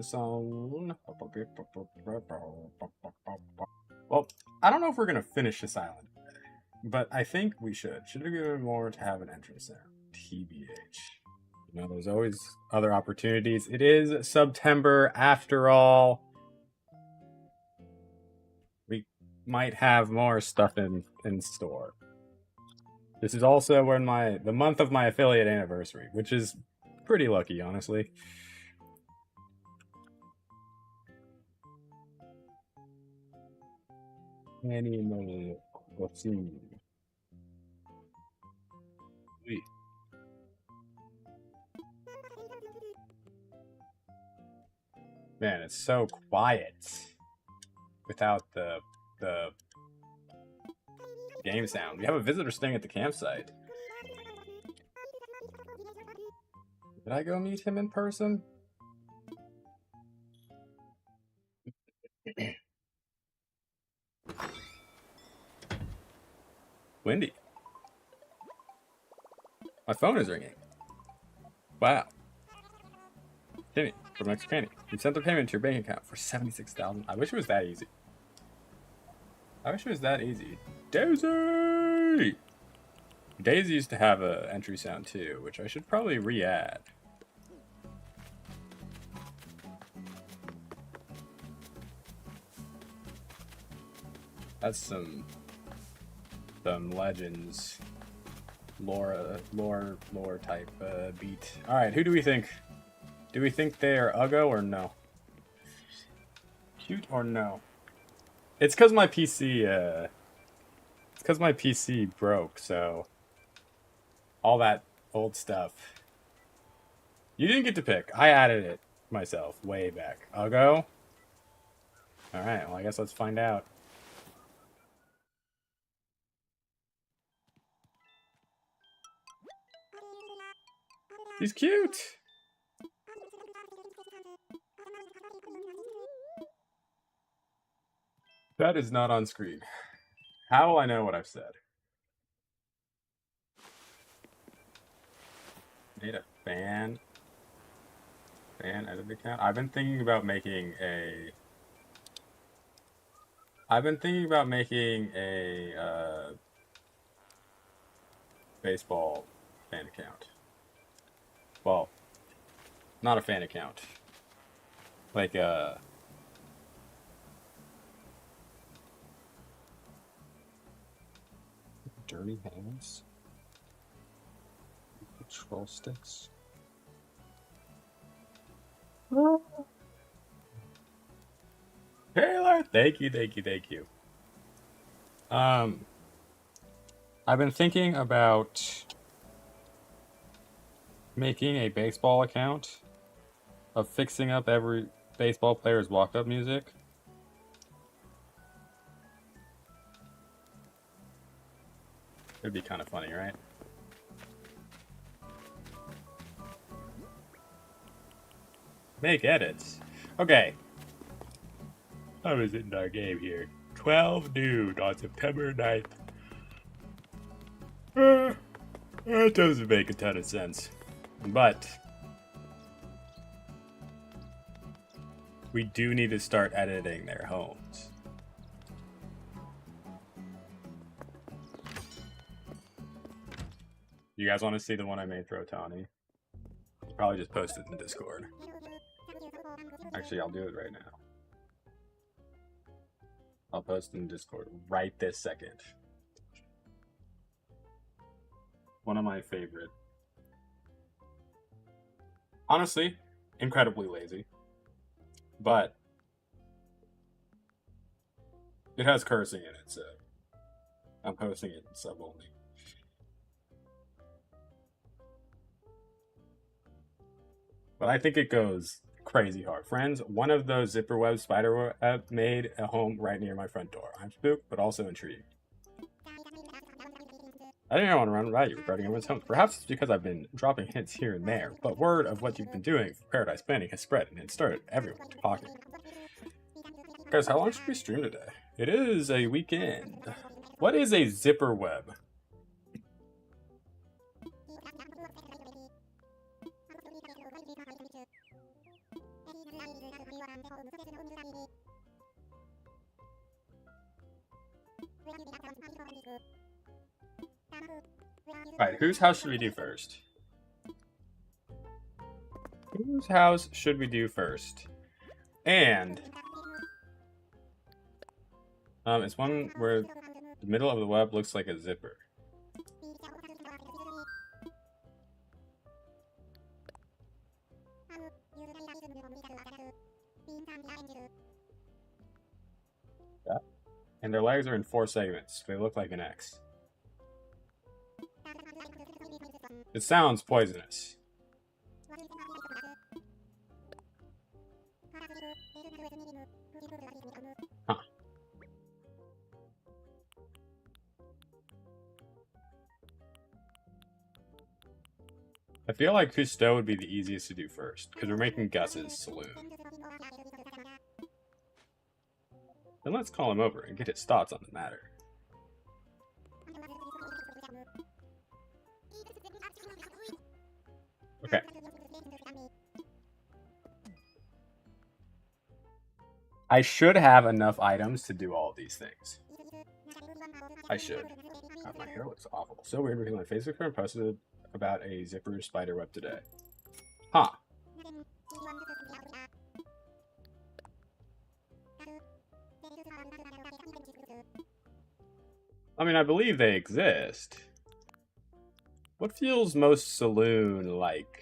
zone. Well, I don't know if we're gonna finish this island, but I think we should. Should we give it more to have an entrance there? TBH. You know, there's always other opportunities. It is September after all. We might have more stuff in store. This is also when the month of my affiliate anniversary, which is pretty lucky, honestly. Animal crossing. Man, it's so quiet without the game sound. We have a visitor staying at the campsite. Did I go meet him in person? Windy. My phone is ringing. Wow. Timmy, from Next Penny. You sent the payment to your bank account for $76,000. I wish it was that easy. Daisy! Daisy used to have an entry sound too, which I should probably re-add. That's some Legends lore type beat. All right, who do we think? Do we think they are Uggo or no? Cute or no? It's because my PC. It's because my PC broke. So all that old stuff. You didn't get to pick. I added it myself way back. Uggo. All right. Well, I guess let's find out. He's cute. That is not on screen. How will I know what I've said? Made a fan edit account. I've been thinking about making a baseball fan account. Well, not a fan account. Like dirty hands. Control sticks. Taylor, thank you. I've been thinking about making a baseball account of fixing up every baseball player's walk-up music. It'd be kind of funny, right? Make edits. Okay. How is it in our game here? 12 noon on September 9th. That doesn't make a ton of sense. But we do need to start editing their homes. You guys want to see the one I made for Otani? Probably just post it in Discord. Actually, I'll do it right now. I'll post in Discord right this second. One of my favorite. Honestly, incredibly lazy. But it has cursing in it, so I'm posting it in sub only. But I think it goes crazy hard. Friends, one of those zipper web spider web made a home right near my front door. I'm spooked, but also intrigued. I didn't want to run by you regarding everyone's homes. Perhaps it's because I've been dropping hints here and there, but word of what you've been doing for Paradise Planning has spread and it started everyone talking. Guys, how long should we stream today? It is a weekend. What is a zipper web? Alright, whose house should we do first? Whose house should we do first? And it's one where the middle of the web looks like a zipper. Yeah. And their legs are in 4 segments. They look like an X. It sounds poisonous. Huh. I feel like Cousteau would be the easiest to do first, because we're making Gus's saloon. Then let's call him over and get his thoughts on the matter. Okay. I should have enough items to do all of these things. I should. God, my hair looks awful. So weird because my Facebook friend posted about a zipper spider web today. Huh. I mean, I believe they exist. What feels most saloon-like?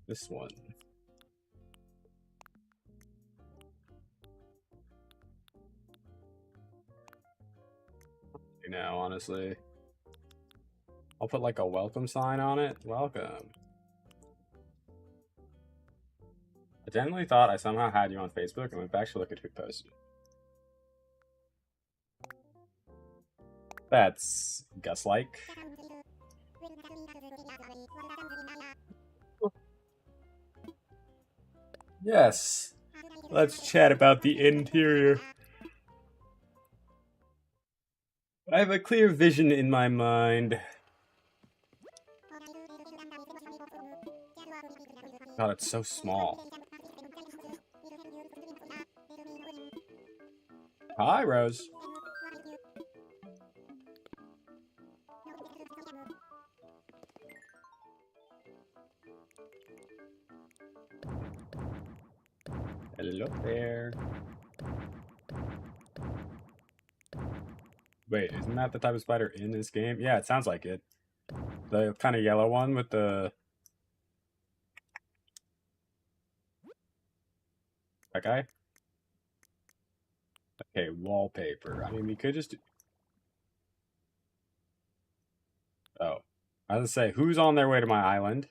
This one. You know, honestly. I'll put like a welcome sign on it. Welcome. I genuinely thought I somehow had you on Facebook and went back to look at who posted it. That's Gus-like. Yes. Let's chat about the interior. I have a clear vision in my mind. God, it's so small. Hi, Rose. Hello there. Wait, isn't that the type of spider in this game? Yeah, it sounds like it. The kind of yellow one with the... That guy? Okay, wallpaper. I mean, we could just do... Oh. I was gonna say, who's on their way to my island?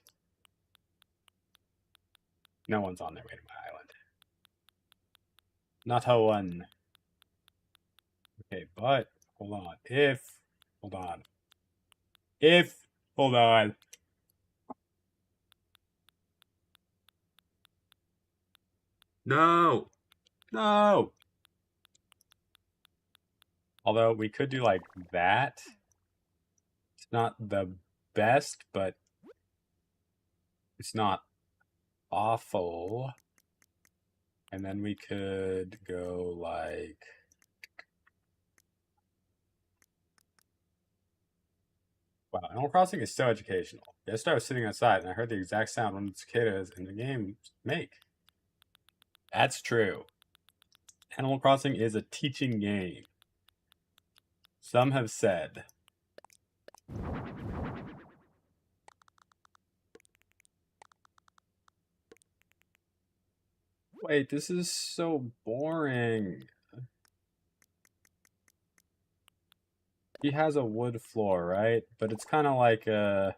No one's on their way to my island. Not a one. Okay, but... Hold on. Hold on. Hold on. No! No! Although, we could do like that. It's not the best, but it's not awful. And then we could go like... Wow, Animal Crossing is so educational. Yesterday I was sitting outside and I heard the exact sound one of the cicadas in the game make. That's true. Animal Crossing is a teaching game. Some have said. Wait, this is so boring. He has a wood floor, right? But it's kind of like I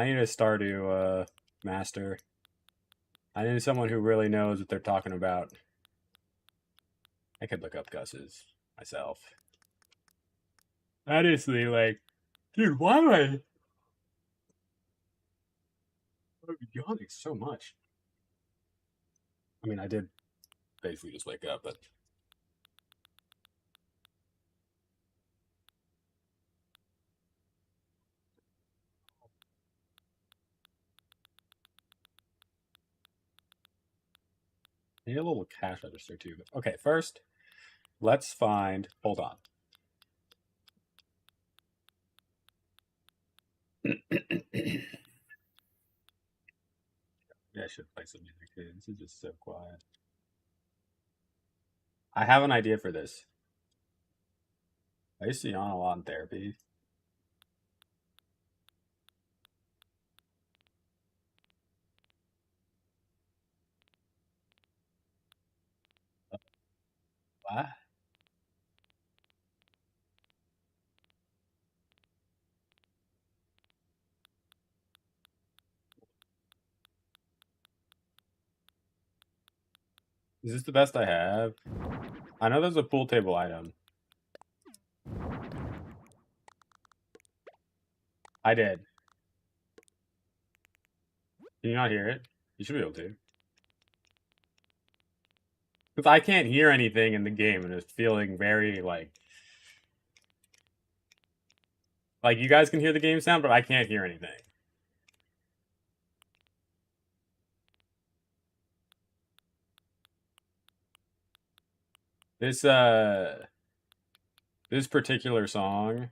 need a Stardew master. I need someone who really knows what they're talking about. I could look up Gus's myself. Honestly, like, dude, why am I yawning so much? I mean, I did basically just wake up, but... Need a little cash register too. But okay, first, let's find. Hold on. Yeah, I should play some music too. This is just so quiet. I have an idea for this. I used to yawn a lot in therapy. What? Is this the best I have? I know there's a pool table item. I did. Can you not hear it? You should be able to. Because I can't hear anything in the game and it's feeling very like you guys can hear the game sound, but I can't hear anything. This this particular song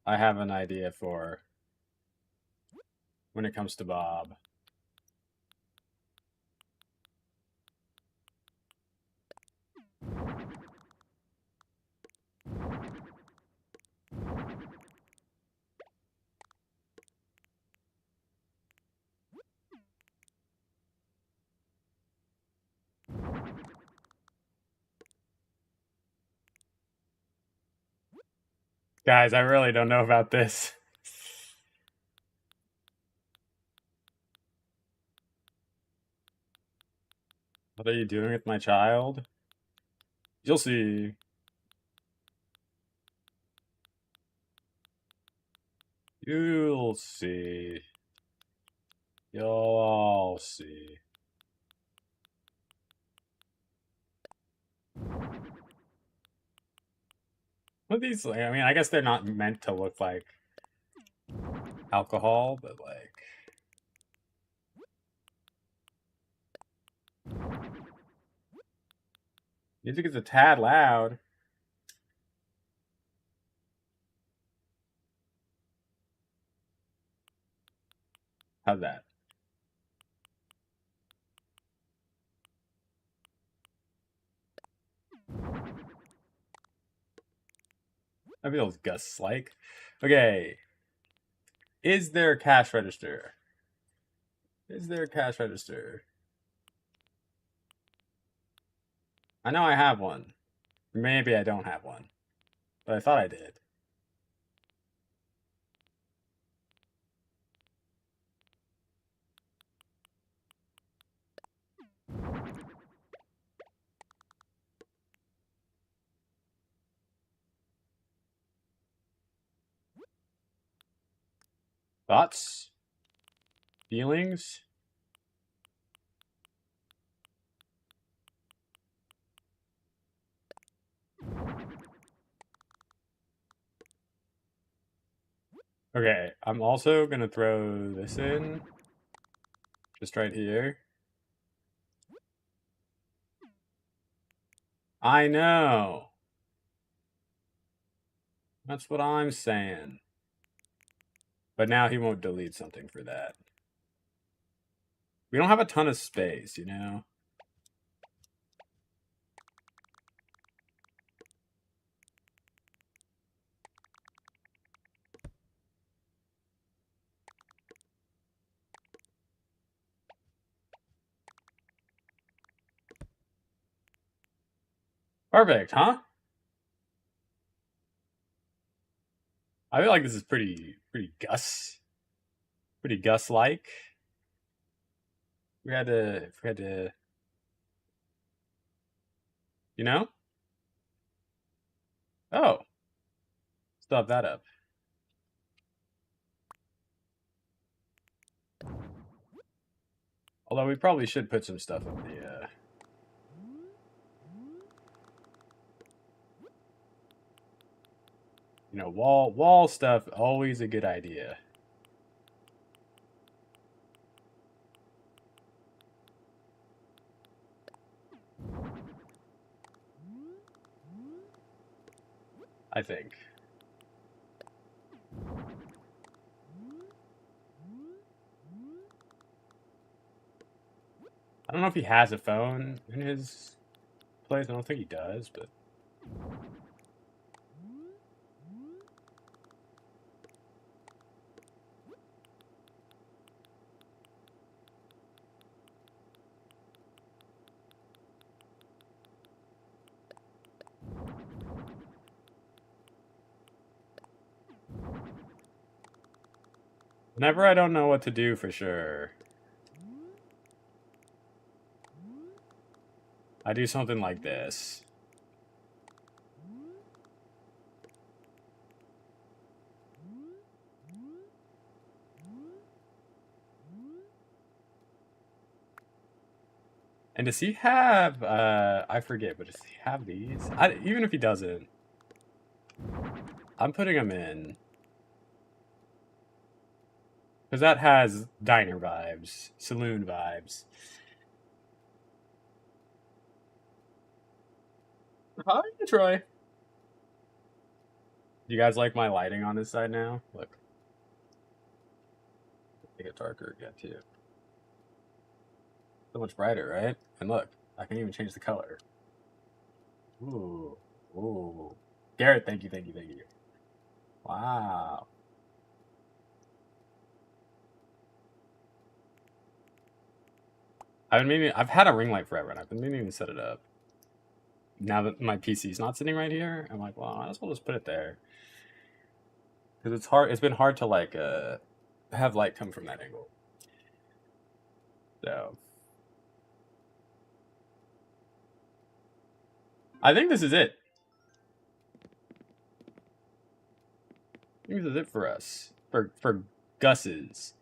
I have an idea for when it comes to Bob. Guys, I really don't know about this. What are you doing with my child? You'll see. You'll see. You'll all see. What are these? Like, I mean, I guess they're not meant to look like alcohol, but like. Music is a tad loud. How's that? That feels Gus like. Okay. Is there a cash register? Is there a cash register? I know I have one. Maybe I don't have one. But I thought I did. Thoughts? Feelings? Okay, I'm also gonna throw this in. Just right here. I know. That's what I'm saying. But now he won't delete something for that. We don't have a ton of space, you know? Perfect, huh? I feel like this is pretty Gus like. We had to, you know? Oh, stop that up. Although we probably should put some stuff on the, you know, wall stuff. Always a good idea. I think. I don't know if he has a phone in his place. I don't think he does, but... Whenever I don't know what to do for sure, I do something like this. And does he have, I forget, but does he have these? Even if he doesn't, I'm putting him in. Because that has diner vibes, saloon vibes. Hi, Troy. Do you guys like my lighting on this side now? Look. Make it darker again, too. So much brighter, right? And look, I can even change the color. Ooh. Ooh. Garrett, thank you, thank you, thank you. Wow. I've had a ring light forever, and I've been meaning to set it up. Now that my PC's not sitting right here, I'm like, well, I might as well just put it there. Because it's been hard to, like, have light come from that angle. So. I think this is it. I think this is it for us. For Gus's.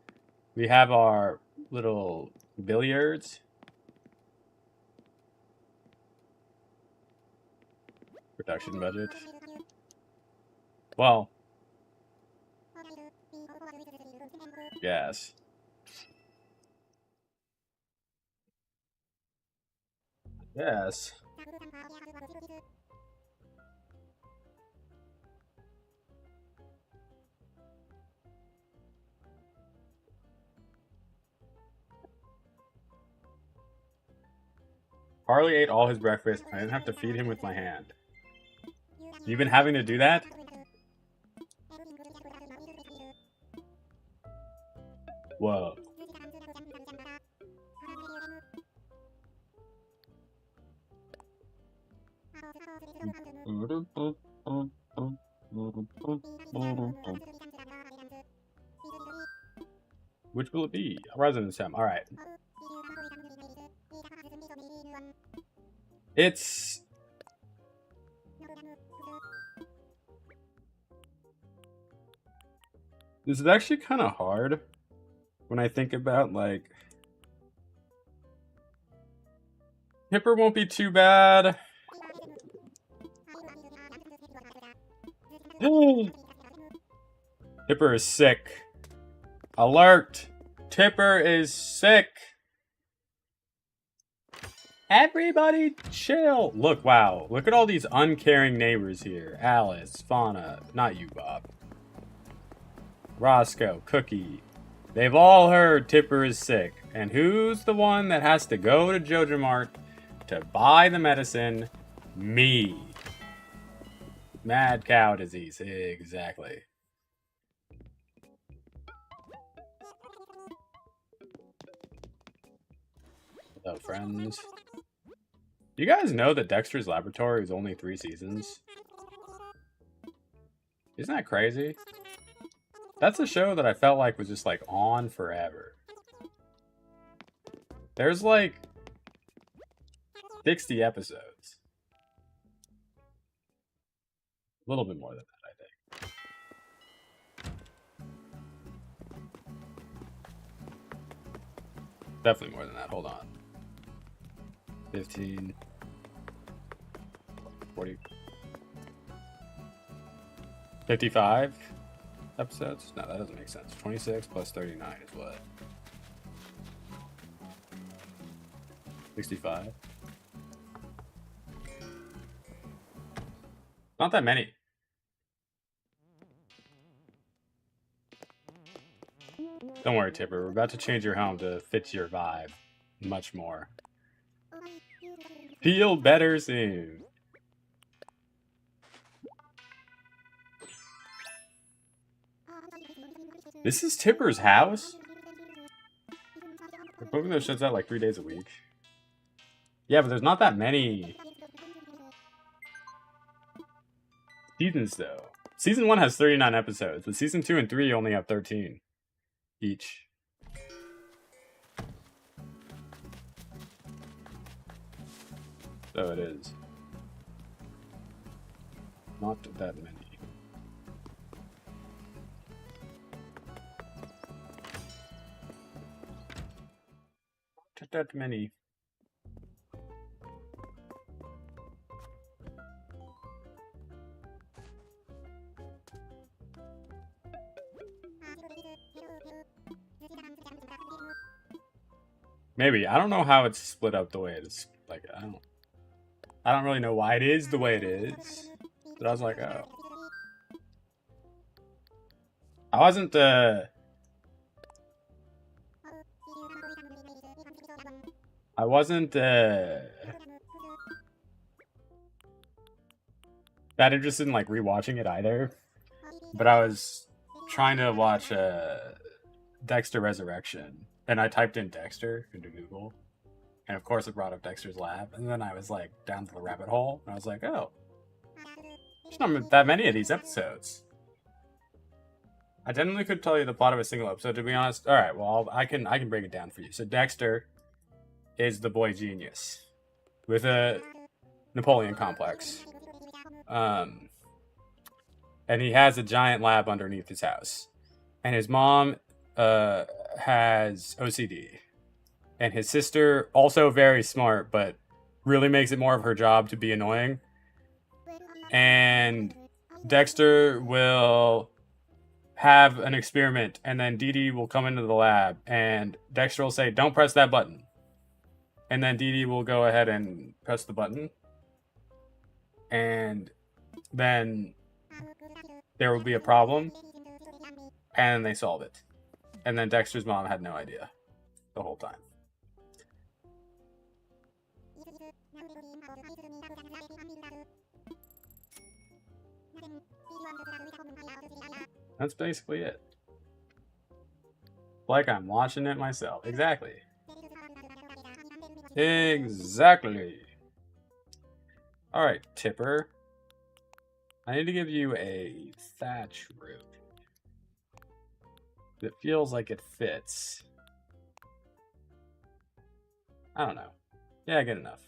We have our little billiards. Production budget. Well. Yes. Yes. Harley ate all his breakfast. I didn't have to feed him with my hand. You've been having to do that? Whoa. Which will it be? Resident Sim. All right. It's... This is actually kind of hard when I think about, like... Hipper won't be too bad. Tipper is sick. Alert! Tipper is sick! Everybody chill! Look, wow. Look at all these uncaring neighbors here. Alice, Fauna, not you, Bob. Roscoe, Cookie. They've all heard Tipper is sick. And who's the one that has to go to Jojo Mart to buy the medicine? Me. Mad cow disease. Exactly. Hello, friends. You guys know that Dexter's Laboratory is only 3 seasons? Isn't that crazy? That's a show that I felt like was just like on forever. There's like 60 episodes. A little bit more than that, I think. Definitely more than that. Hold on. 15, 40, 55 episodes? No, that doesn't make sense. 26 plus 39 is what? 65? Not that many. Don't worry, Tipper. We're about to change your home to fit your vibe much more. Feel better soon. This is Tipper's house? The book that shuts out like 3 days a week. Yeah, but there's not that many seasons, though. Season 1 has 39 episodes, but Season 2 and 3 only have 13 each. So it is. Not that many. Not that many. Maybe. I don't know how it's split up the way it is. Like, I don't really know why it is the way it is. But I was like, oh. I wasn't, that interested in, like, rewatching it either. But I was trying to watch, Dexter Resurrection. And I typed in Dexter into Google. And of course it brought up Dexter's Lab. And then I was, like, down to the rabbit hole. And I was like, oh. There's not that many of these episodes. I genuinely couldn't tell you the plot of a single episode, to be honest. All right, well, I can break it down for you. So Dexter is the boy genius with a Napoleon complex, and he has a giant lab underneath his house. And his mom has OCD, and his sister also very smart, but really makes it more of her job to be annoying. And Dexter will have an experiment, and then Dee Dee will come into the lab, and Dexter will say, "Don't press that button." And then Dee Dee will go ahead and press the button. And then there will be a problem, and they solve it. And then Dexter's mom had no idea the whole time. That's basically it. Like I'm watching it myself. Exactly. Exactly. Alright, Tipper. I need to give you a thatch roof. It feels like it fits. I don't know. Yeah, good enough.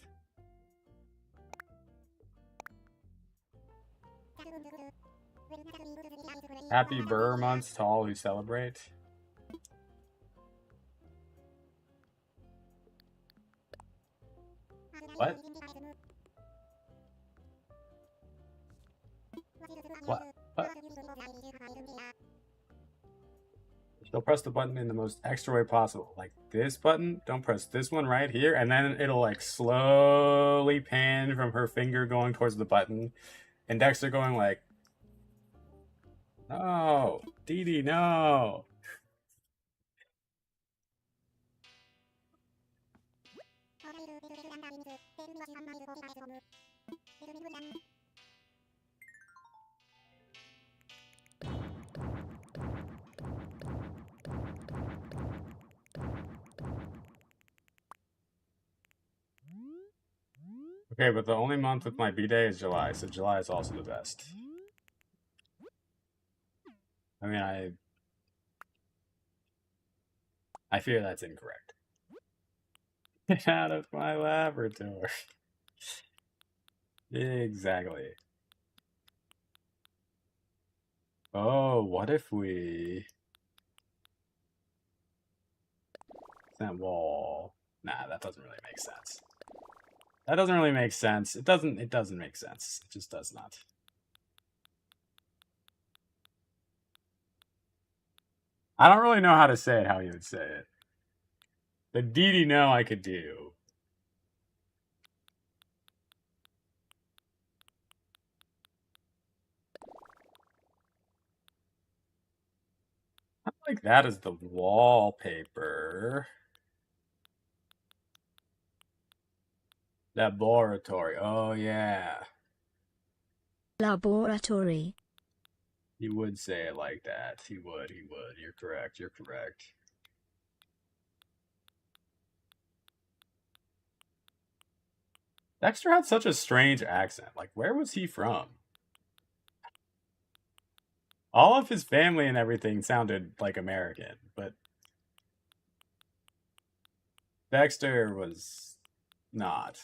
Happy Burr months to all who celebrate. What? What? What? You'll press the button in the most extra way possible. Like this button, don't press this one right here, and then it'll like slowly pan from her finger going towards the button, and Dexter going like, "No, Dee Dee, no." Okay, but the only month with my B-Day is July, so July is also the best. I mean, I fear that's incorrect. Get out of my laboratory. Exactly. Oh, what if we... That wall... Nah, that doesn't really make sense. That doesn't really make sense. It doesn't make sense. It just does not. I don't really know how to say it how you would say it. The Dee Dee no I could do. Like that is the wallpaper. Laboratory. Oh yeah. Laboratory. He would say it like that. He would. He would. You're correct. You're correct. Dexter had such a strange accent. Like, where was he from? All of his family and everything sounded like American, but Dexter was not.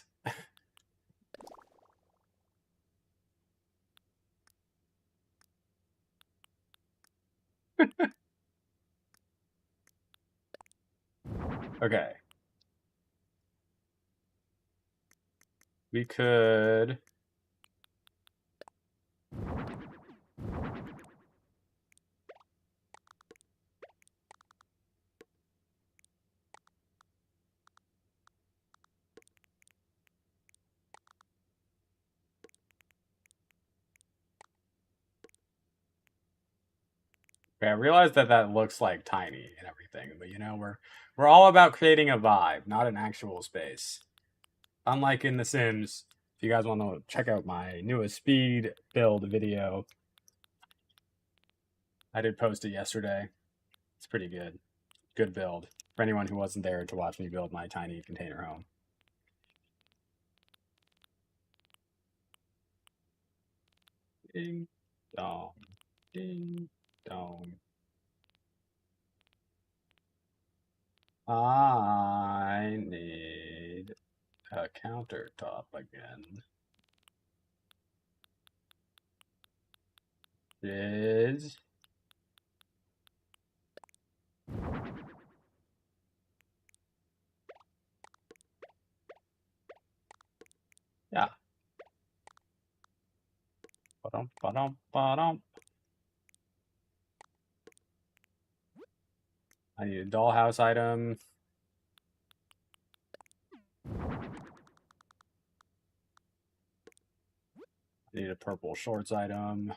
Okay. We could. Okay, I realize that that looks like tiny and everything, but you know, we're all about creating a vibe, not an actual space. Unlike in The Sims, if you guys want to check out my newest speed build video, I did post it yesterday. It's pretty good. Good build for anyone who wasn't there to watch me build my tiny container home. Ding dong, ding dong. I need a countertop again. Is yeah. Ba-dum, ba-dum, ba-dum. I need a dollhouse item. I need a purple shorts item.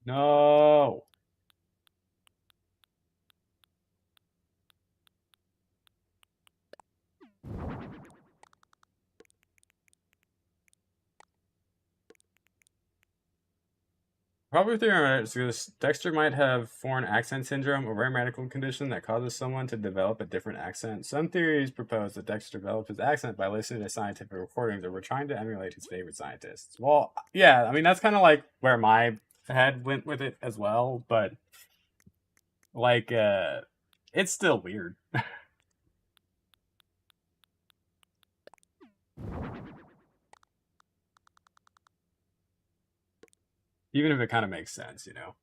No. Probably because Dexter might have foreign accent syndrome, a rare medical condition that causes someone to develop a different accent. Some theories propose that Dexter developed his accent by listening to scientific recordings or were trying to emulate his favorite scientists. Well, yeah, I mean that's kind of like where my head went with it as well, but like it's still weird. Even if it kind of makes sense, you know.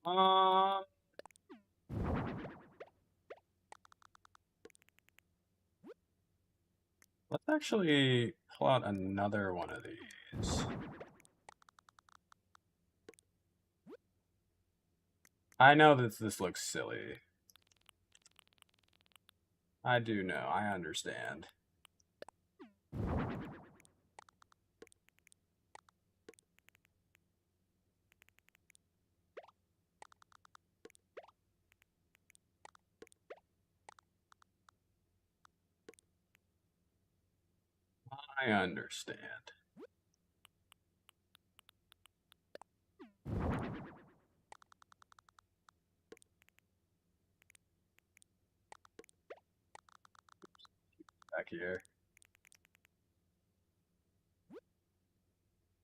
Um, let's actually pull out another one of these. I know that this looks silly. I do know. I understand. I understand. Back here.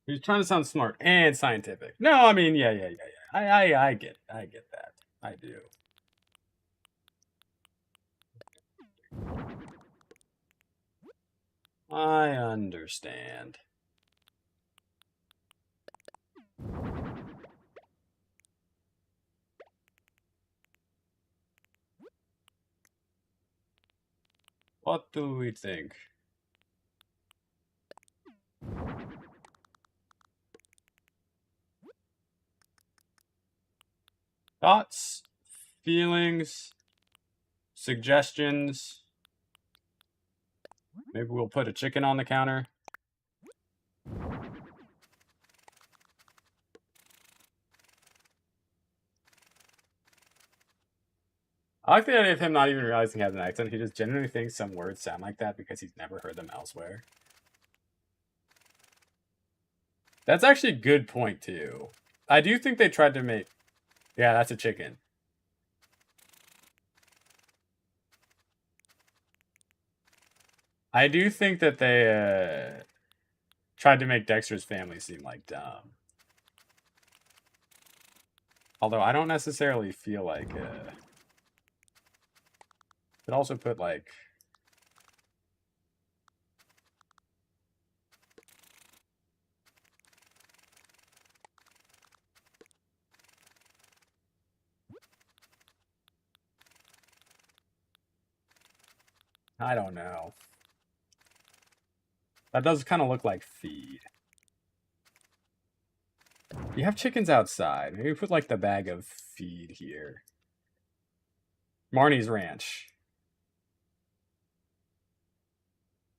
He's trying to sound smart and scientific. No, I mean, yeah. I get that. I do. I understand. What do we think? Thoughts, feelings, suggestions. Maybe we'll put a chicken on the counter. I like the idea of him not even realizing he has an accent. He just genuinely thinks some words sound like that because he's never heard them elsewhere. That's actually a good point, too. I do think they tried to make... Yeah, that's a chicken. I do think that they tried to make Dexter's family seem like dumb. Although I don't necessarily feel like... Could also put, like... I don't know. That does kind of look like feed. You have chickens outside. Maybe put like the bag of feed here. Marnie's Ranch.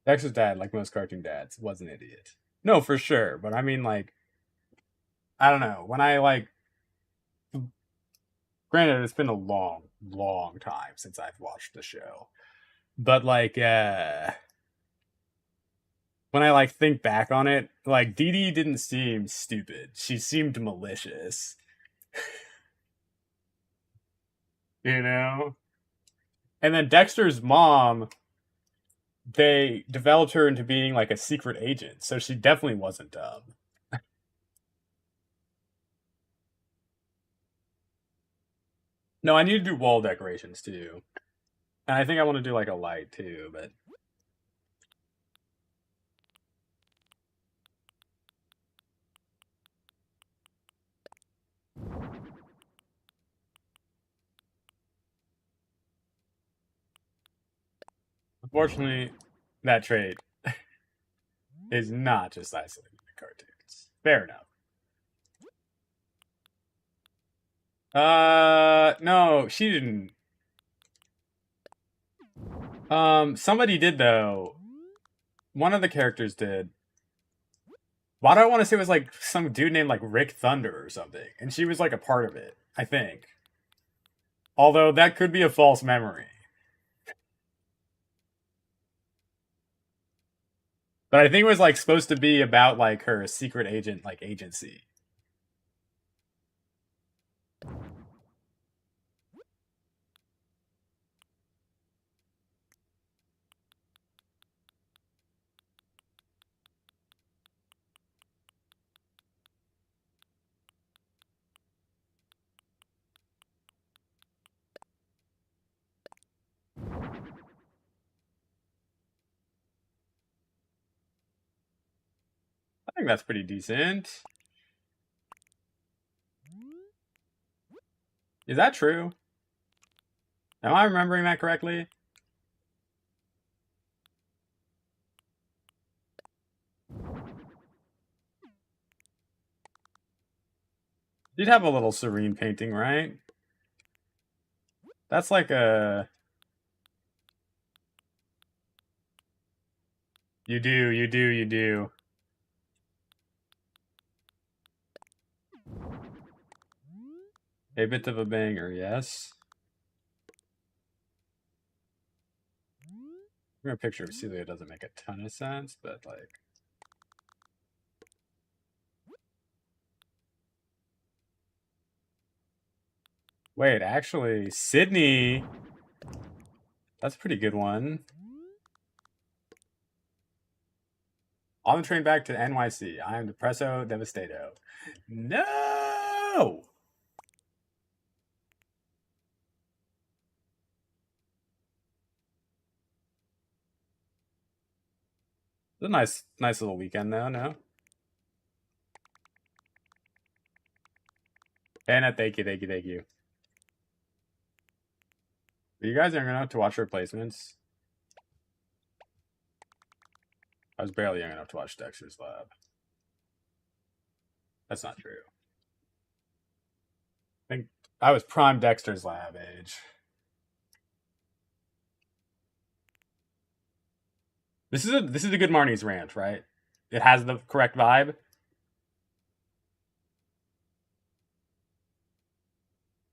Dexter's dad, like most cartoon dads, was an idiot. No, for sure. But I mean, like, I don't know. When I like, granted, it's been a long, long time since I've watched the show. But like, when I like think back on it, like Dee Dee didn't seem stupid. She seemed malicious. You know? And then Dexter's mom, they developed her into being like a secret agent, so she definitely wasn't dumb. No, I need to do wall decorations too. And I think I want to do like a light too, but unfortunately, that trait is not just isolated to cartoons. Fair enough. No, she didn't. Somebody did though. One of the characters did. Why do I want to say it was like some dude named like Rick Thunder or something? And she was like a part of it, I think. Although that could be a false memory. But I think it was like supposed to be about like her secret agent like agency. I think that's pretty decent. Is that true? Am I remembering that correctly? You'd have a little serene painting, right? That's like a... You do, you do, you do. A bit of a banger, yes. A picture of Celia doesn't make a ton of sense, but like... Wait, actually, Sydney... That's a pretty good one. On the train back to NYC, I am depresso devastato. No! It's a nice little weekend though, no? Anna, thank you, thank you, thank you. Are you guys young enough to watch Replacements? I was barely young enough to watch Dexter's Lab. That's not true. I think I was prime Dexter's Lab age. This is a good Marnie's Ranch, right? It has the correct vibe.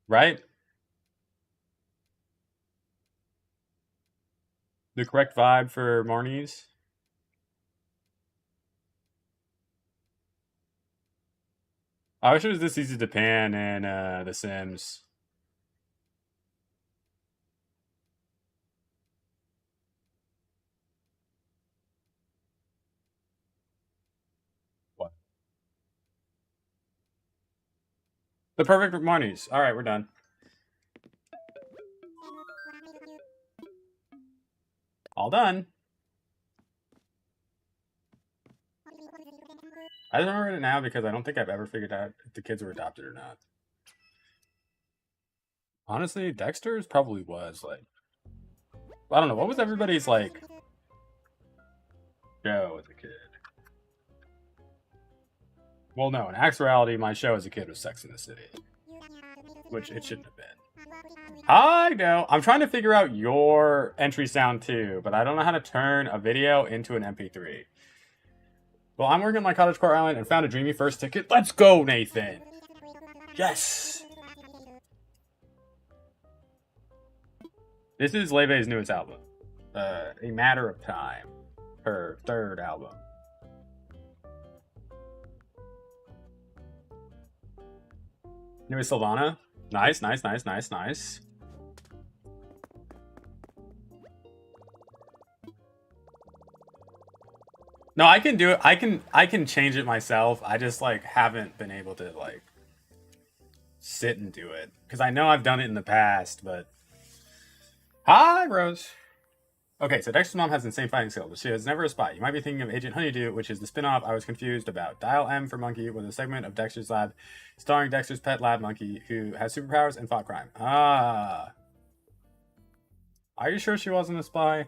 Right? The correct vibe for Marnie's. I wish it was this easy to pan in The Sims. What? The perfect Marnie's. All right, we're done. All done. I don't remember it now because I don't think I've ever figured out if the kids were adopted or not. Honestly, Dexter's probably was like, I don't know, what was everybody's like show as a kid? Well, no, in actuality, my show as a kid was Sex in the City, which it shouldn't have been. I know. I'm trying to figure out your entry sound too, but I don't know how to turn a video into an MP3. Well, I'm working on my Cottagecore Island and found a dreamy first ticket. Let's go, Nathan! Yes! This is Leve's newest album. A Matter of Time. Her third album. Newest Sylvana. Nice, nice, nice, nice, nice. No, I can do it. I can change it myself. I just like haven't been able to like sit and do it because I know I've done it in the past. But hi, Rose. Okay, so Dexter's mom has insane fighting skills, but she has never a spy. You might be thinking of Agent Honeydew, which is the spin-off I was confused about. Dial M for Monkey was a segment of Dexter's Lab starring Dexter's pet lab monkey who has superpowers and fought crime. Ah. Are you sure she wasn't a spy?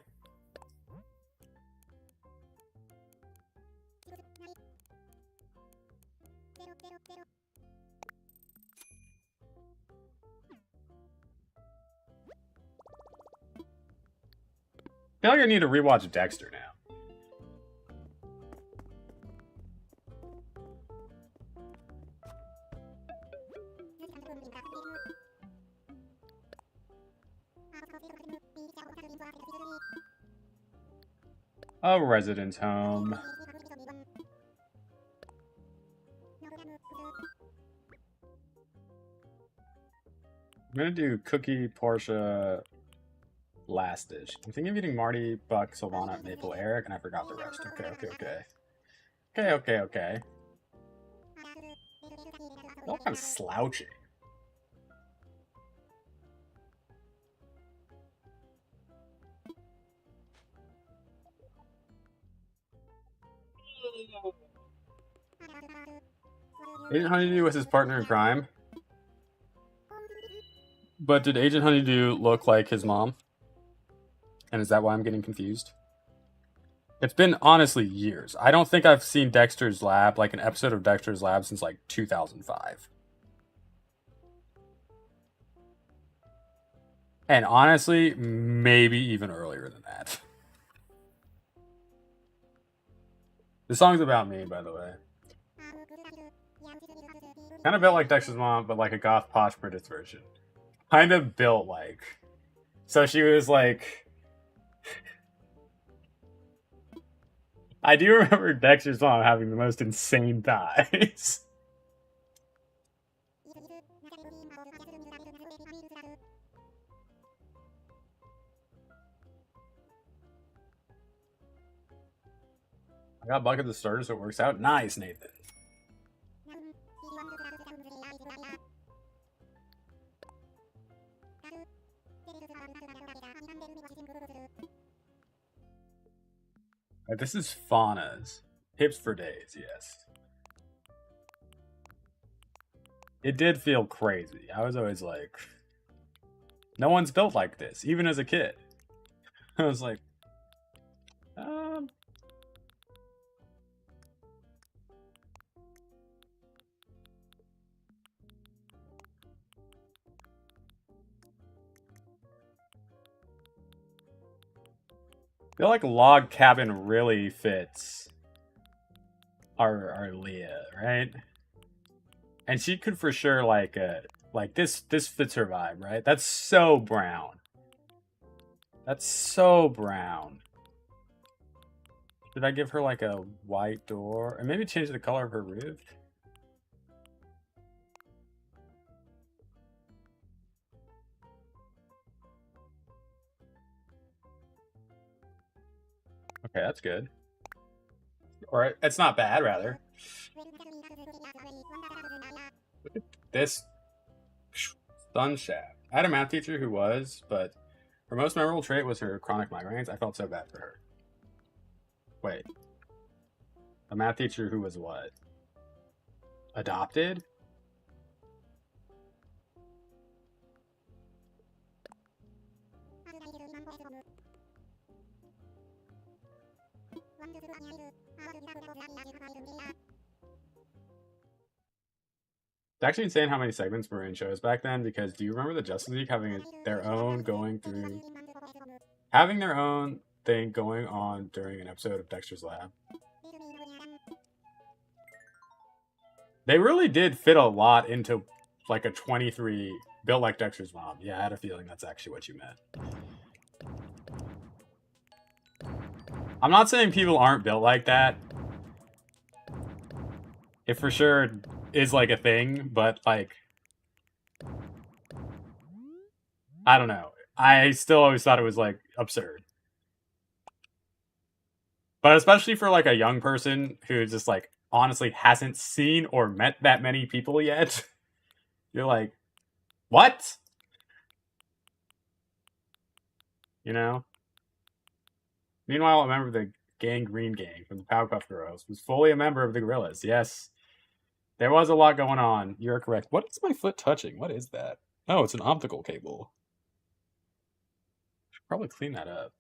I feel like I need to rewatch Dexter now. A residence home. I'm gonna do Cookie, Portia, last dish. I'm thinking of eating Marty, Buck, Sylvana, Maple, Eric, and I forgot the rest. Okay, okay, okay. Okay, okay, okay. Oh, I'm slouching. Agent Honeydew was his partner in crime. But did Agent Honeydew look like his mom? And is that why I'm getting confused? It's been honestly years. I don't think I've seen Dexter's Lab, like an episode of Dexter's Lab, since like 2005. And honestly, maybe even earlier than that. The song's about me, by the way. Kind of built like Dexter's mom, but like a goth posh British version. Kind of built like. So she was like. I do remember Dexter's mom having the most insane thighs. I got Bucket the starter, so it works out. Nice, Nathan. This is Fauna's. Hips for days, yes. It did feel crazy. I was always like, no one's built like this, even as a kid. I was like, um. feel like log cabin really fits our Leah, right? And she could for sure like this fits her vibe, right? That's so brown. That's so brown. Did I give her like a white door? And maybe change the color of her roof? Okay, that's good. Or it's not bad, rather. This sun shaft. I had a math teacher who was, but her most memorable trait was her chronic migraines. I felt so bad for her. Wait. A math teacher who was what? Adopted? It's actually insane how many segments were in shows back then, because do you remember the Justice League having their own having their own thing going on during an episode of Dexter's Lab? They really did fit a lot into like a 23 built like Dexter's mom. Yeah, I had a feeling that's actually what you meant. I'm not saying people aren't built like that. It for sure is like a thing, but like, I don't know. I still always thought it was like absurd. But especially for like a young person who just like honestly hasn't seen or met that many people yet, you're like, what? You know? Meanwhile, a member of the Green Gang from the Powerpuff Girls was fully a member of the Gorillas. Yes. There was a lot going on. You're correct. What is my foot touching? What is that? Oh, it's an optical cable. Should probably clean that up.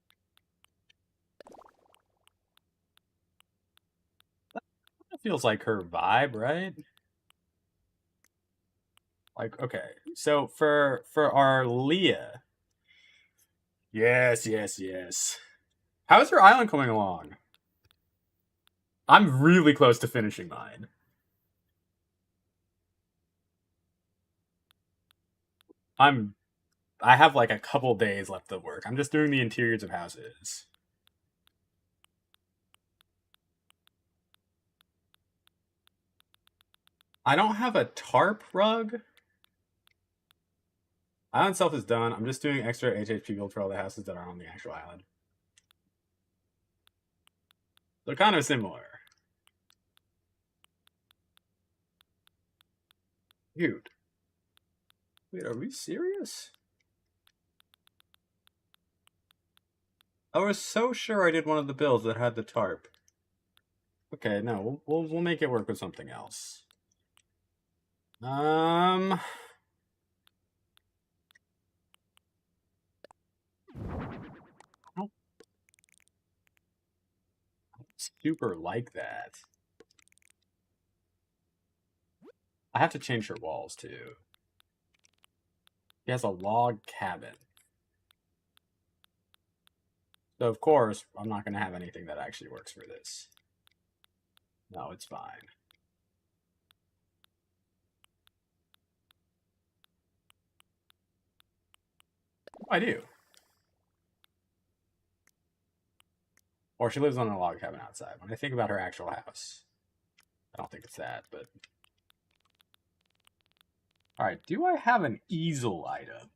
That feels like her vibe, right? Like, okay. So for our Leah. Yes. How's your island coming along? I'm really close to finishing mine. I have like a couple days left of work. I'm just doing the interiors of houses. I don't have a tarp rug. Island itself is done. I'm just doing extra HHP build for all the houses that are on the actual island. They're kind of similar. Dude. Wait, are we serious? I was so sure I did one of the builds that had the tarp. Okay, no, we'll make it work with something else. I don't super like that. I have to change her walls too. He has a log cabin. So of course, I'm not going to have anything that actually works for this. No, it's fine. I do. Or she lives on a log cabin outside. When I think about her actual house, I don't think it's that, but... Alright, do I have an easel item?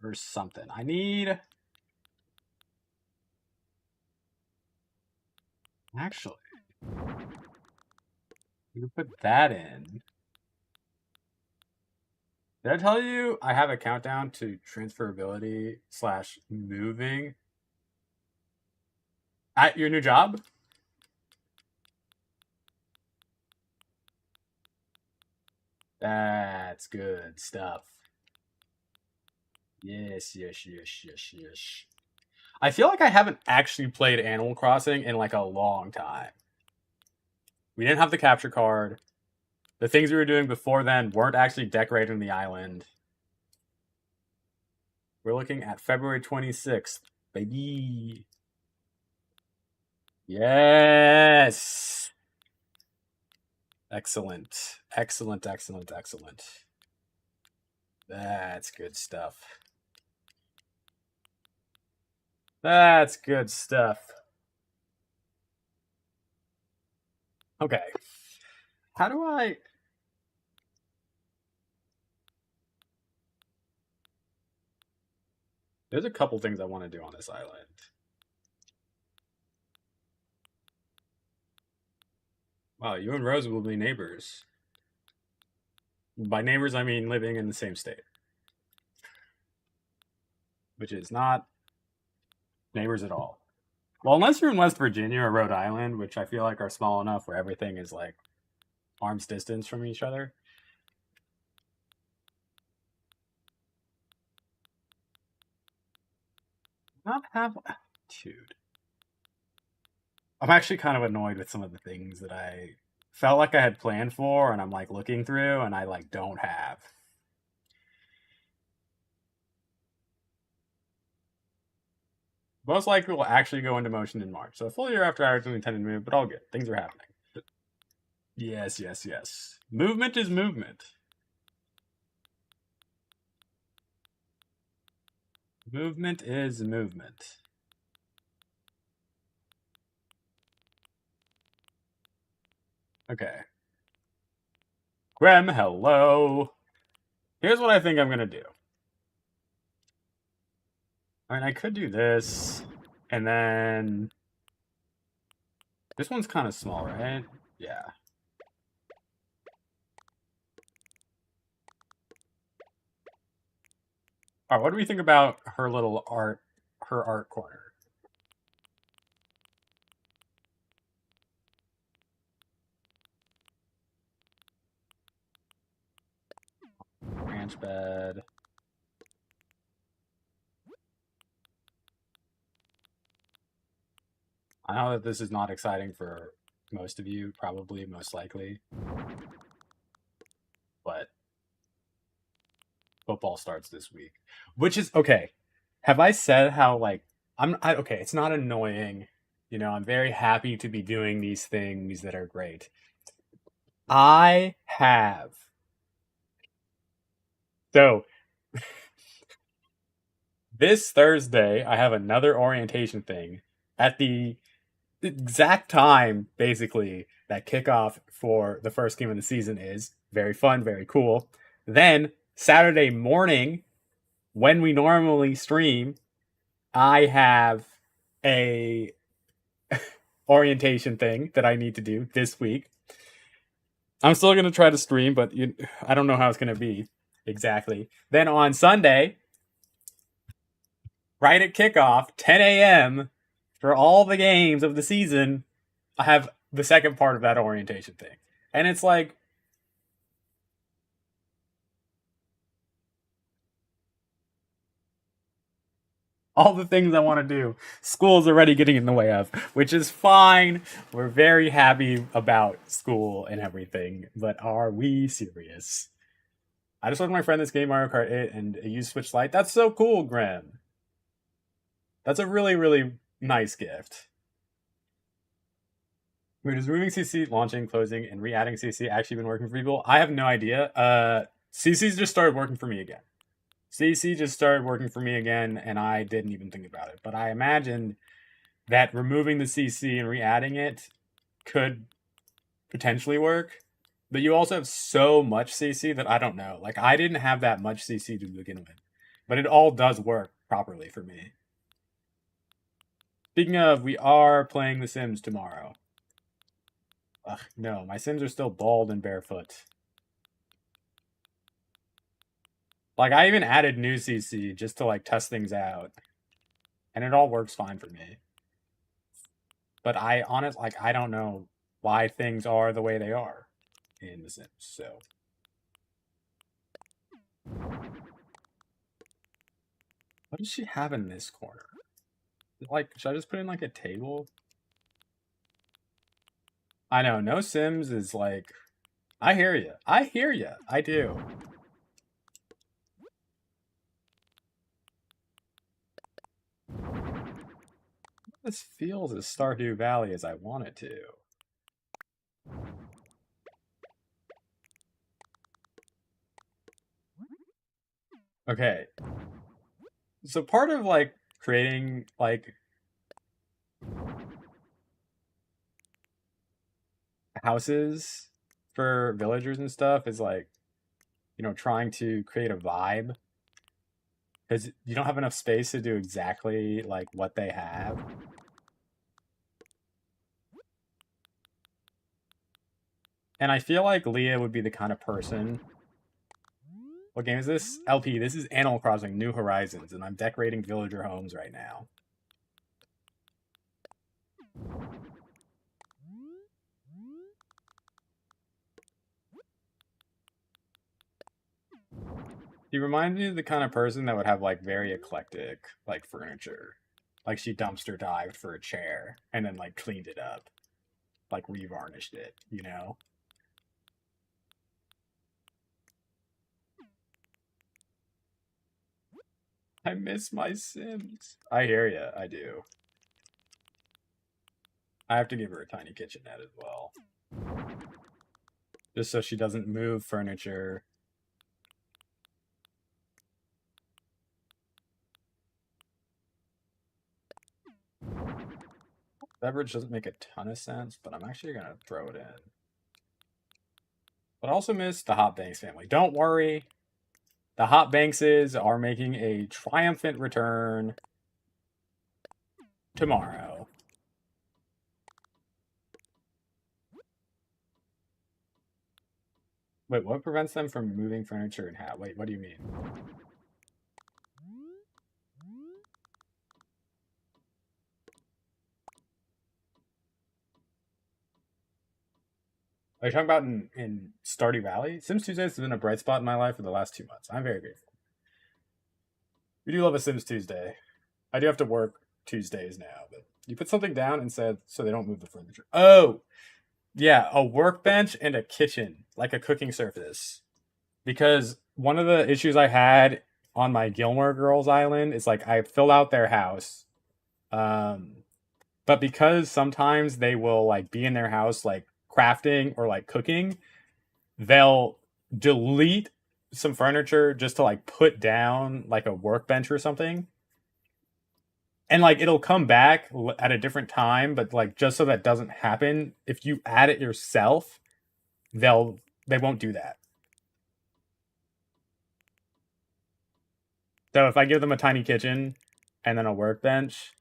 Or something? I need... Actually... We can put that in. Did I tell you I have a countdown to transferability / moving at your new job? That's good stuff. Yes. I feel like I haven't actually played Animal Crossing in like a long time. We didn't have the capture card. The things we were doing before then weren't actually decorating the island. We're looking at February 26th, baby. Yes. Excellent. Excellent, excellent, excellent. That's good stuff. That's good stuff. Okay. How do I... There's a couple things I want to do on this island. Wow, you and Rose will be neighbors. By neighbors, I mean living in the same state. Which is not neighbors at all. Well, unless you're in West Virginia or Rhode Island, which I feel like are small enough where everything is like arm's distance from each other. Not have... Dude. I'm actually kind of annoyed with some of the things that I felt like I had planned for, and I'm like looking through, and I like don't have. Most likely will actually go into motion in March. So a full year after I originally intended to move, but all good. Things are happening. Yes, yes, yes. Movement is movement. Movement is movement. Okay. Grem, hello. Here's what I think I'm going to do. I mean, I could do this, and then... This one's kind of small, right? Yeah. All right, what do we think about her little art, her art corner? Ranch bed. I know that this is not exciting for most of you, probably, most likely. But football starts this week. Which is, okay, have I said how, like, okay, it's not annoying. You know, I'm very happy to be doing these things that are great. I have. So, this Thursday, I have another orientation thing at the exact time, basically, that kickoff for the first game of the season is. Very fun, very cool. Then, Saturday morning, when we normally stream, I have a orientation thing that I need to do this week. I'm still going to try to stream, but I don't know how it's going to be exactly. Then on Sunday, right at kickoff, 10 a.m., for all the games of the season, I have the second part of that orientation thing. And it's like, all the things I want to do, school's already getting in the way of, which is fine. We're very happy about school and everything, but are we serious? I just let my friend this game Mario Kart 8 and use Switch Lite. That's so cool, Graham. That's a really, really nice gift. Wait, is moving CC, launching, closing, and re-adding CC actually been working for people? I have no idea. CC's just started working for me again. CC just started working for me again, and I didn't even think about it. But I imagined that removing the CC and re-adding it could potentially work. But you also have so much CC that I don't know. Like, I didn't have that much CC to begin with. But it all does work properly for me. Speaking of, we are playing The Sims tomorrow. Ugh, no, my Sims are still bald and barefoot. Like, I even added new CC just to, like, test things out. And it all works fine for me. But I honestly, like, I don't know why things are the way they are in The Sims, so. What does she have in this corner? Like, should I just put in, like, a table? I know, no Sims is, like... I hear you. I hear you. I do. This feels as Stardew Valley as I want it to. Okay. So part of like creating like houses for villagers and stuff is like, trying to create a vibe because you don't have enough space to do exactly like what they have. And I feel like Leah would be the kind of person. What game is this? LP, this is Animal Crossing New Horizons, and I'm decorating villager homes right now. He reminds me of the kind of person that would have like very eclectic like furniture. Like she dumpster dived for a chair and then like cleaned it up. Like revarnished it, you know? I miss my Sims. I hear ya, I do. I have to give her a tiny kitchenette as well. Just so she doesn't move furniture. Beverage doesn't make a ton of sense, but I'm actually gonna throw it in. But I also miss the Hot Banks family. Don't worry. The Hot Bankses are making a triumphant return tomorrow. Wait, what prevents them from moving furniture and how? Wait, what do you mean? Are you talking about in Stardew Valley? Sims Tuesdays has been a bright spot in my life for the last 2 months. I'm very grateful. We do love a Sims Tuesday. I do have to work Tuesdays now, but you put something down and said so they don't move the furniture. Oh, yeah, a workbench and a kitchen, like a cooking surface. Because one of the issues I had on my Gilmore Girls island is like I fill out their house, um, but because sometimes they will like be in their house like crafting or like cooking, they'll delete some furniture just to like put down like a workbench or something. And like it'll come back at a different time, but like just so that doesn't happen, if you add it yourself, they won't do that. So if I give them a tiny kitchen and then a workbench,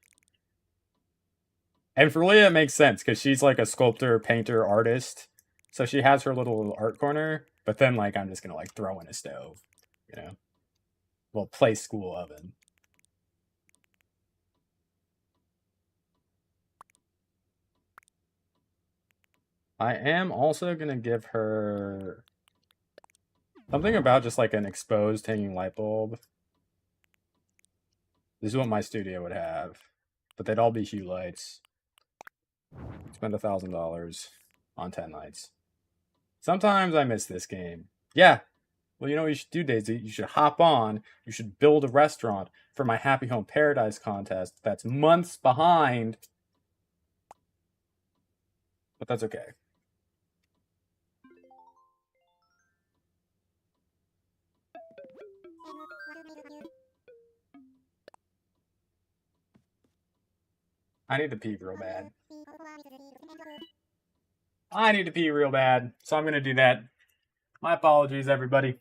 and for Leah it makes sense because she's like a sculptor, painter, artist, so she has her little art corner. But then like I'm just gonna like throw in a stove, you know, well, play school oven. I am also gonna give her something about just like an exposed hanging light bulb. This is what my studio would have, but they'd all be hue lights. Spend $1,000 on 10 nights. Sometimes I miss this game. Yeah. Well, you know what you should do, Daisy? You should hop on. You should build a restaurant for my Happy Home Paradise contest that's months behind. But that's okay. I need to pee real bad. I need to pee real bad, so I'm going to do that. My apologies, everybody.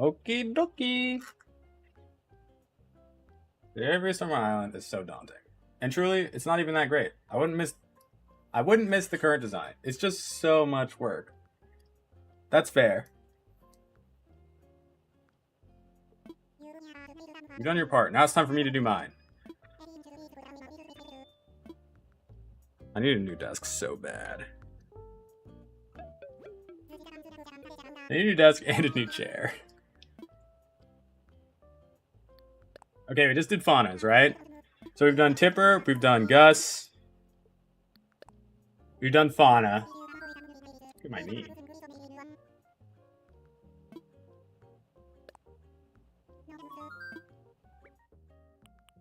Okie dokie. Every Summer Island is so daunting. And truly, it's not even that great. I wouldn't miss the current design. It's just so much work. That's fair. You've done your part. Now it's time for me to do mine. I need a new desk so bad. I need a new desk and a new chair. Okay, we just did Faunas, right? So we've done Tipper, we've done Gus. We've done Fauna. Look at my knee.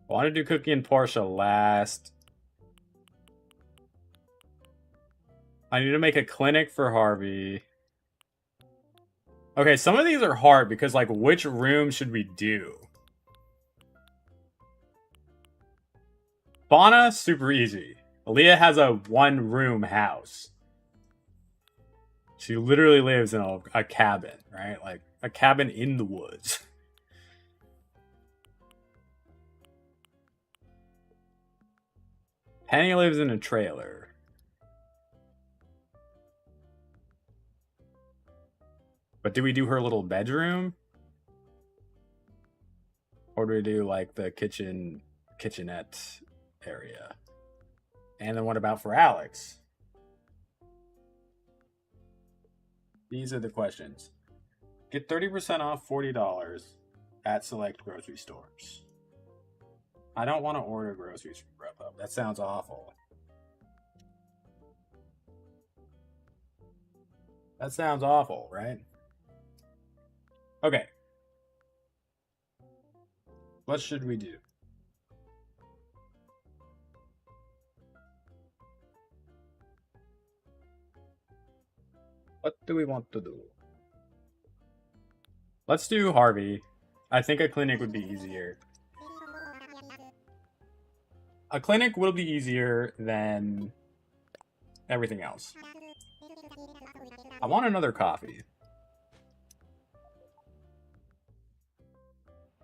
I want to do Cookie and Portia last. I need to make a clinic for Harvey. Okay, some of these are hard because, like, which room should we do? Fauna, super easy. Aaliyah has a one-room house. She literally lives in a cabin, right? Like, a cabin in the woods. Penny lives in a trailer. But do we do her little bedroom? Or do we do, like, the kitchenette area? And then what about for Alex? These are the questions. Get 30% off $40 at select grocery stores. I don't want to order groceries from Grubhub. That sounds awful. That sounds awful, right? Okay. What should we do? What do we want to do? Let's do Harvey. I think a clinic would be easier. A clinic will be easier than everything else. I want another coffee.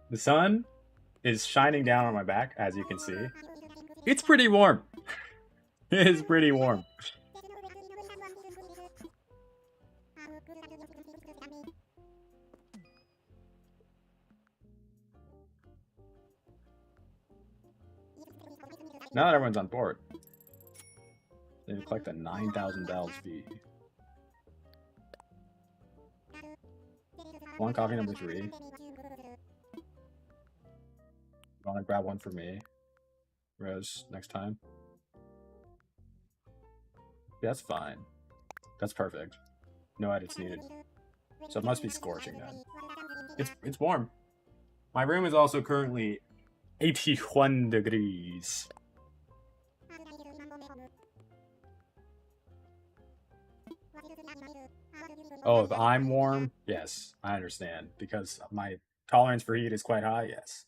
The sun is shining down on my back, as you can see. It's pretty warm. It is pretty warm. Now that everyone's on board, they collect a 9,000 bells fee. One coffee number 3. You want to grab one for me, Rose, next time? Yeah, that's fine. That's perfect. No edits needed. So it must be scorching then. It's warm. My room is also currently 81 degrees. Oh, if I'm warm? Yes, I understand. Because my tolerance for heat is quite high, yes.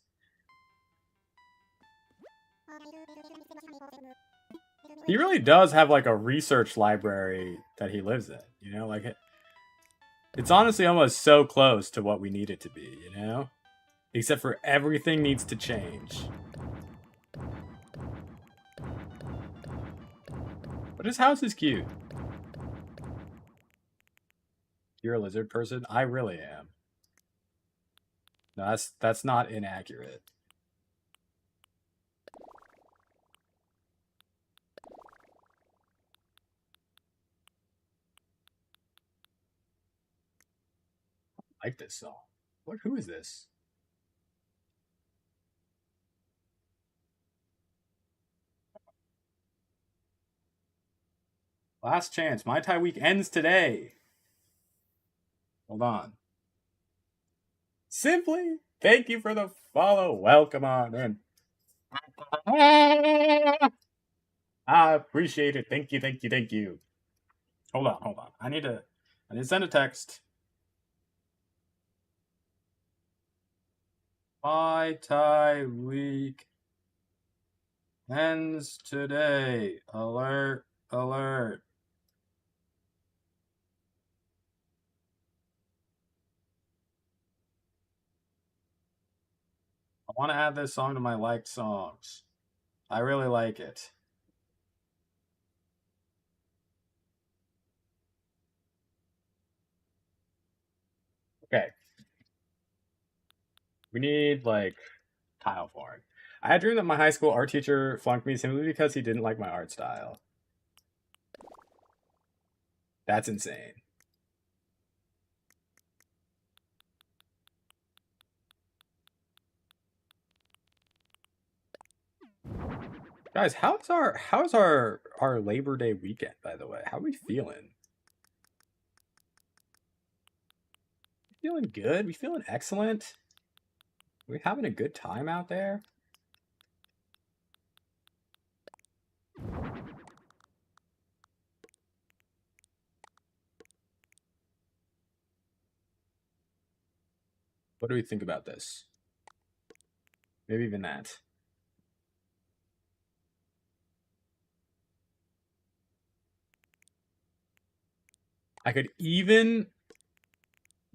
He really does have, like, a research library that he lives in, you know? Like, it's honestly almost so close to what we need it to be, you know? Except for everything needs to change. But his house is cute. You're a lizard person? I really am. No, that's not inaccurate. I like this song. What? Who is this? Last chance. Mai Tai week ends today. Hold on. Simply, thank you for the follow. Welcome on in. I appreciate it. Thank you, thank you, thank you. Hold on. I need to send a text. Mai Tai week ends today. Alert, alert. want to add this song to my liked songs. I really like it. Okay. We need like tile flooring. I had a dream that my high school art teacher flunked me simply because he didn't like my art style. That's insane. Guys, how's our Labor Day weekend, by the way? How are we feeling? Feeling good? We feeling excellent? We having a good time out there? What do we think about this? Maybe even that. I could even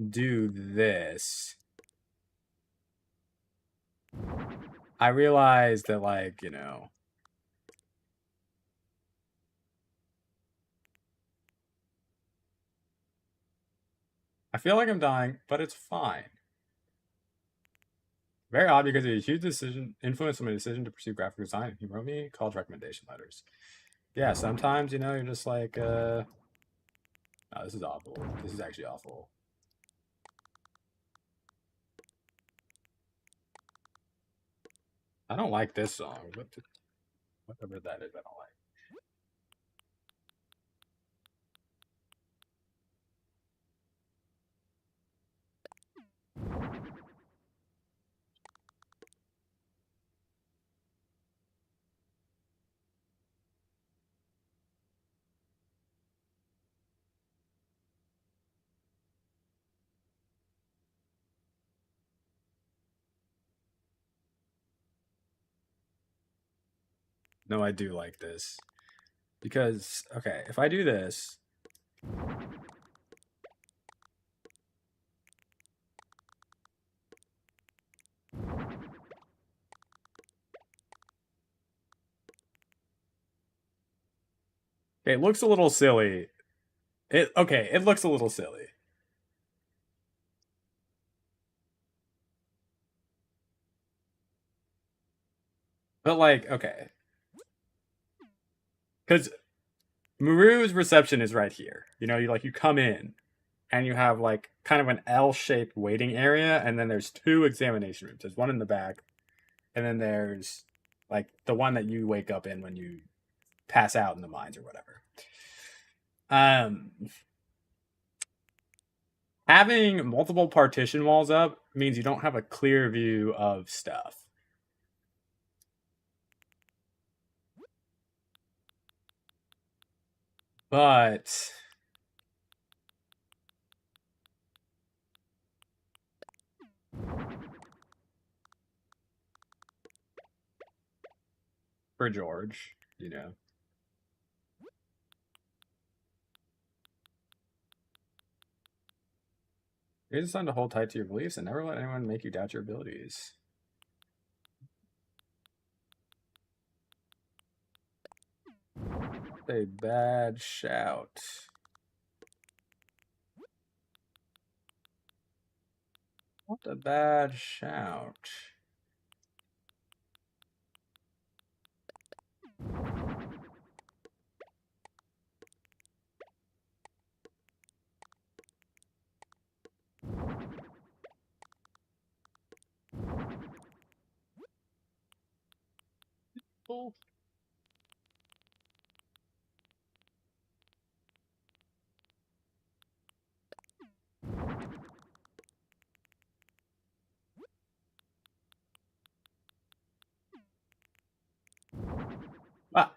do this. I realized that, like, you know, I feel like I'm dying, but it's fine. Very odd because a huge decision influenced my decision to pursue graphic design. He wrote me college recommendation letters. Yeah, sometimes, you know, you're just like, oh, this is awful. This is actually awful. I don't like this song. Whatever that is, I don't like. No, I do like this. Because, okay, if I do this, it looks a little silly. It looks a little silly. But like, okay. Because Maru's reception is right here. You know, you come in and you have like kind of an L-shaped waiting area, and then there's two examination rooms. There's one in the back, and then there's like the one that you wake up in when you pass out in the mines or whatever. Um, Having multiple partition walls up means you don't have a clear view of stuff. But for George, you know. Here's a sign to hold tight to your beliefs and never let anyone make you doubt your abilities. A bad shout. What a bad shout. Oh. Ah.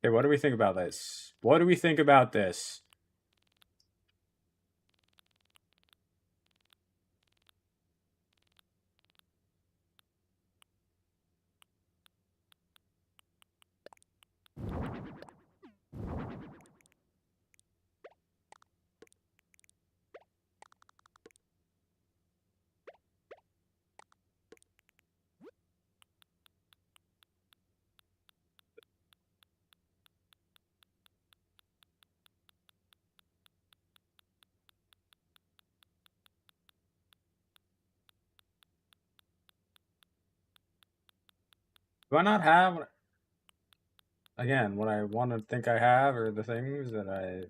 Okay, what do we think about this? What do we think about this? Do I not have, again, what I want to think I have, or the things that I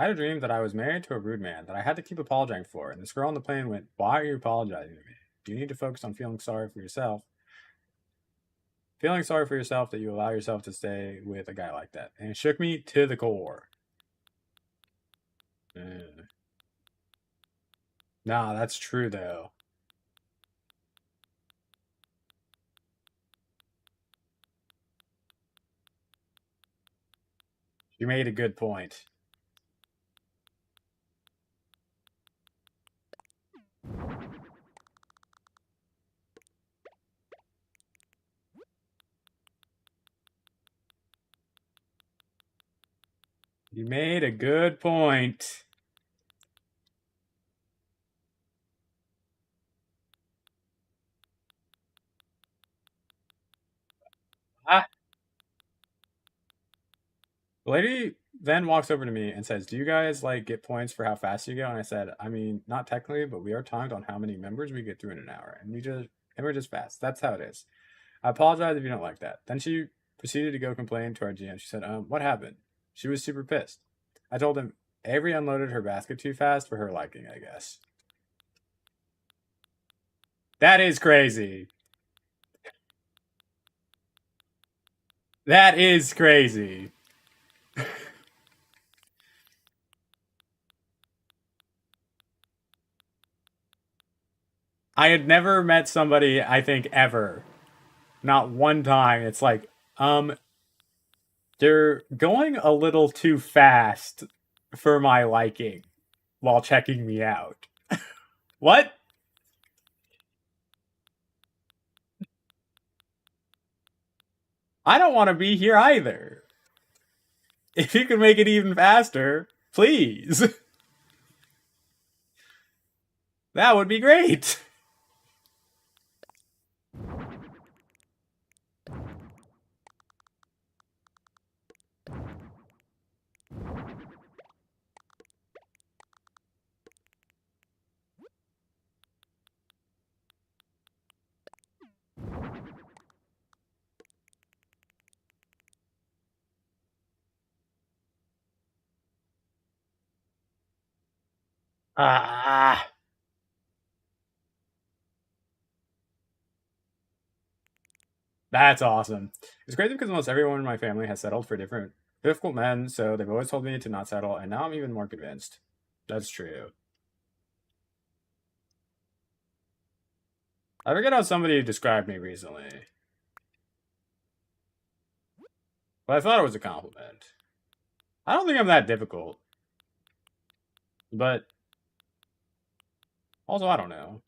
had a dream that I was married to a rude man that I had to keep apologizing for, and this girl on the plane went, "Why are you apologizing to me? You need to focus on feeling sorry for yourself. Feeling sorry for yourself that you allow yourself to stay with a guy like that." And it shook me to the core. Nah, that's true, though. You made a good point. You made a good point. Ah. The lady then walks over to me and says, "Do you guys like get points for how fast you go?" And I said, "I mean, not technically, but we are timed on how many members we get through in an hour, and we're just fast. That's how it is. I apologize if you don't like that." Then she proceeded to go complain to our GM. She said, "What happened?" She was super pissed. I told him Avery unloaded her basket too fast for her liking, I guess. That is crazy. That is crazy. I had never met somebody, I think, ever, not one time. It's like, they're going a little too fast for my liking while checking me out. What? I don't want to be here either. If you can make it even faster, please. That would be great. Ah. That's awesome. It's crazy because almost everyone in my family has settled for difficult men, so they've always told me to not settle, and now I'm even more convinced. That's true. I forget how somebody described me recently, but I thought it was a compliment. I don't think I'm that difficult, but also I don't know.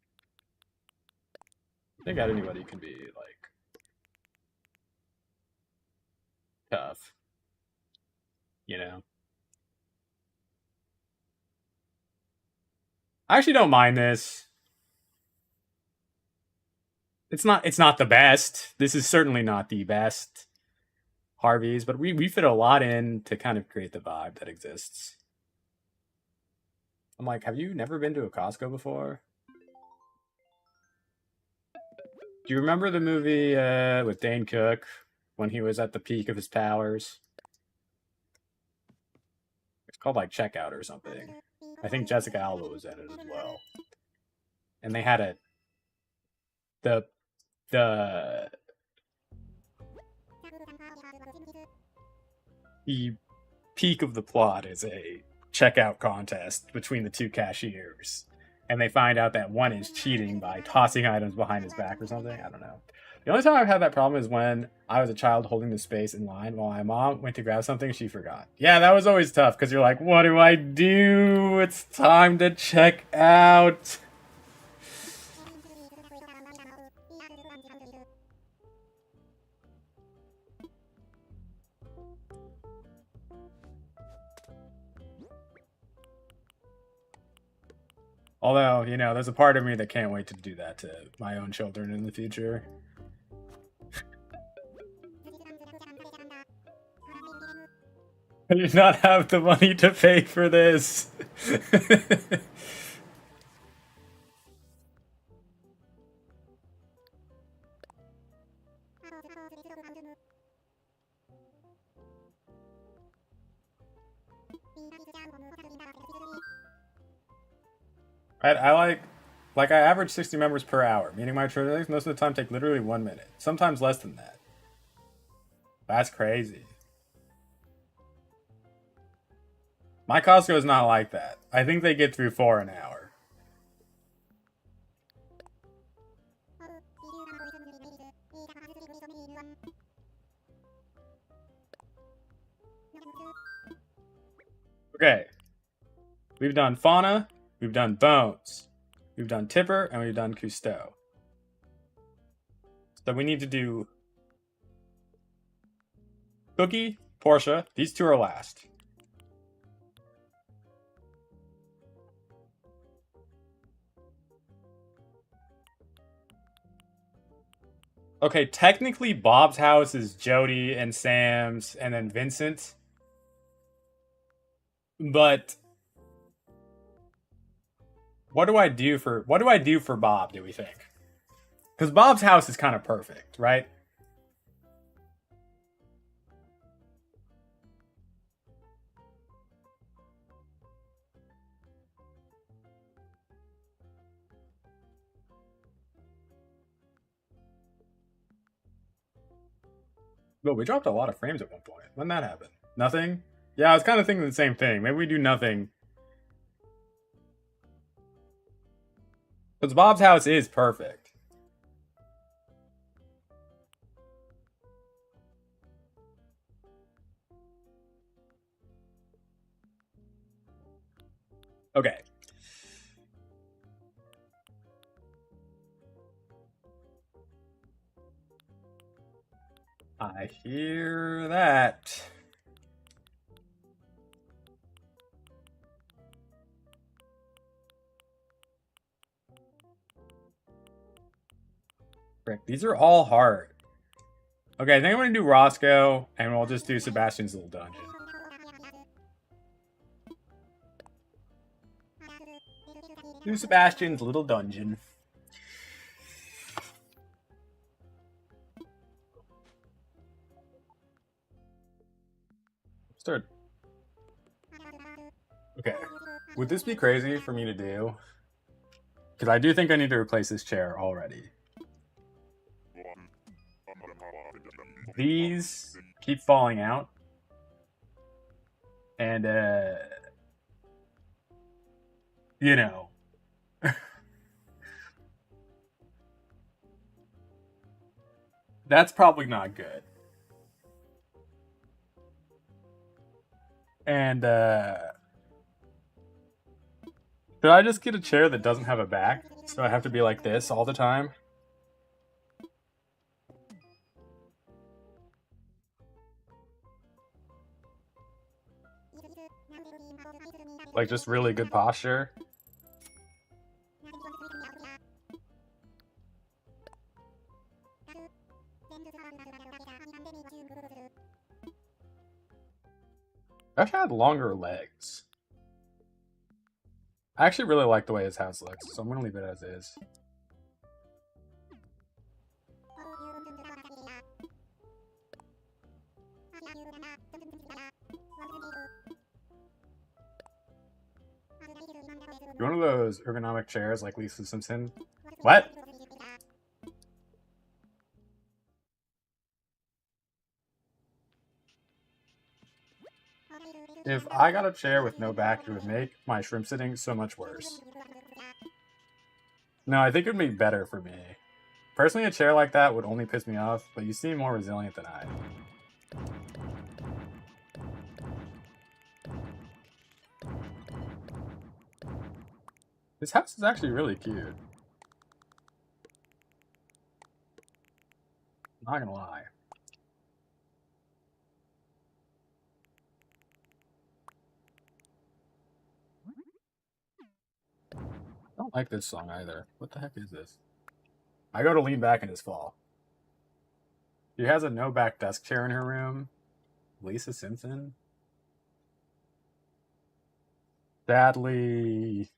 I think anybody can be like tough, you know. I actually don't mind this. It's not the best. This is certainly not the best Harvey's, but we fit a lot in to kind of create the vibe that exists. I'm like, have you never been to a Costco before? Do you remember the movie with Dane Cook when he was at the peak of his powers? It's called like Checkout or something. I think Jessica Alba was in it as well. And they had the the the peak of the plot is a checkout contest between the two cashiers. And they find out that one is cheating by tossing items behind his back or something. I don't know. The only time I've had that problem is when I was a child holding the space in line while my mom went to grab something she forgot. Yeah, that was always tough because you're like, what do I do? It's time to check out. Although, there's a part of me that can't wait to do that to my own children in the future. I do not have the money to pay for this. I like I average 60 members per hour, meaning my transactions most of the time take literally 1 minute, sometimes less than that. That's crazy. My Costco is not like that. I think they get through 4 an hour. Okay. We've done Fauna, we've done Bones, we've done Tipper, and we've done Cousteau. So we need to do Cookie, Portia. These two are last. Okay, technically Bob's house is Jody and Sam's and then Vincent. But what do I do for Bob, do we think? Because Bob's house is kind of perfect, right? But we dropped a lot of frames at one point. When that happened? Nothing? Yeah, I was kind of thinking the same thing. Maybe we do nothing. Because Bob's house is perfect. Okay. I hear that. Frick, these are all hard. Okay, I think I'm going to do Roscoe, and we'll just do Sebastian's little dungeon. Do Sebastian's little dungeon. Start. Okay. Would this be crazy for me to do? Because I do think I need to replace this chair already. These keep falling out. And, you know. That's probably not good. And, should I just get a chair that doesn't have a back? So I have to be like this all the time? Like, just really good posture? I had longer legs. I actually really like the way his house looks, so I'm gonna leave it as is. You one of those ergonomic chairs like Lisa Simpson? What? If I got a chair with no back, it would make my shrimp sitting so much worse. No, I think it would be better for me. Personally, a chair like that would only piss me off, but you seem more resilient than I. This house is actually really cute. Not gonna lie. I don't like this song either. What the heck is this? I go to lean back and just fall. She has a no back desk chair in her room. Lisa Simpson? Sadly,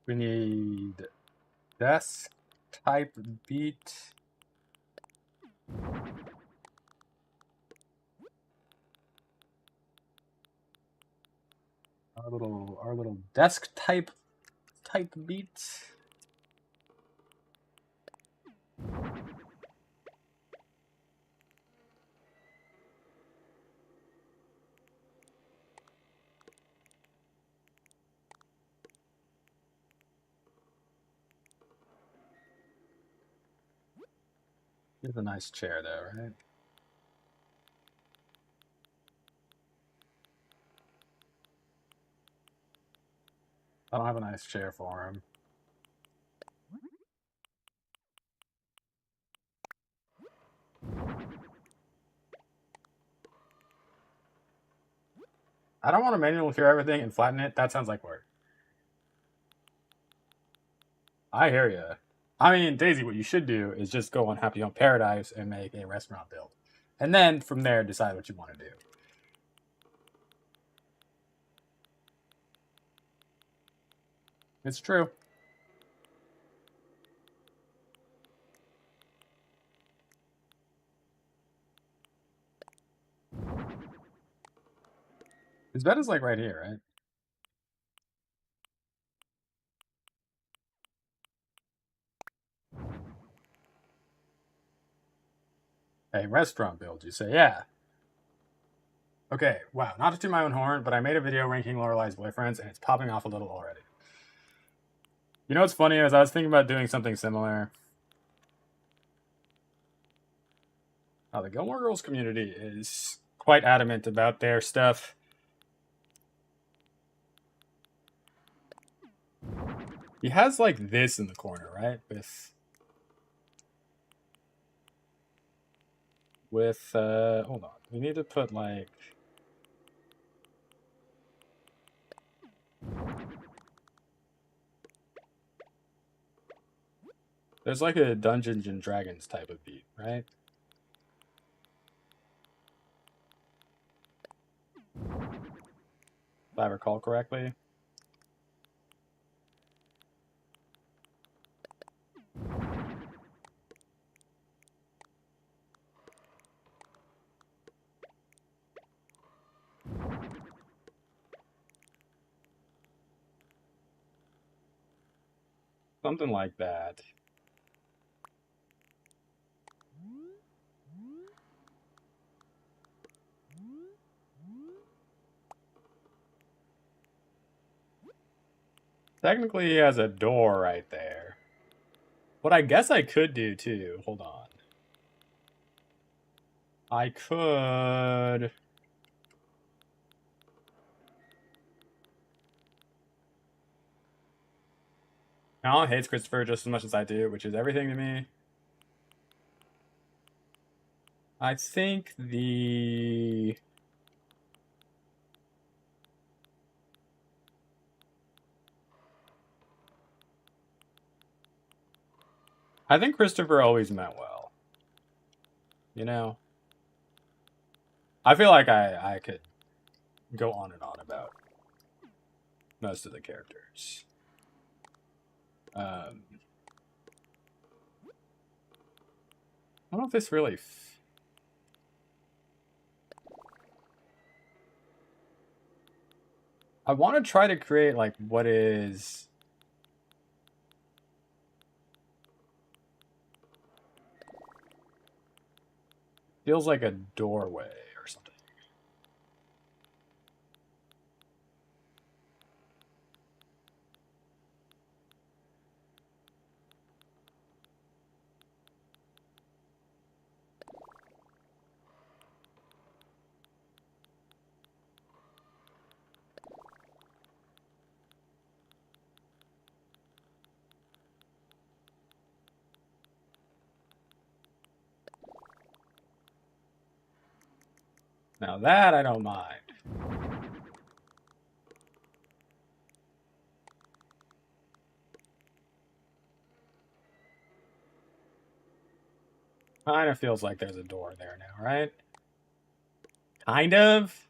we need desk type beat. Our little desk type beat. Here's a nice chair though, right? I don't have a nice chair for him. I don't want to manually clear everything and flatten it. That sounds like work. I hear you. I mean, Daisy, what you should do is just go on Happy Home Paradise and make a restaurant build. And then from there, decide what you want to do. It's true. His bed is like right here, right? A restaurant build, you say? Yeah. Okay, wow, not to toot my own horn, but I made a video ranking Lorelai's boyfriends, and it's popping off a little already. You know what's funny is I was thinking about doing something similar. Oh, the Gilmore Girls community is quite adamant about their stuff. He has like this in the corner, right? With hold on. We need to put like there's like a Dungeons and Dragons type of beat, right? If I recall correctly. Something like that. Technically, he has a door right there. What I guess I could do too, hold on. I could. Alan hates Christopher just as much as I do, which is everything to me. I think the. I think Christopher always meant well. You know? I feel like I could go on and on about most of the characters. I don't know if this really. I want to try to create like what is. Feels like a doorway or something. Now that I don't mind. Kind of feels like there's a door there now, right? Kind of.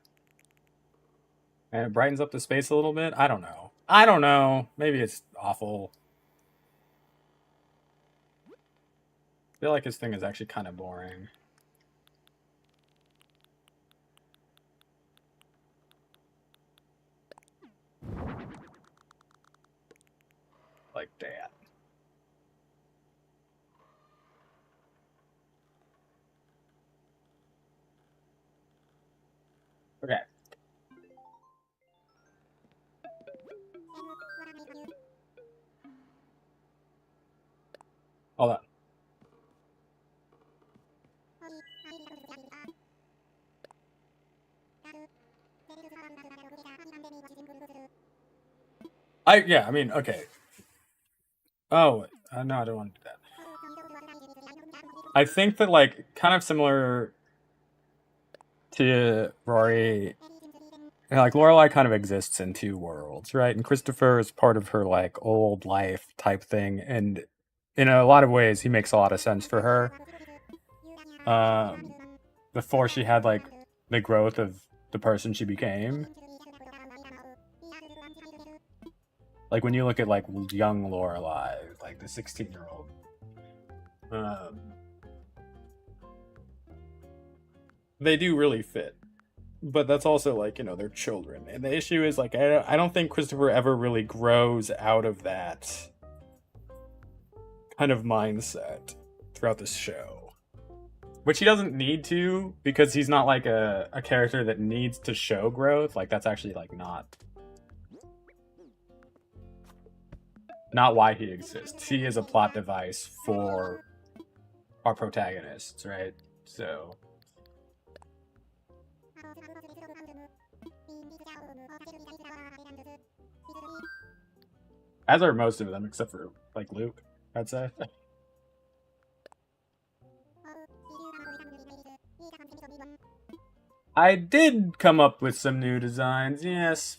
And it brightens up the space a little bit. I don't know. I don't know. Maybe it's awful. I feel like his thing is actually kind of boring. Like that. Okay. Hold on. I mean, okay. Oh, no, I don't want to do that. I think that, like, kind of similar to Rory, like, Lorelai kind of exists in two worlds, right? And Christopher is part of her, like, old life type thing. And in a lot of ways, he makes a lot of sense for her. Before she had, like, the growth of the person she became. Like, when you look at, like, young Lorelai, like, the 16-year-old. They do really fit. But that's also, like, you know, they're children. And the issue is, like, I don't think Christopher ever really grows out of that kind of mindset throughout this show. Which he doesn't need to, because he's not, like, a character that needs to show growth. Like, that's actually, like, not why he exists. He is a plot device for our protagonists, right? So... as are most of them, except for, like, Luke, I'd say. I did come up with some new designs, yes.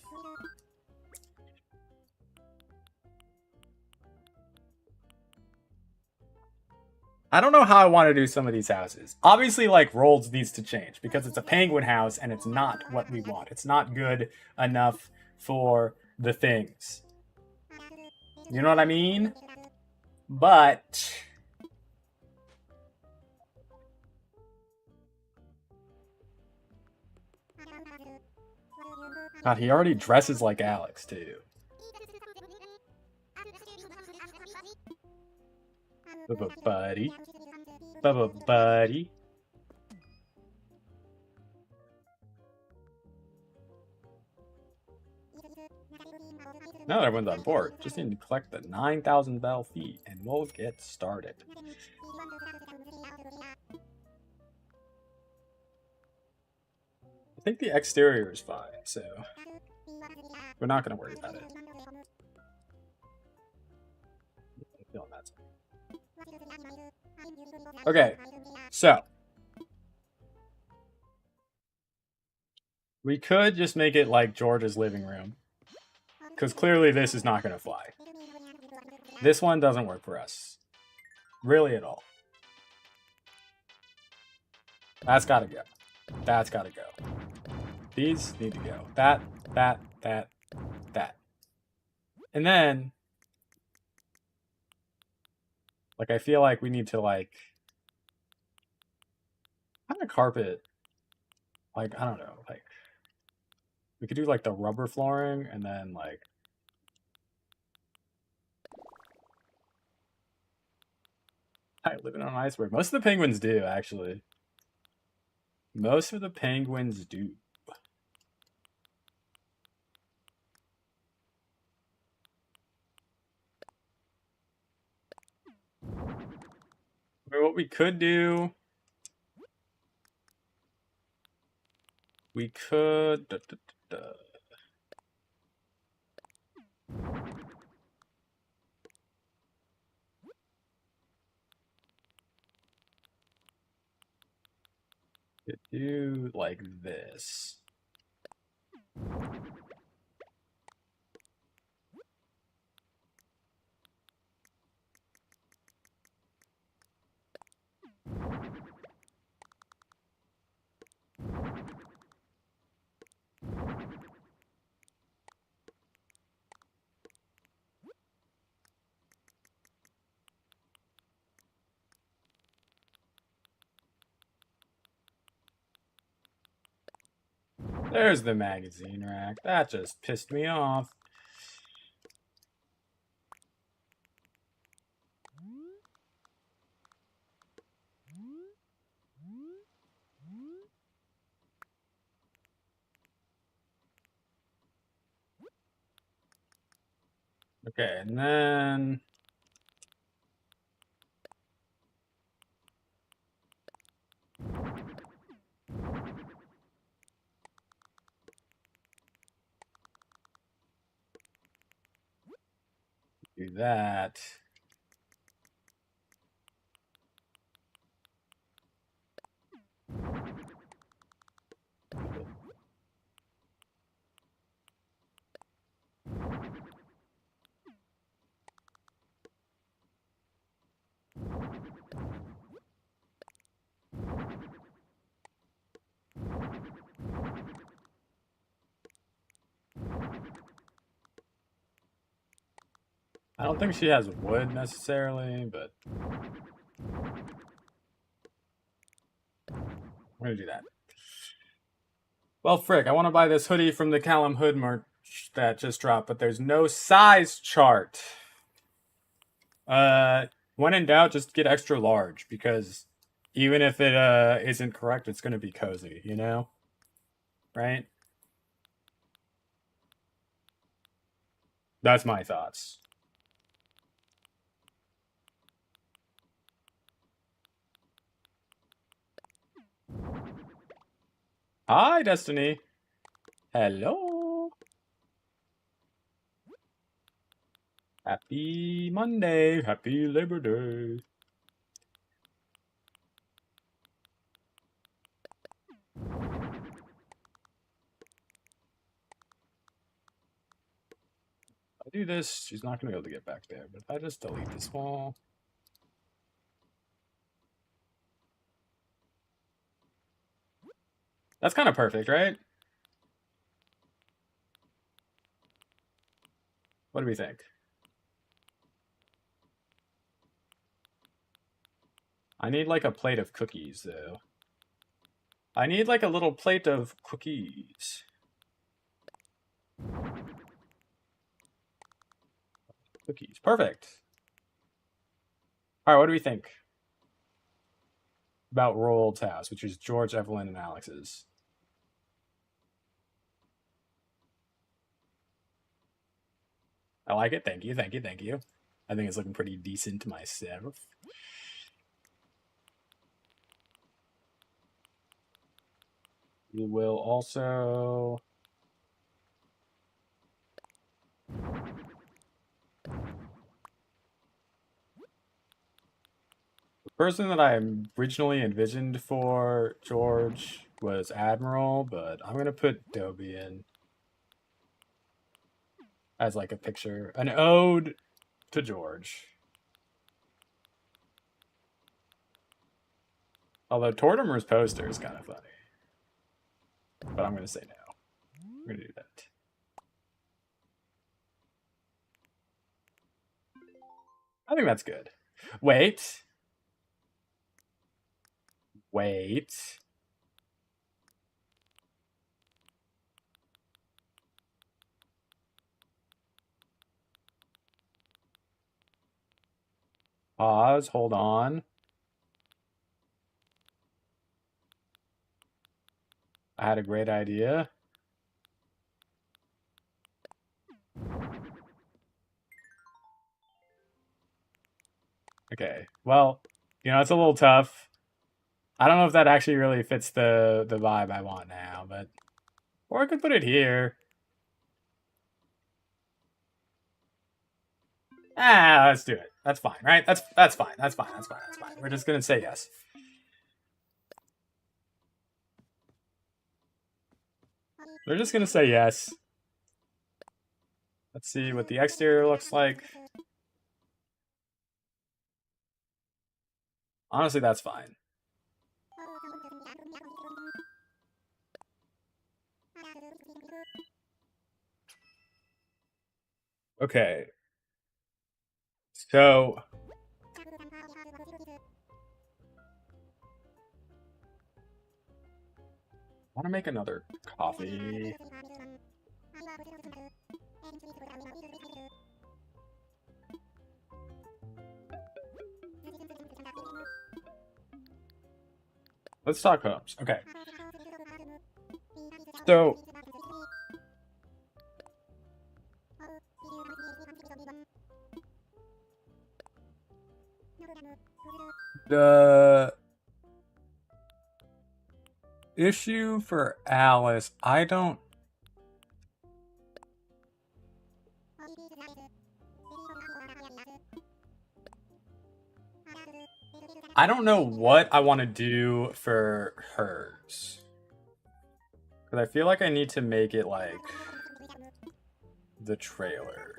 I don't know how I want to do some of these houses. Obviously, like, Rolls needs to change because it's a penguin house and it's not what we want. It's not good enough for the things. You know what I mean? But... God, he already dresses like Alex, too. Buddy. Buddy. Now that everyone's on board, just need to collect the 9,000 Bell fee, and we'll get started. I think the exterior is fine, so we're not going to worry about it. Okay, so we could just make it like George's living room, because clearly this is not going to fly. This one doesn't work for us, really at all. That's got to go. That's got to go. These need to go. That. And then, like, I feel like we need to, like, kind of carpet, like, I don't know, like, we could do, like, the rubber flooring, and then, like, living on iceberg. Most of the penguins do, actually. Most of the penguins do. I mean, what we could do... we could... Do like this. There's the magazine rack. That just pissed me off. Okay, and then do that. I don't think she has wood necessarily, but I'm gonna do that. Well, frick, I want to buy this hoodie from the Callum Hood merch that just dropped, but there's no size chart. When in doubt, just get extra large, because even if it isn't correct, it's gonna be cozy, you know? Right? That's my thoughts. Hi, Destiny. Hello. Happy Monday. Happy Labor Day. I do this, she's not going to be able to get back there. But if I just delete this wall. That's kind of perfect, right? What do we think? I need like a plate of cookies, though. I need like a little plate of cookies. Cookies. Perfect. All right, what do we think about Roald's house, which is George, Evelyn, and Alex's? I like it. Thank you. Thank you. Thank you. I think it's looking pretty decent myself. We will also... The person that I originally envisioned for George was Admiral, but I'm going to put Dobie in as like a picture. An ode to George. Although Tortimer's poster is kind of funny. But I'm going to say no. I'm going to do that. I think that's good. Wait. Wait. Pause. Hold on. I had a great idea. Okay. Well, you know, it's a little tough. I don't know if that actually really fits the vibe I want now, but... Or I could put it here. Ah, let's do it. That's fine, right? That's fine. That's fine. That's fine. That's fine. We're just gonna say yes. They're just gonna say yes. Let's see what the exterior looks like. Honestly, that's fine. Okay. So I want to make another coffee. Let's talk homes. Okay. So the issue for Alice, I don't know what I want to do for hers. Because I feel like I need to make it like the trailer.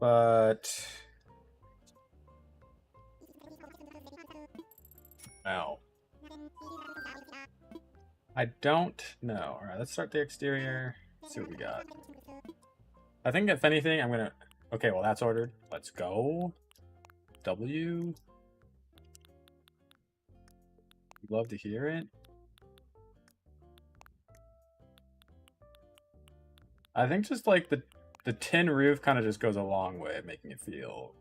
But no. I don't know. Alright, let's start the exterior. Let's see what we got. I think if anything, I'm gonna... Okay, well that's ordered. Let's go. W. Love to hear it. I think just like the tin roof kind of just goes a long way at making it feel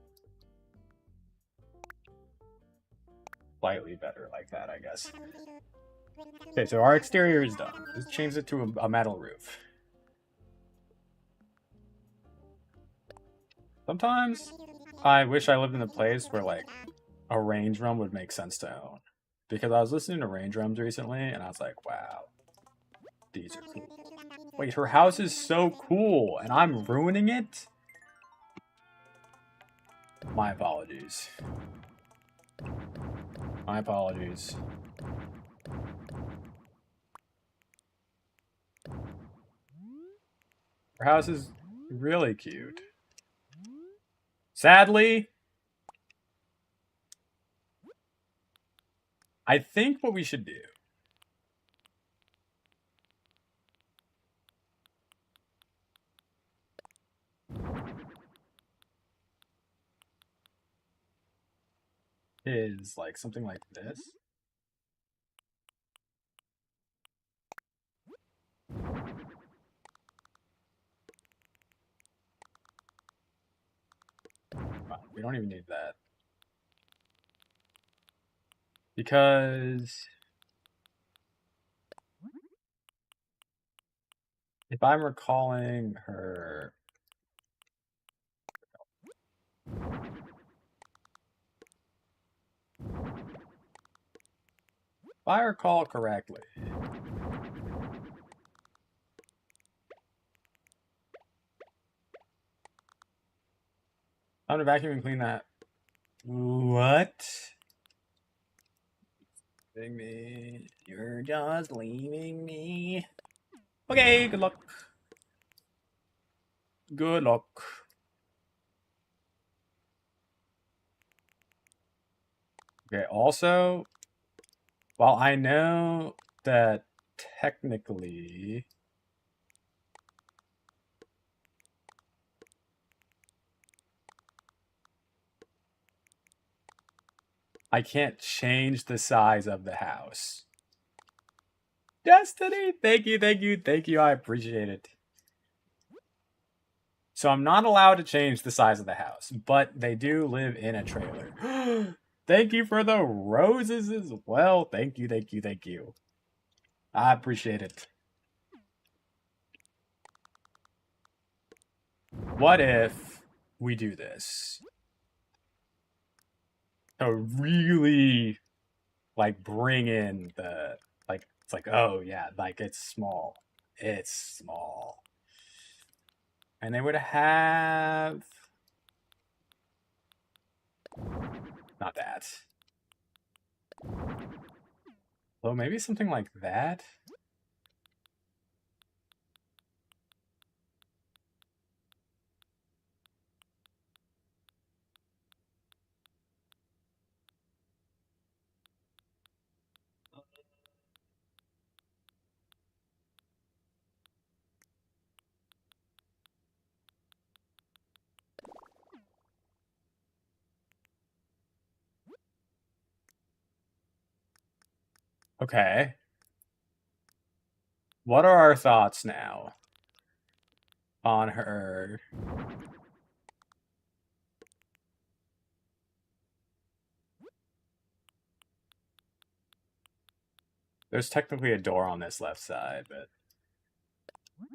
slightly better like that, I guess. Okay, so our exterior is done. Let's change it to a metal roof. Sometimes I wish I lived in a place where like a range room would make sense to own. Because I was listening to range rooms recently and I was like, wow, these are cool. Wait, her house is so cool and I'm ruining it? My apologies. My apologies. Her house is really cute. Sadly, I think what we should do is like something like this. Wow, we don't even need that. Because if I'm recalling her... If I recall correctly, I'm gonna vacuum and clean that. What? Leaving me. You're just leaving me. Okay, good luck. Good luck. Okay, also, while I know that technically I can't change the size of the house. Destiny! Thank you, thank you, thank you. I appreciate it. So I'm not allowed to change the size of the house, but they do live in a trailer. Thank you for the roses as well. Thank you, thank you, thank you. I appreciate it. What if we do this? To really, like, bring in the, like, it's like, oh, yeah, like, it's small. It's small. And they would have... Not that. Well, maybe something like that? Okay. What are our thoughts now on her? There's technically a door on this left side, but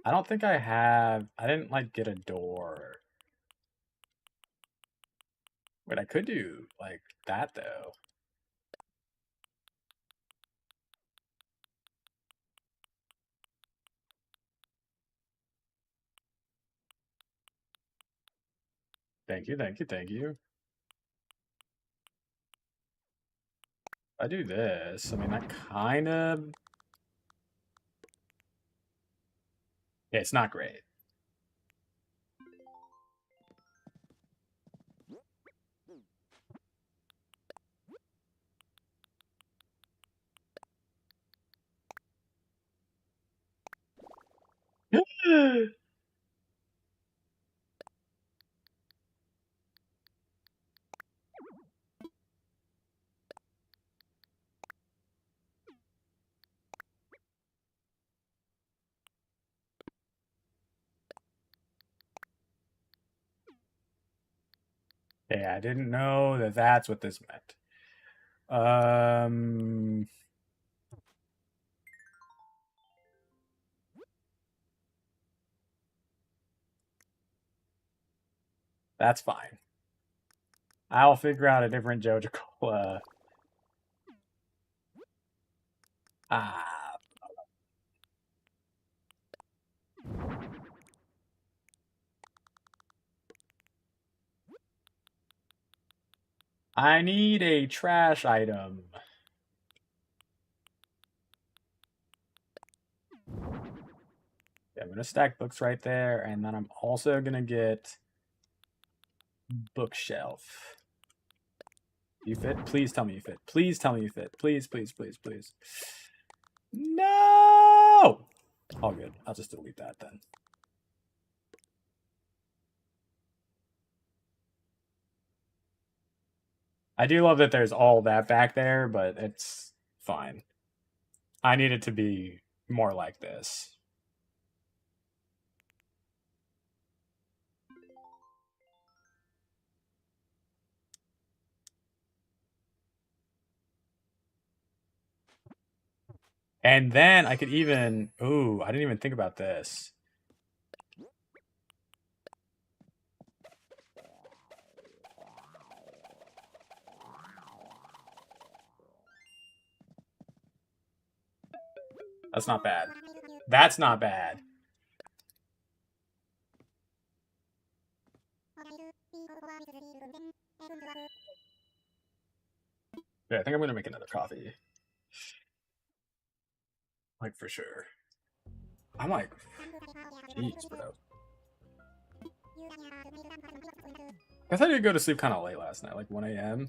I don't think I have... I didn't, like, get a door. Wait, I could do, like, that, though. Thank you, thank you, thank you. I do this. I mean, that kind of... Yeah, it's not great. Yeah, I didn't know that that's what this meant. That's fine. I'll figure out a different Jojical. Ah. I need a trash item. Yeah, I'm gonna stack books right there, and then I'm also gonna get bookshelf. You fit? Please tell me you fit. Please tell me you fit. Please, please, please, please. No! All good. I'll just delete that then. I do love that there's all that back there, but it's fine. I need it to be more like this. And then I could even... Ooh, I didn't even think about this. That's not bad. That's not bad. Yeah, I think I'm gonna make another coffee. Like, for sure. I'm like... Jeez, bro. I guess I did go to sleep kind of late last night, like 1 a.m.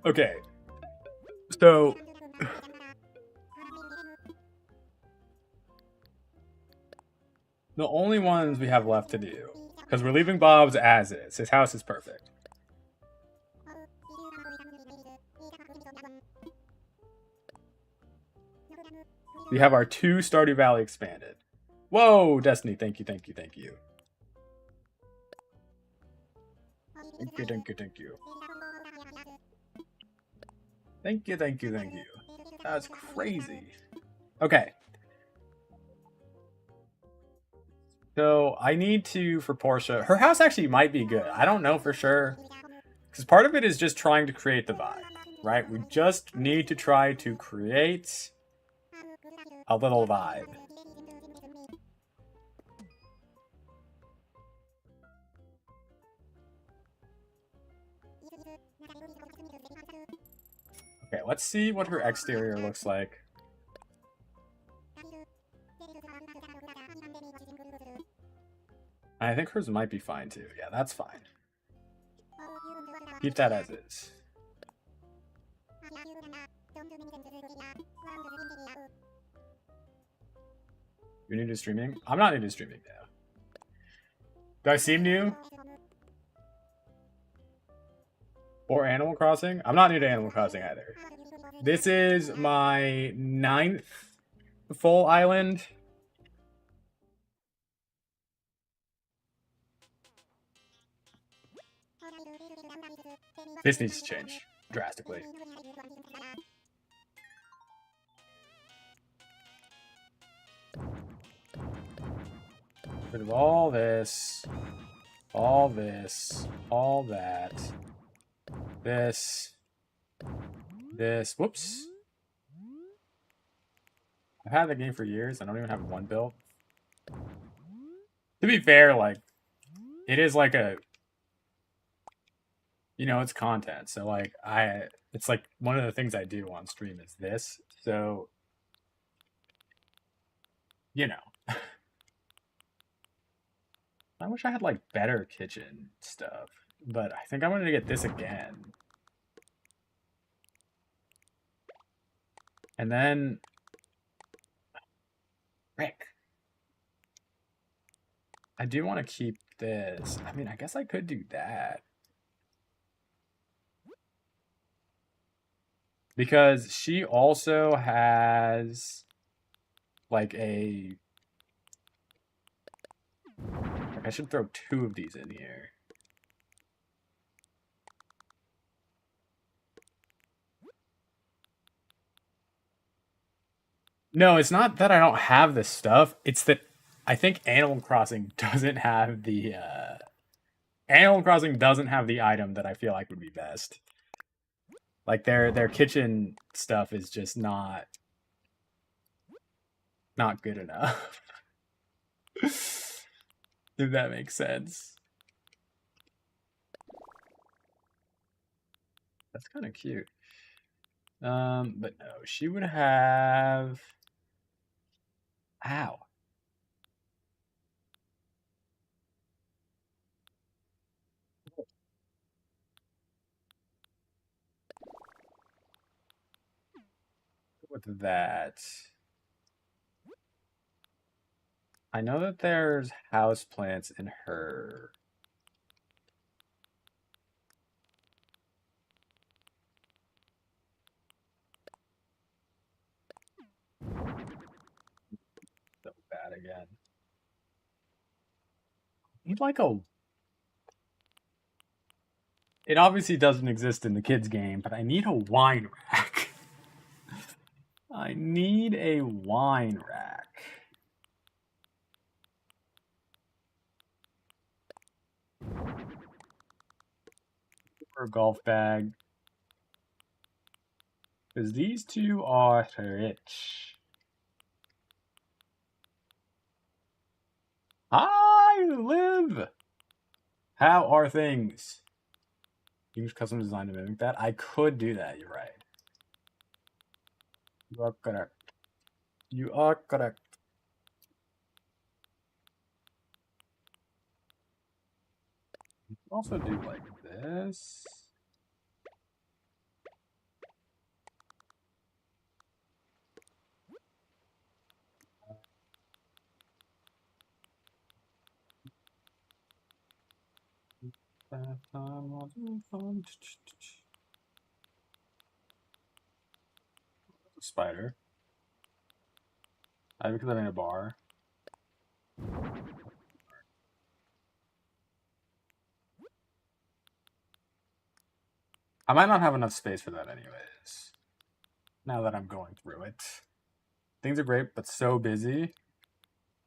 Okay. So... the only ones we have left to do, because we're leaving Bob's as is. His house is perfect. We have our 2 Stardew Valley expanded. Whoa, Destiny, thank you, thank you, thank you. Thank you, thank you, thank you. Thank you, thank you, thank you. That's crazy. Okay. So I need to, for Portia, her house actually might be good. I don't know for sure. Because part of it is just trying to create the vibe, right? We just need to try to create a little vibe. Okay, let's see what her exterior looks like. I think hers might be fine too. Yeah, that's fine. Keep that as is. You're new to streaming? I'm not new to streaming now. Do I seem new? Or Animal Crossing? I'm not new to Animal Crossing either. This is my 9th full island. This needs to change drastically. Rid of all this, all this, all that, this, whoops. I've had the game for years. I don't even have one build. To be fair, like, it is like a, you know, it's content. So, like, it's like one of the things I do on stream is this. So, you know. I wish I had, like, better kitchen stuff. But I think I'm going to get this again. And then... Rick. I do want to keep this. I mean, I guess I could do that. Because she also has... like a... Like, I should throw 2 of these in here. No, it's not that I don't have this stuff. It's that I think Animal Crossing doesn't have the Animal Crossing doesn't have the item that I feel like would be best. Like their kitchen stuff is just not good enough. If that makes sense. That's kind of cute. But no, she would have... Ow. With that... I know that there's houseplants in her. So bad again. I need like a... It obviously doesn't exist in the kids game, but I need a wine rack. I need a wine rack. Or a golf bag. Because these two are rich. I live! How are things? Use custom design to mimic that? I could do that, you're right. You are correct. You are correct. You can also do like this. A spider. I because I'm in a bar. I might not have enough space for that anyways. Now that I'm going through it. Things are great, but so busy.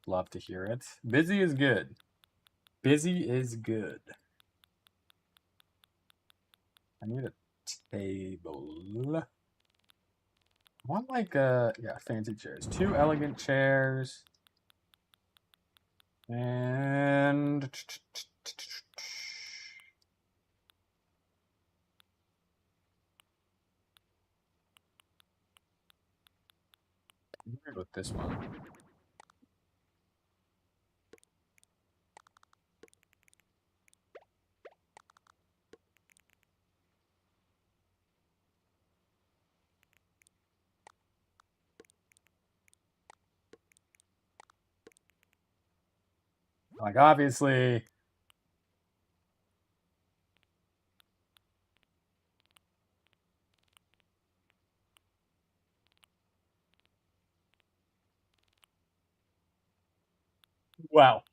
Love to hear it. Busy is good. Busy is good. I need a table. I want like yeah, fancy chairs. 2 elegant chairs. And with this one. Like, obviously... Wow.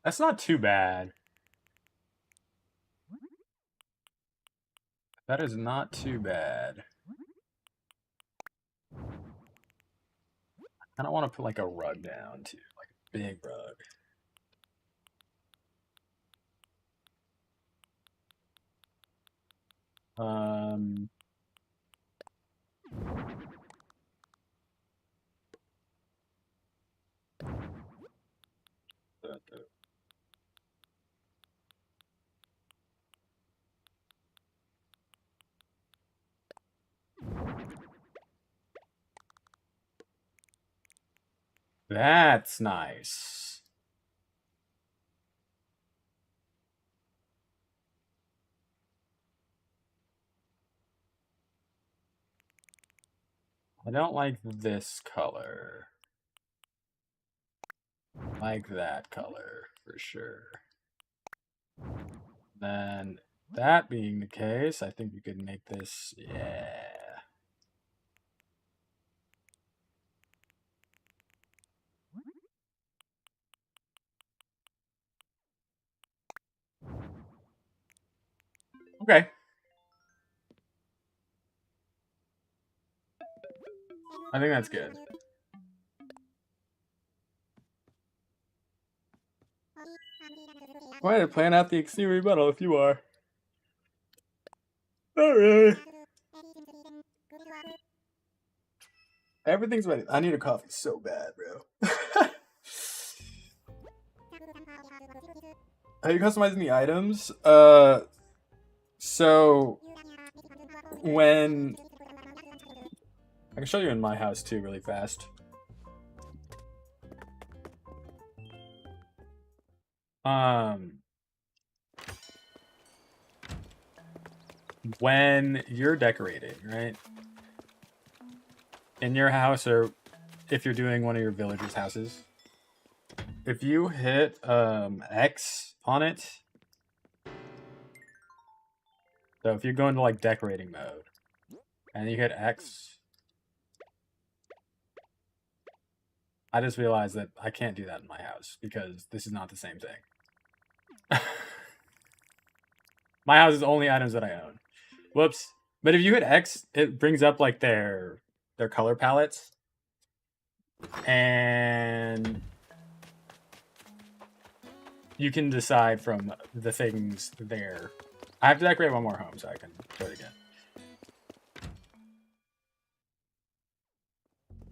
That's not too bad. That is not too bad. I don't want to put like a rug down too, like a big rug. Um, that's nice. I don't like this color. I like that color for sure. Then that being the case, I think we could make this, yeah. Okay. I think that's good. Go ahead and plan out the exterior rebuttal if you are. Not really. Everything's ready. I need a coffee so bad, bro. Are you customizing the items? So when I can show you in my house too, really fast. When you're decorating, right? In your house, or if you're doing one of your villagers' houses, if you hit X on it, so if you go into like decorating mode and you hit X, I just realized that I can't do that in my house because this is not the same thing. My house is only items that I own. Whoops. But if you hit X, it brings up like their color palettes. And you can decide from the things there. I have to decorate one more home so I can show it again.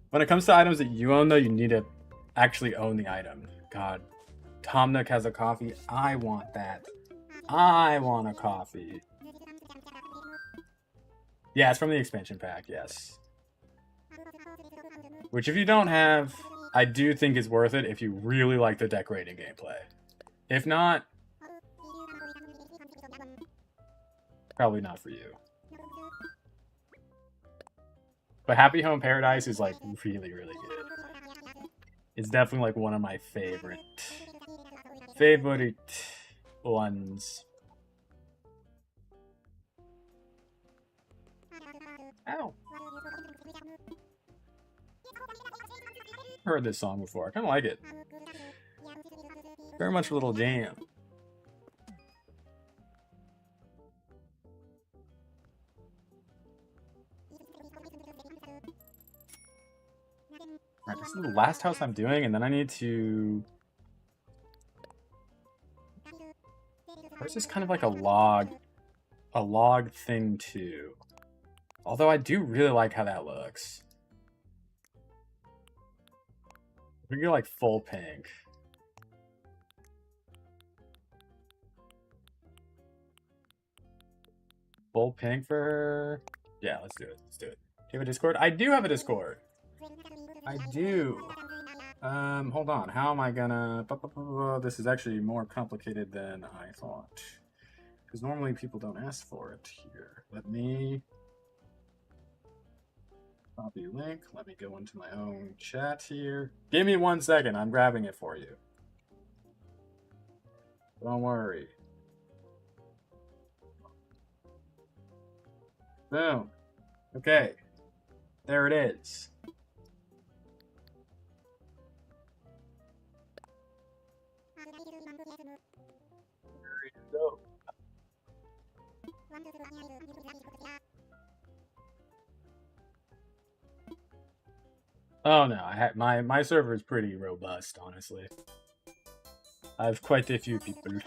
When it comes to items that you own, though, you need to actually own the item. God, Tom Nook has a coffee. I want that. I want a coffee. Yeah, it's from the expansion pack, yes. Which, if you don't have, I do think is worth it if you really like the decorating gameplay. If not, probably not for you. But Happy Home Paradise is like really, really good. It's definitely like one of my favorite ones. Ow. Heard this song before. I kind of like it. Very much a little jam. Alright, this is the last house I'm doing, and then I need to... Or is this kind of like a log thing too? Although I do really like how that looks. We go like full pink. Bull pink for her. Yeah, let's do it. Let's do it. Do you have a Discord? I do have a Discord. I do. Hold on. How am I gonna... This is actually more complicated than I thought. Because normally people don't ask for it here. Let me copy link. Let me go into my own chat here. Give me 1 second. I'm grabbing it for you. Don't worry. Boom. Okay. There it is. There you go. Oh no, my server is pretty robust, honestly. I have quite a few people.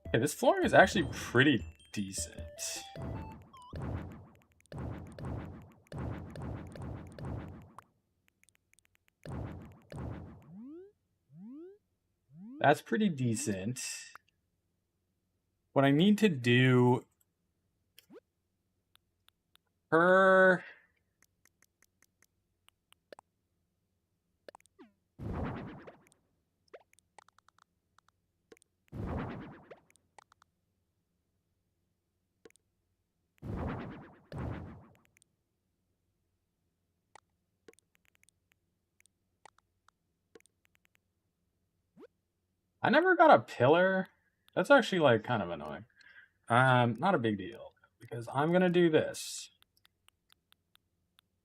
Okay, this flooring is actually pretty decent. That's pretty decent. What I need to do per... I never got a pillar. That's actually like kind of annoying. Not a big deal because I'm gonna do this.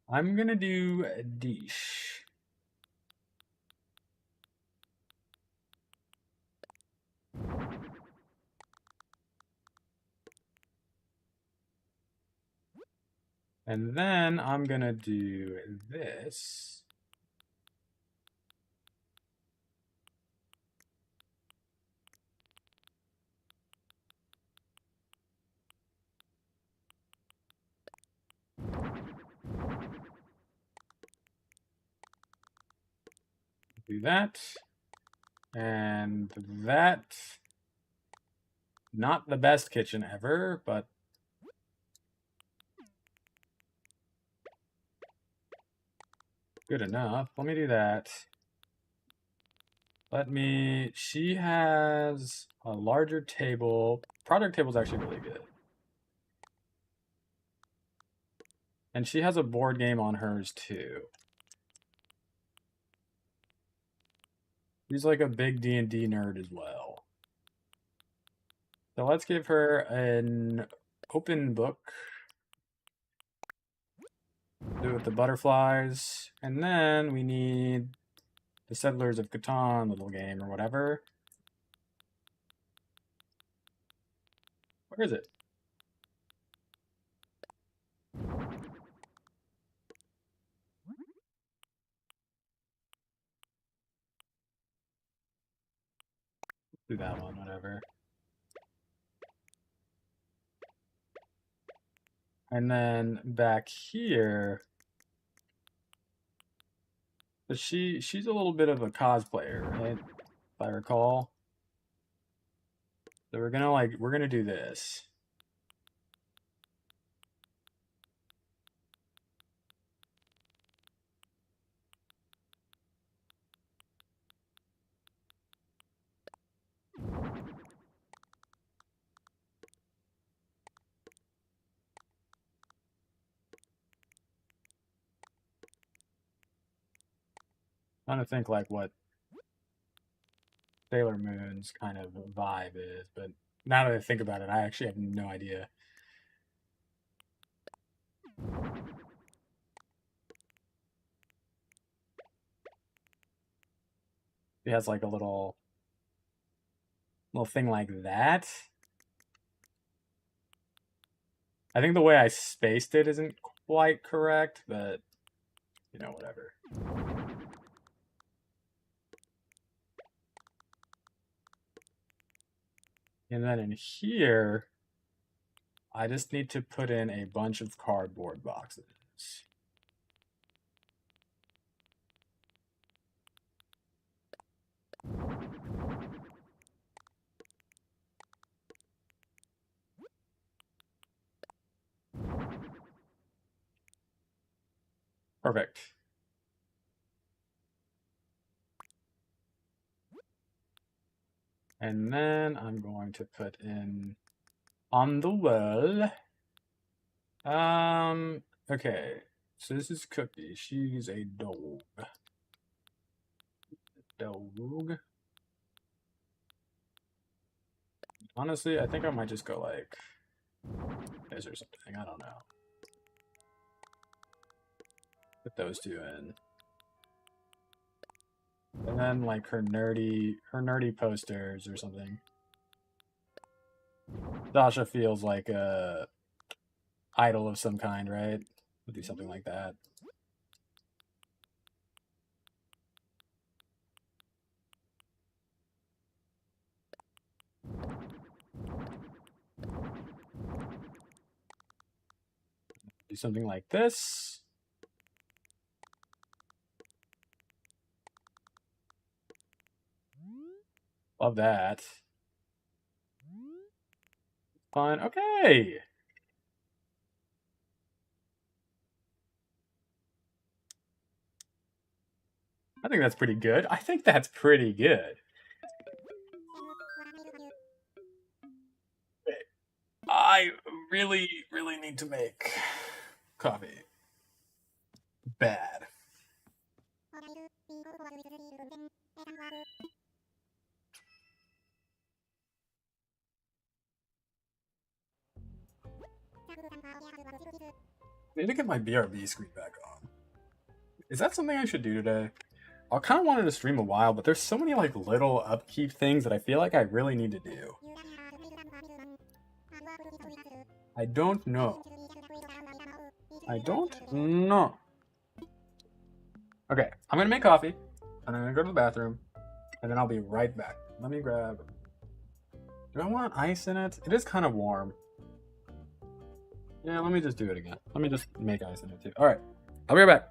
I'm gonna do a dish. And then I'm gonna do this. Do that. And that. Not the best kitchen ever, but good enough. Let me do that. She has a larger table. Project table is actually really good. And she has a board game on hers too. She's like a big D&D nerd as well. So let's give her an open book. Do it with the butterflies. And then we need the Settlers of Catan little game or whatever. Where is it? Do that one, whatever. And then back here, but she's a little bit of a cosplayer, right? If I recall. So we're gonna do this. Trying to think like what Sailor Moon's kind of vibe is, but now that I think about it, I actually have no idea. It has like a little thing like that. I think the way I spaced it isn't quite correct, but you know, whatever. And then in here, I just need to put in a bunch of cardboard boxes. Perfect. And then I'm going to put in on the wall. Okay. So this is Cookie. She's a dog. Dog. Honestly, I think I might just go like this or something. I don't know. Put those two in. And then like her nerdy posters or something. Dasha feels like a idol of some kind, right? We'll do something like that. Do something like this. Love that. Fine. Okay. I think that's pretty good. I think that's pretty good. I really, really need to make coffee. Bad. I need to get my BRB screen back on. Is that something I should do today? I kind of wanted to stream a while, but there's so many like little upkeep things that I feel like I really need to do. I don't know. I don't know. Okay, I'm gonna make coffee, and I'm gonna go to the bathroom, and then I'll be right back. Let me grab... Do I want ice in it? It is kind of warm. Yeah, let me just do it again. Let me just make ice in it too. Alright, I'll be right back.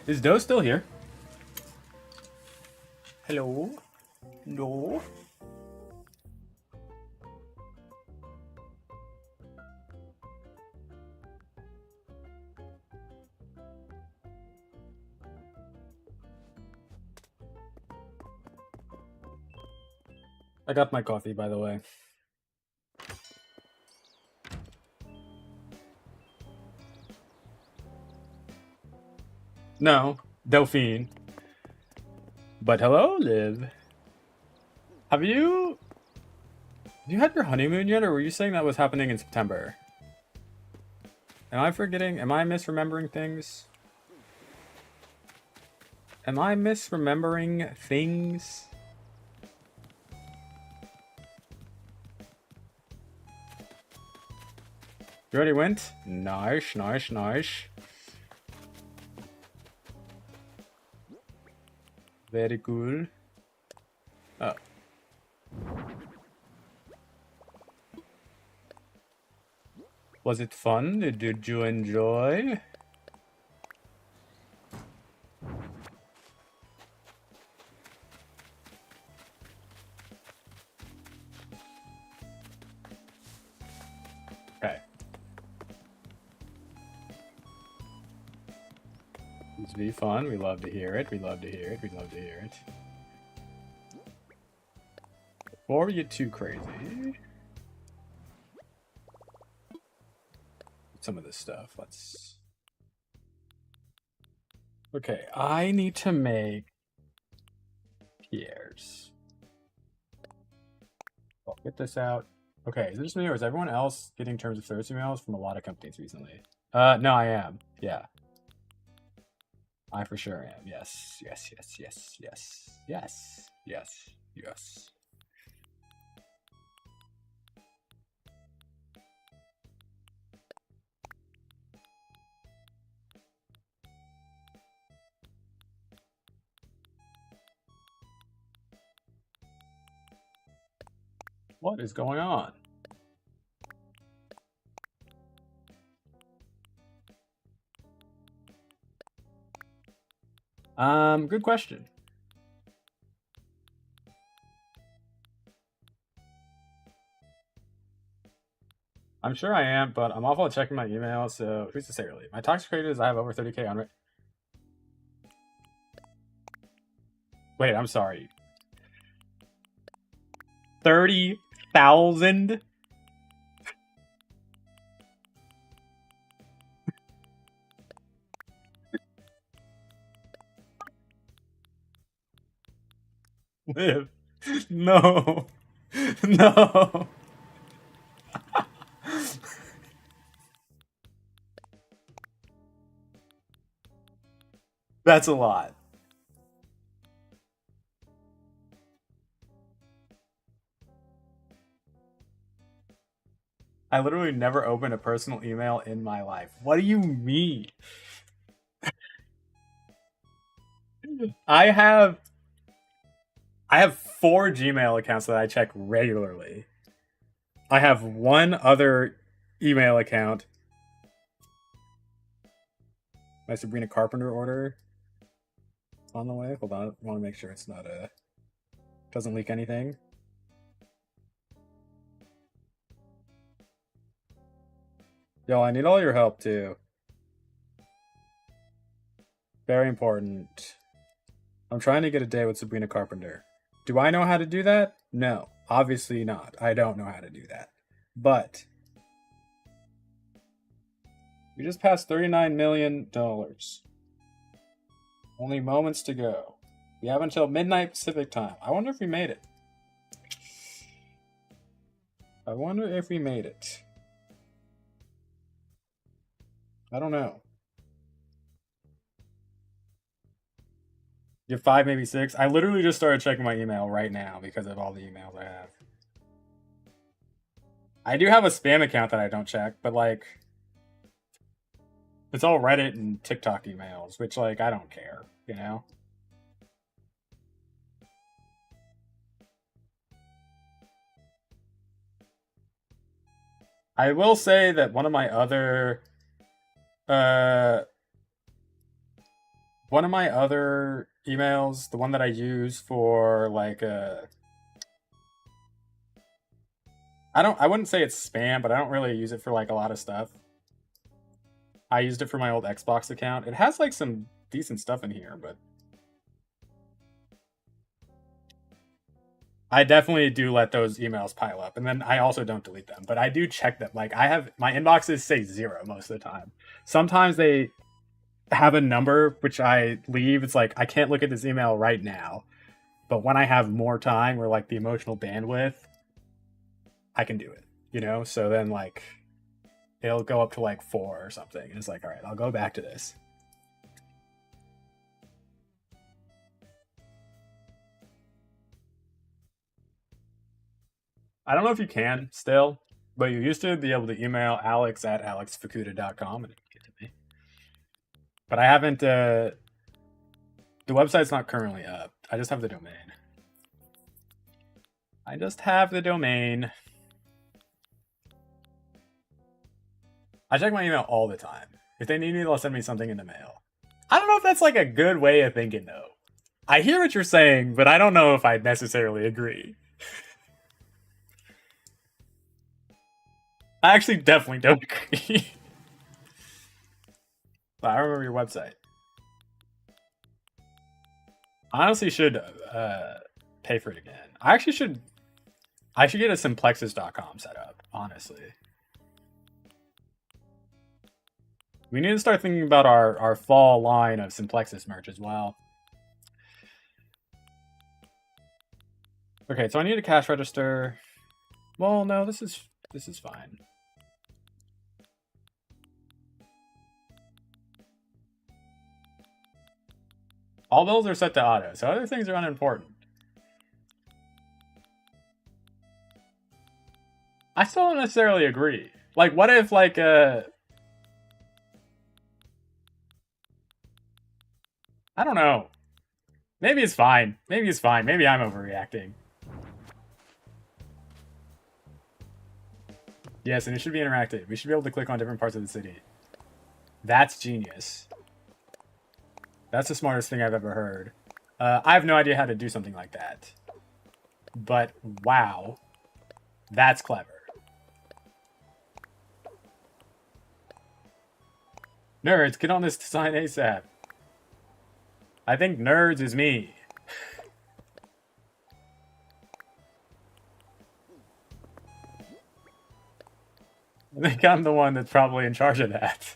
Is Doe still here? Hello? No? I got my coffee, by the way. No, Delphine. But hello, Liv. Have you had your honeymoon yet, or were you saying that was happening in September? Am I forgetting? Am I misremembering things? Am I misremembering things? You already went? Nice, nice, nice. Very cool. Oh. Was it fun? Did you enjoy? Okay. It's be fun. We love to hear it. We love to hear it. We love to hear it. Before we get too crazy, some of this stuff. Let's. Okay, I need to make Pierre's. I'll get this out. Okay, is it just me or is everyone else getting terms of service emails from a lot of companies recently? No, I am. Yeah. I for sure am. Yes, yes, yes, yes, yes, yes, yes, yes. What is going on? Good question. I'm sure I am, but I'm awful at checking my email, so who's to say really? My toxic rate is I have over 30k on it. Wait, I'm sorry. 30,000? Live. No. No. That's a lot. I literally never opened a personal email in my life. What do you mean? I have 4 Gmail accounts that I check regularly. I have one other email account. My Sabrina Carpenter order on the way. Hold on, I want to make sure it's not doesn't leak anything. Yo, I need all your help too. Very important. I'm trying to get a date with Sabrina Carpenter. Do I know how to do that? No, obviously not. I don't know how to do that. But we just passed $39 million. Only moments to go. We have until midnight Pacific time. I wonder if we made it. I wonder if we made it. I don't know. You have 5, maybe 6. I literally just started checking my email right now because of all the emails I have. I do have a spam account that I don't check, but like, it's all Reddit and TikTok emails, which like I don't care, you know? I will say that one of my other Uh, one of my other emails, the one that I use for like I wouldn't say it's spam, but I don't really use it for like a lot of stuff. I used it for my old Xbox account. It has like some decent stuff in here, but I definitely do let those emails pile up, and then I also don't delete them. But I do check them. Like I have my inboxes say 0 most of the time. Sometimes they have a number which I leave. It's like I can't look at this email right now, but when I have more time or like the emotional bandwidth, I can do it. You know. So then like it'll go up to like 4 or something, and it's like, all right, I'll go back to this. I don't know if you can still, but you used to be able to email alex@alexfukuda.com and it would get to me. But I haven't. The website's not currently up. I just have the domain. I just have the domain. I check my email all the time. If they need me, they'll send me something in the mail. I don't know if that's like a good way of thinking, though. I hear what you're saying, but I don't know if I necessarily agree. I actually definitely don't agree. But I remember your website. I honestly should pay for it again. I should get a simplexus.com set up, honestly. We need to start thinking about our fall line of Simplexus merch as well. Okay, so I need a cash register. Well, no, this is fine. All bills are set to auto, so other things are unimportant. I still don't necessarily agree. Like, what if, like, I don't know. Maybe it's fine. Maybe it's fine. Maybe I'm overreacting. Yes, and it should be interactive. We should be able to click on different parts of the city. That's genius. That's the smartest thing I've ever heard. I have no idea how to do something like that. But, wow. That's clever. Nerds, get on this design ASAP. I think nerds is me. I think I'm the one that's probably in charge of that.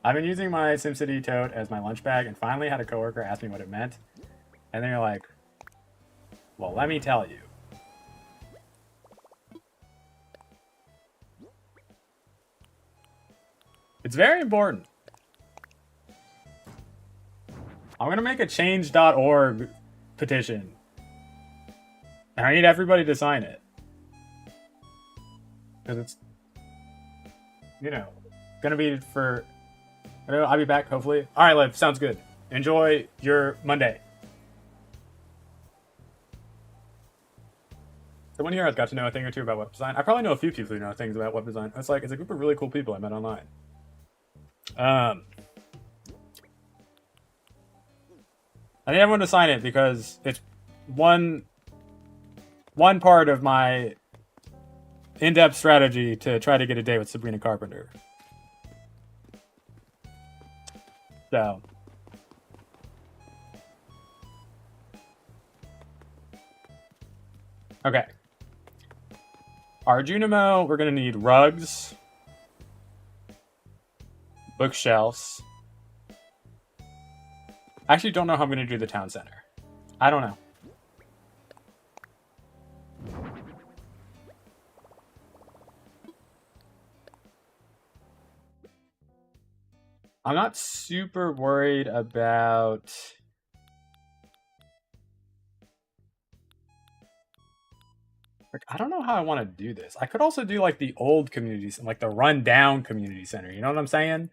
I've been using my SimCity tote as my lunch bag and finally had a coworker ask me what it meant. And then you're like, well, let me tell you. It's very important. I'm going to make a change.org petition. And I need everybody to sign it. Because it's, you know, going to be for... I'll be back, hopefully. All right, Liv, sounds good. Enjoy your Monday. Someone here has got to know a thing or two about web design. I probably know a few people who know things about web design. It's like, it's a group of really cool people I met online. I need everyone to sign it because it's one part of my in-depth strategy to try to get a date with Sabrina Carpenter. So. Okay. Arjunimo, we're going to need rugs, bookshelves. I actually don't know how I'm going to do the town center. I don't know. I'm not super worried about... Like, I don't know how I want to do this. I could also do like the old communities, like the rundown community center. You know what I'm saying?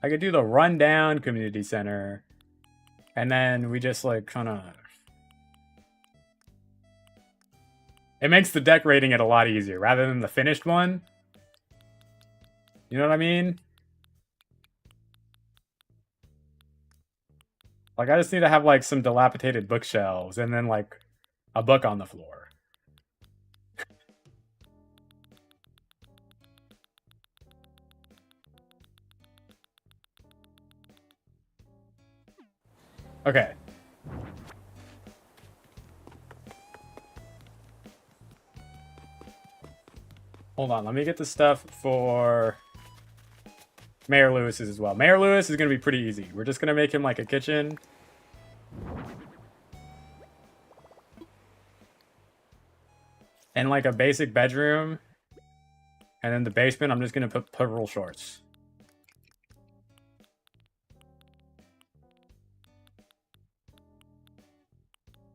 I could do the rundown community center. And then we just like kind of... It makes the decorating it a lot easier rather than the finished one. You know what I mean? Like, I just need to have, like, some dilapidated bookshelves and then, like, a book on the floor. Okay. Hold on, let me get the stuff for Mayor Lewis's as well. Mayor Lewis is going to be pretty easy. We're just going to make him like a kitchen. And like a basic bedroom. And then the basement, I'm just going to put purple shorts.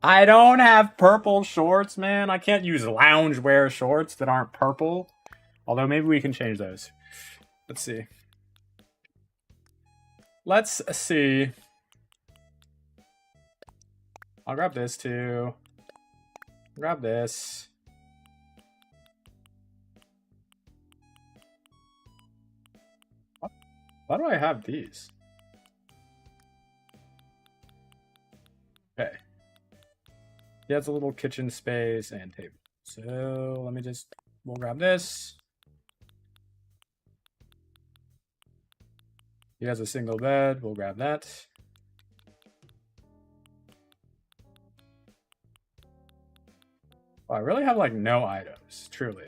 I don't have purple shorts, man. I can't use loungewear shorts that aren't purple. Although maybe we can change those. Let's see. Let's see. I'll grab this too. Grab this. Why do I have these? Okay. He has a little kitchen space and table. So let me just, we'll grab this. He has a single bed. We'll grab that. Oh, I really have like no items, truly.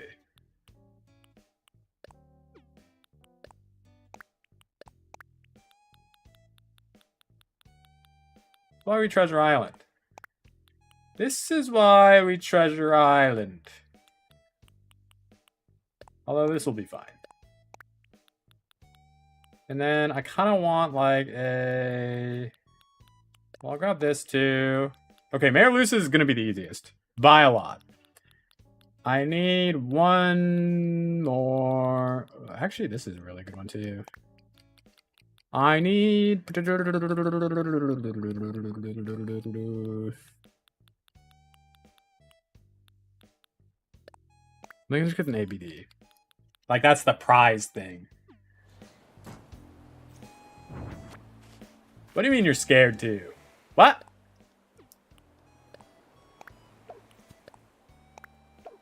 Why we Treasure Island? This is why we Treasure Island. Although this will be fine. And then I kind of want like a... Well, I'll grab this too. Okay, Mayor Luce is going to be the easiest. By a lot. I need one more... Actually, this is a really good one too. I need... Let me just get an ABD. Like, that's the prize thing. What do you mean you're scared too? What?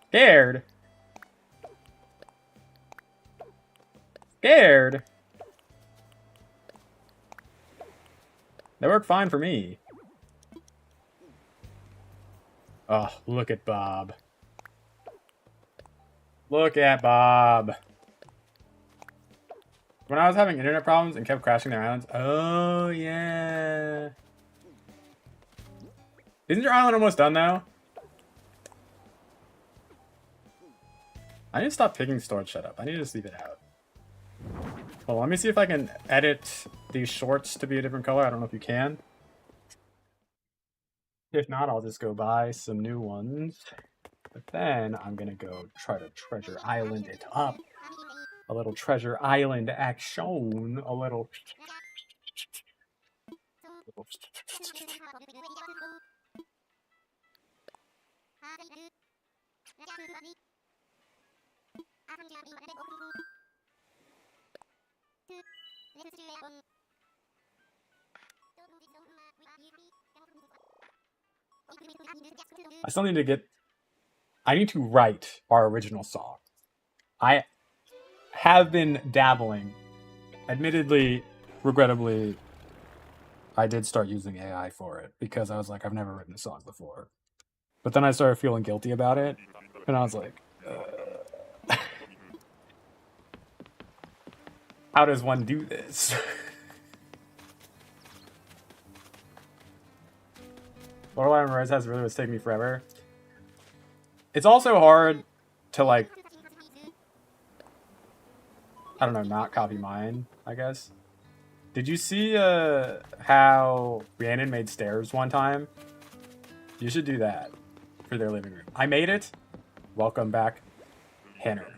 Scared? Scared? They work fine for me. Oh, look at Bob. Look at Bob. When I was having internet problems and kept crashing their islands. Oh, yeah. Isn't your island almost done now? I need to stop picking storage shut up. I need to just leave it out. Well, let me see if I can edit these shorts to be a different color. I don't know if you can. If not, I'll just go buy some new ones. But then I'm going to go try to Treasure Island it up. A little Treasure Island action. A little... I still need to get... I need to write our original song. I have been dabbling. Admittedly, regrettably, I did start using AI for it because I was like, I've never written a song before. But then I started feeling guilty about it, and I was like, how does one do this? Borderline Rise has really was taking me forever. It's also hard to like, I don't know, not copy mine, I guess. Did you see how Rhiannon made stairs one time? You should do that for their living room. I made it. Welcome back, Henner.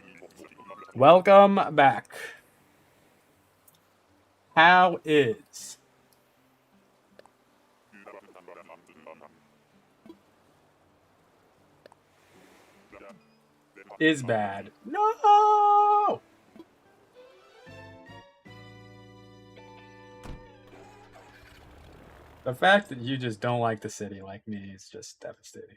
Welcome back. How is? is bad. No! The fact that you just don't like the city like me is just devastating.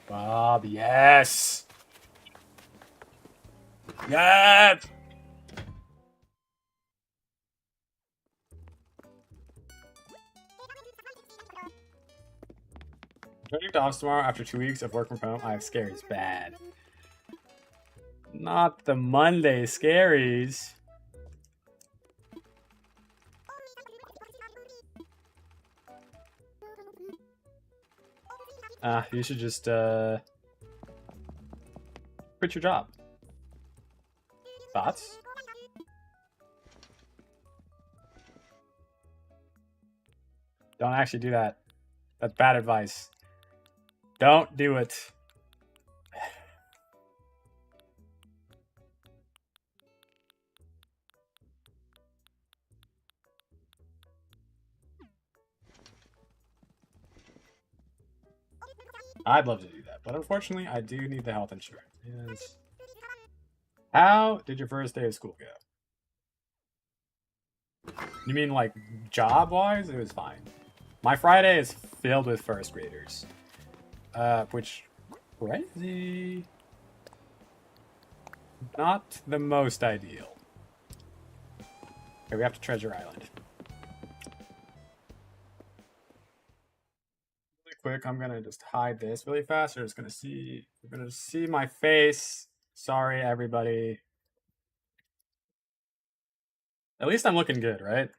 Bob, yes! Yes! Returning to office tomorrow after 2 weeks of work from home. I have scaries. Bad. Not the Monday scaries. You should just quit your job. Thoughts? Don't actually do that. That's bad advice. Don't do it. I'd love to do that, but unfortunately, I do need the health insurance. Yes. How did your first day of school go? You mean like job-wise? It was fine. My Friday is filled with first graders, which crazy. Not the most ideal. Okay, we have to Treasure Island. Really quick, I'm gonna just hide this really fast. You're gonna see my face. Sorry, everybody. At least I'm looking good, right?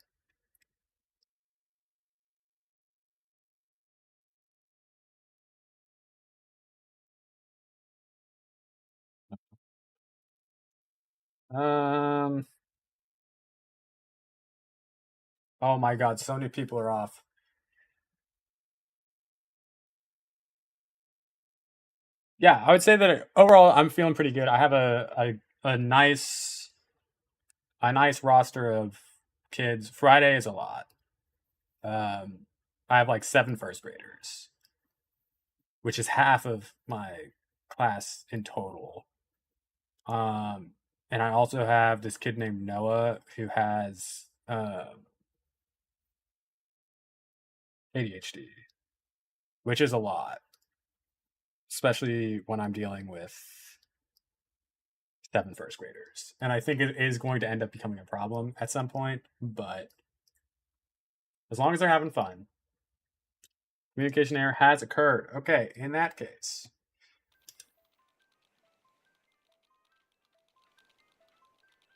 Um. Oh my God, so many people are off. Yeah, I would say that overall I'm feeling pretty good. I have a nice roster of kids. Friday is a lot. Um, I have like seven first graders, which is half of my class in total. Um, and I also have this kid named Noah who has ADHD, which is a lot, especially when I'm dealing with seven first graders. And I think it is going to end up becoming a problem at some point, but as long as they're having fun. Communication error has occurred. Okay, in that case.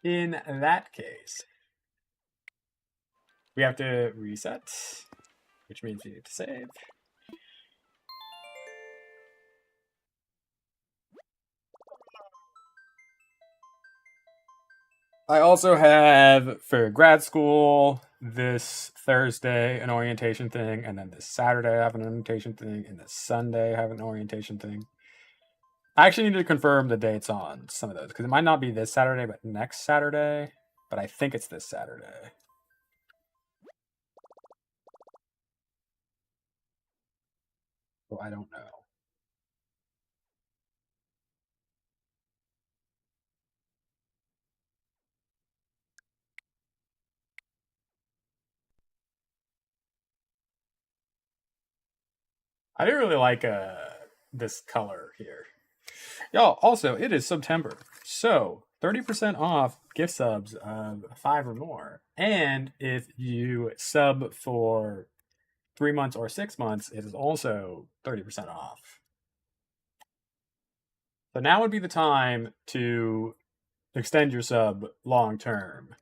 In that case, we have to reset, which means we need to save. I also have for grad school this Thursday an orientation thing, and then this Saturday I have an orientation thing, and this Sunday I have an orientation thing. I actually need to confirm the dates on some of those because it might not be this Saturday, but next Saturday. But I think it's this Saturday. So I don't know. I do really like this color here. Y'all, also, it is September. So 30% off gift subs of five or more. And if you sub for 3 months or 6 months, it is also 30% off. So now would be the time to extend your sub long term.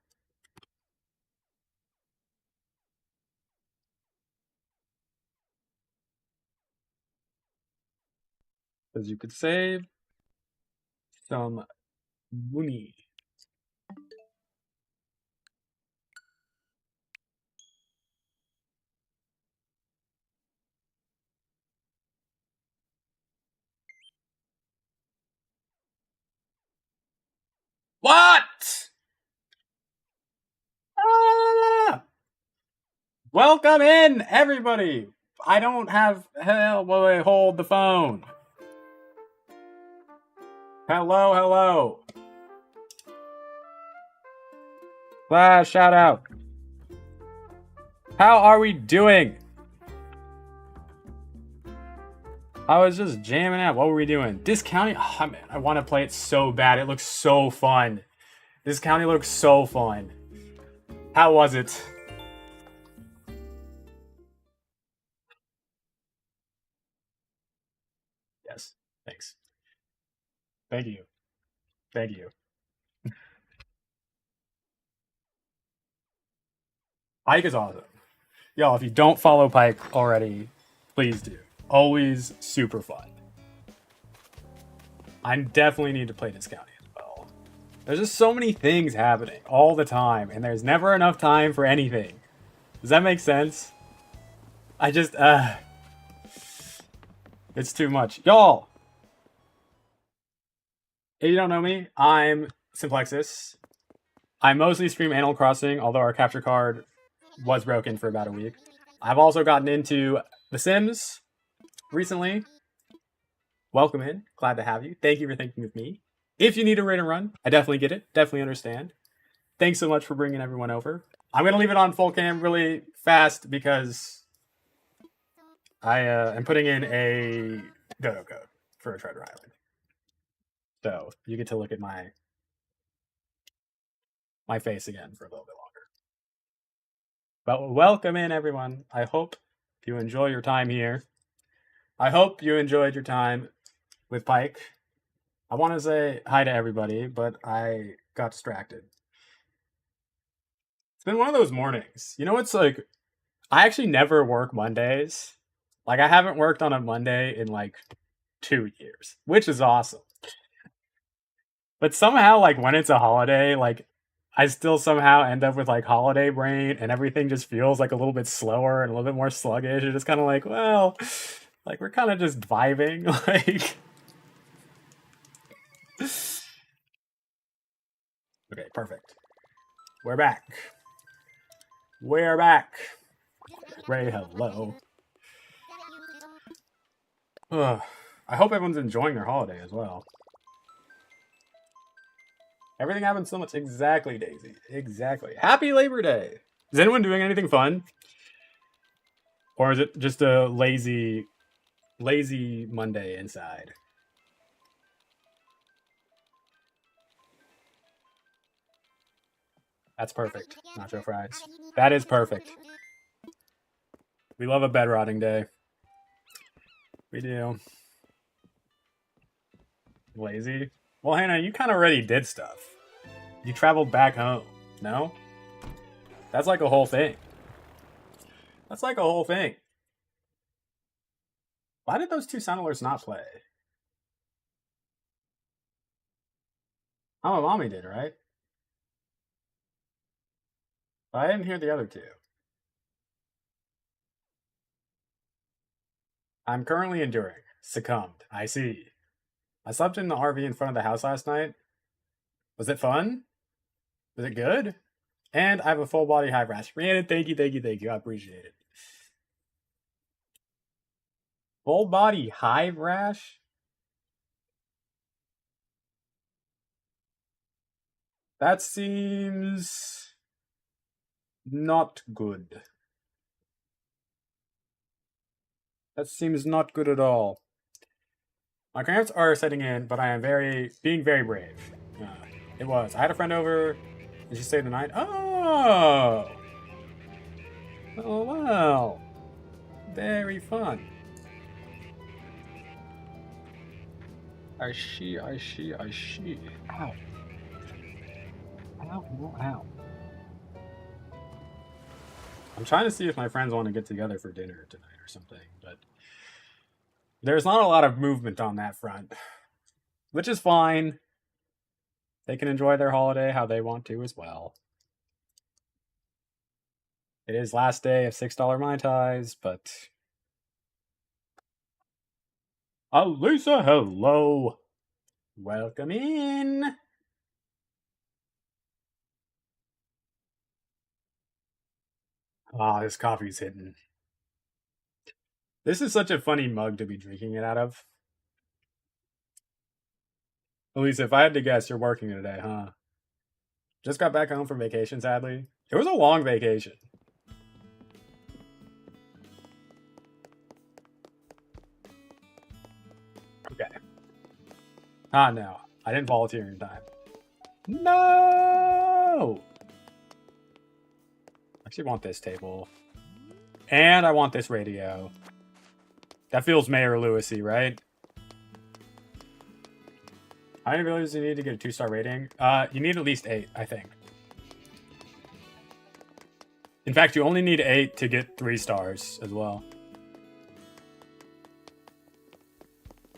Because you could save some money. What? Ah! Welcome in, everybody. I don't have hell. Wait, hold the phone. Hello, hello. Shout out. How are we doing? I was just jamming out. What were we doing? Discounting? Oh, man, I want to play it so bad. It looks so fun. Discounting looks so fun. How was it? Yes. Thanks. Thank you. Thank you. Pike is awesome. Y'all, if you don't follow Pike already, please do. Always super fun. I definitely need to play Discounting as well. There's just so many things happening all the time, and there's never enough time for anything. Does that make sense? I just, it's too much. Y'all, if you don't know me, I'm Simplexus. I mostly stream Animal Crossing, although our capture card was broken for about a week. I've also gotten into The Sims recently. Welcome in. Glad to have you. Thank you for thinking of me. If you need a raid and run, I definitely get it. Definitely understand. Thanks so much for bringing everyone over. I'm going to leave it on full cam really fast because I am putting in a dodo code for a Treasure Island. So you get to look at my face again for a little bit longer. But welcome in, everyone. I hope you enjoy your time here. I hope you enjoyed your time with Pike. I want to say hi to everybody, but I got distracted. It's been one of those mornings. You know, it's like, I actually never work Mondays. Like, I haven't worked on a Monday in like 2 years, which is awesome. But somehow, like, when it's a holiday, like, I still somehow end up with like holiday brain and everything just feels like a little bit slower and a little bit more sluggish. It's just kind of like, well, like, we're kind of just vibing. Like, okay, perfect. We're back. We're back. Ray, hello. Ugh. I hope everyone's enjoying their holiday as well. Everything happens so much. Exactly, Daisy. Exactly. Happy Labor Day. Is anyone doing anything fun? Or is it just a lazy Monday inside? That's perfect. Nacho fries. That is perfect. We love a bed rotting day. We do. Lazy? Well, Hannah, you kind of already did stuff. You traveled back home, no? That's like a whole thing. That's like a whole thing. Why did those two sound alerts not play? Oh, mommy did, right? But I didn't hear the other two. I'm currently enduring. Succumbed. I see. I slept in the RV in front of the house last night. Was it fun? Was it good? And I have a full body hive rash. Rhiannon, thank you, thank you, thank you. I appreciate it. Full body hive rash? That seems not good. That seems not good at all. My cramps are setting in, but I am being very brave. It was. I had a friend over, and she stayed the night. Oh! Oh, wow. Very fun. I see. Ow. Ow. I'm trying to see if my friends want to get together for dinner tonight or something, but there's not a lot of movement on that front, which is fine. They can enjoy their holiday how they want to as well. It is last day of $6 Mai Tais, but... Alisa, hello! Welcome in! Ah, this coffee's hidden. This is such a funny mug to be drinking it out of. Elisa, if I had to guess, you're working today, huh? Just got back home from vacation, sadly. It was a long vacation. Okay. Ah, no. I didn't volunteer in time. No! I actually want this table. And I want this radio. That feels Mayor Lewisy, right? How many villages do you need to get a 2-star rating? You need at least 8, I think. In fact, you only need 8 to get 3 stars as well.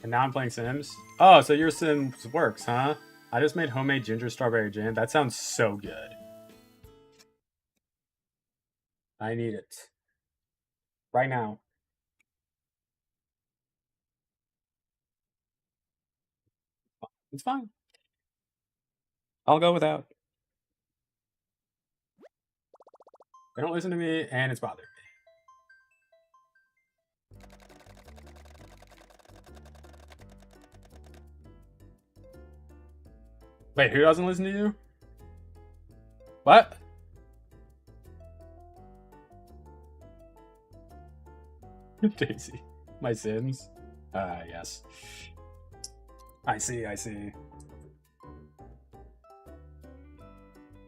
And now I'm playing Sims. Oh, so your Sims works, huh? I just made homemade ginger strawberry gin. That sounds so good. I need it. Right now. It's fine. I'll go without. They don't listen to me, and it's bothering me. Wait, who doesn't listen to you? What? Daisy. My Sims? Yes. I see, I see.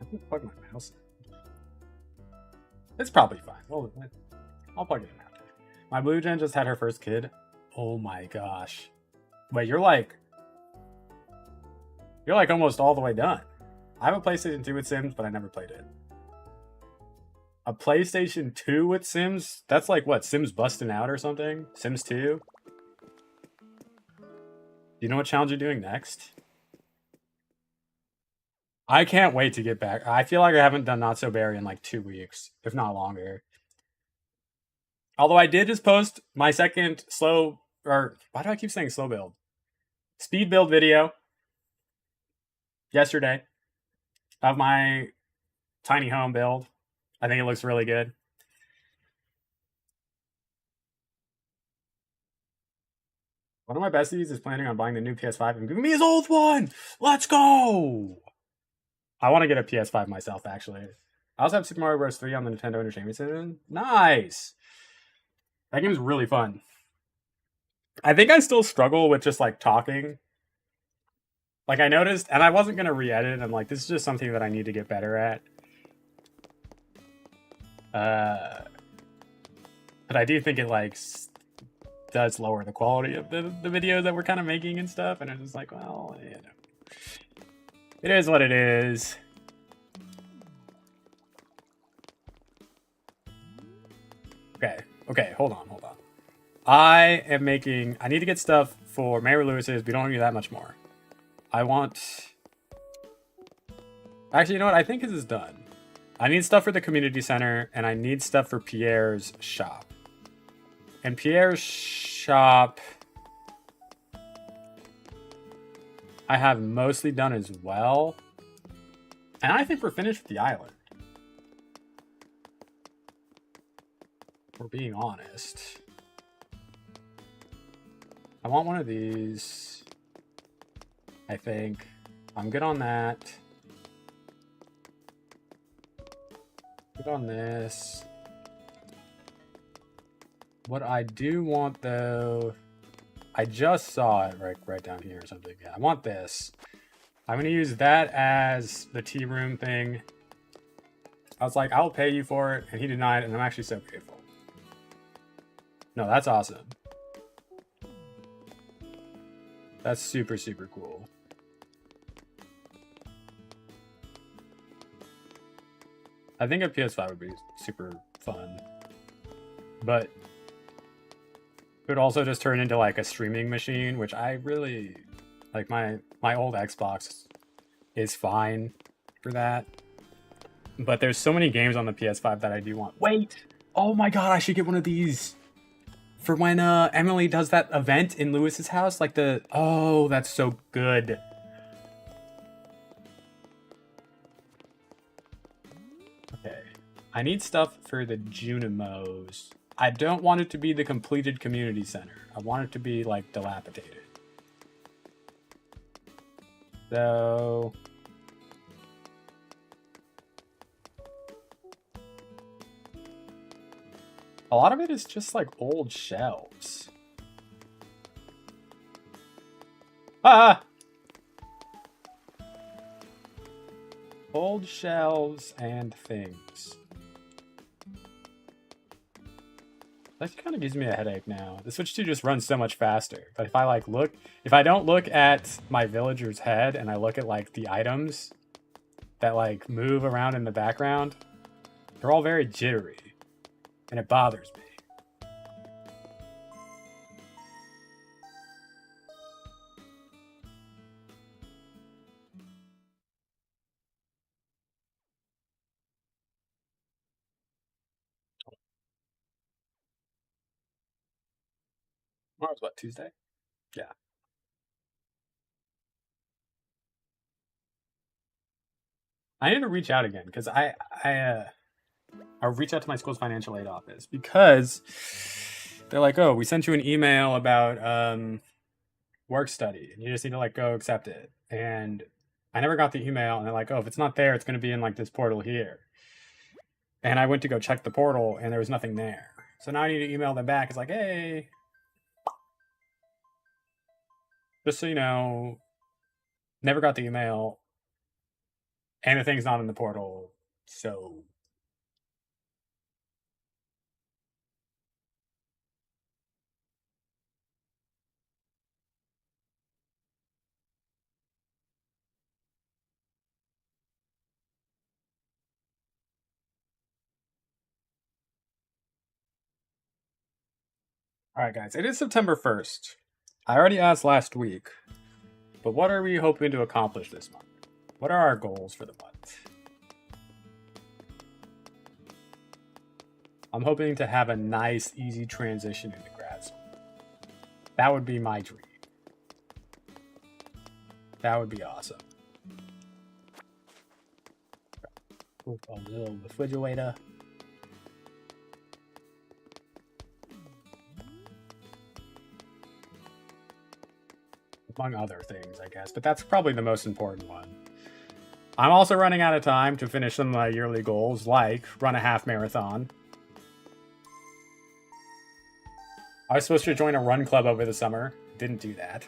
I can plug my mouse in. It's probably fine. Well, I'll plug it in after. My Blue Gen just had her first kid. Oh my gosh. Wait, you're like almost all the way done. I have a PlayStation 2 with Sims, but I never played it. A PlayStation 2 with Sims? That's like what, Sims Busting Out or something? Sims 2? Do you know what challenge you're doing next? I can't wait to get back. I feel like I haven't done Not So Berry in like 2 weeks, if not longer. Although I did just post my second slow, or why do I keep saying slow build? Speed build video yesterday of my tiny home build. I think it looks really good. One of my besties is planning on buying the new PS5 and giving me his old one. Let's go! I want to get a PS5 myself, actually. I also have Super Mario Bros. 3 on the Nintendo Entertainment System. Nice! That game's really fun. I think I still struggle with just like talking. Like I noticed, and I wasn't gonna re-edit. I'm like, this is just something that I need to get better at. But I do think it like does lower the quality of the videos that we're kind of making and stuff. And it's just like, well, you know, it is what it is. Okay, hold on. I need to get stuff for Mayor Lewis's. We don't need that much more. I want... Actually, you know what? I think this is done. I need stuff for the community center, and I need stuff for Pierre's shop. And Pierre's shop... I have mostly done as well. And I think we're finished with the island. If we're being honest. I want one of these. I think. I'm good on that. Good on this. What I do want, though... I just saw it right down here or something. Yeah, I want this. I'm going to use that as the tea room thing. I was like, I'll pay you for it. And he denied it, and I'm actually so grateful. No, that's awesome. That's super, super cool. I think a PS5 would be super fun. But it would also just turn into like a streaming machine, which I really like. My old Xbox is fine for that. But there's so many games on the PS5 that I do want. Wait! Oh my god, I should get one of these for when Emily does that event in Lewis's house. Like the... Oh, that's so good. Okay. I need stuff for the Junimos. I don't want it to be the completed community center. I want it to be, like, dilapidated. So... a lot of it is just, like, old shelves. Ah! Old shelves and things. That kind of gives me a headache now. The Switch 2 just runs so much faster. But if I like look, if I don't look at my villager's head and I look at like the items that like move around in the background, they're all very jittery. And it bothers me. Tomorrow's what, Tuesday? Yeah. I need to reach out again because I'll reach out to my school's financial aid office because they're like, oh, we sent you an email about work study and you just need to like go accept it. And I never got the email and they're like, oh, if it's not there, it's going to be in like this portal here. And I went to go check the portal and there was nothing there. So now I need to email them back. It's like, hey, just so you know, never got the email and the thing's not in the portal. So all right, guys, it is September 1st. I already asked last week, but what are we hoping to accomplish this month? What are our goals for the month? I'm hoping to have a nice, easy transition into grad school. That would be my dream. That would be awesome. A little refrigerator. Among other things, I guess, but that's probably the most important one. I'm also running out of time to finish some of my yearly goals, like run a half marathon. I was supposed to join a run club over the summer. Didn't do that.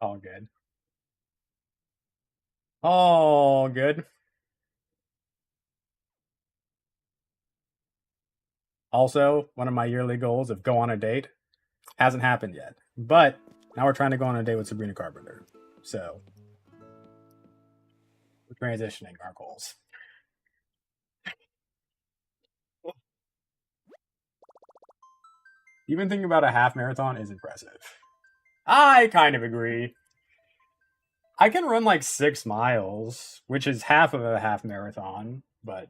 All good. All good. Also, one of my yearly goals of go on a date hasn't happened yet. But now we're trying to go on a date with Sabrina Carpenter. So we're transitioning our goals. Even thinking about a half marathon is impressive. I kind of agree. I can run like 6 miles, which is half of a half marathon, but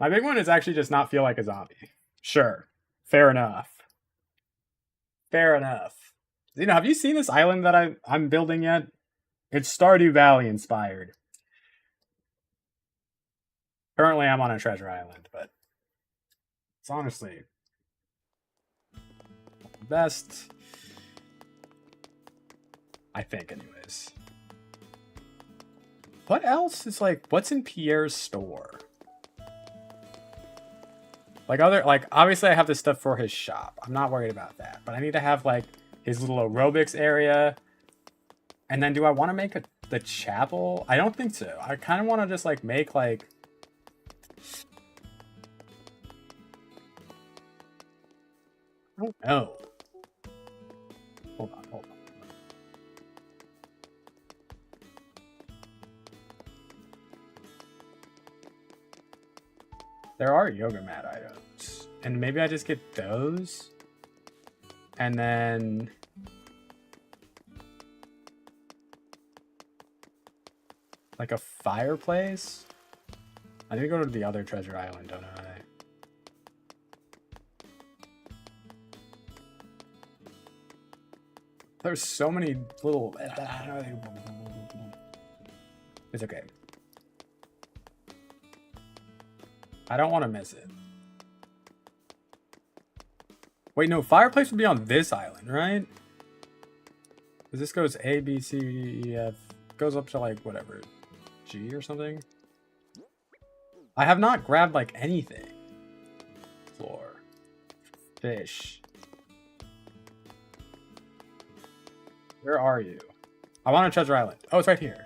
my big one is actually just not feel like a zombie. Sure. Fair enough. Fair enough. You know, have you seen this island that I'm building yet? It's Stardew Valley inspired. Currently, I'm on a treasure island, but it's honestly the best. I think, anyways. What else is like, what's in Pierre's store? Like obviously I have this stuff for his shop. I'm not worried about that, but I need to have like his little aerobics area. And then do I want to make the chapel? I don't think so. I kind of want to just like make like, I don't know. Hold on. There are yoga mat items. And maybe I just get those. And then like a fireplace. I need to go to the other treasure island, don't I? There's so many little... It's okay. I don't want to miss it. Wait, no, fireplace would be on this island, right? Because this goes A, B, C, D, E, F. Goes up to like whatever, G or something. I have not grabbed like anything. Floor. Fish. Where are you? I want a treasure island. Oh, it's right here.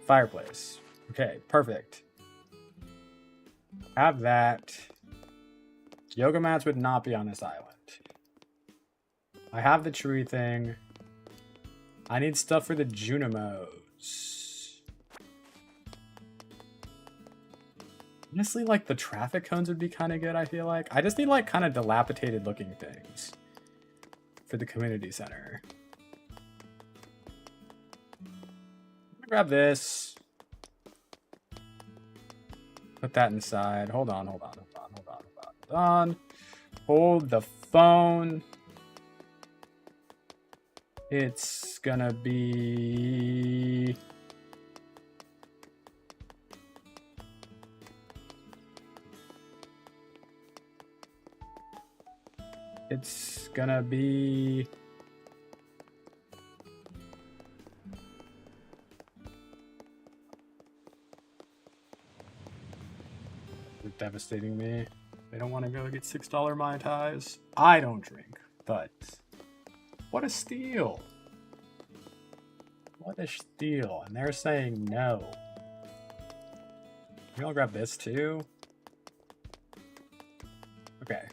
Fireplace. Okay, perfect. Have that. Yoga mats would not be on this island. I have the tree thing. I need stuff for the Junimos. Honestly, like, the traffic cones would be kind of good, I feel like. I just need, like, kind of dilapidated looking things for the community center. Grab this. Put that inside. Hold on. Hold the phone. It's gonna be... It's gonna be... They're devastating me. They don't want to go get $6 Mai Tais. I don't drink, but... What a steal. What a steal. And they're saying no. You all grab this too? Okay.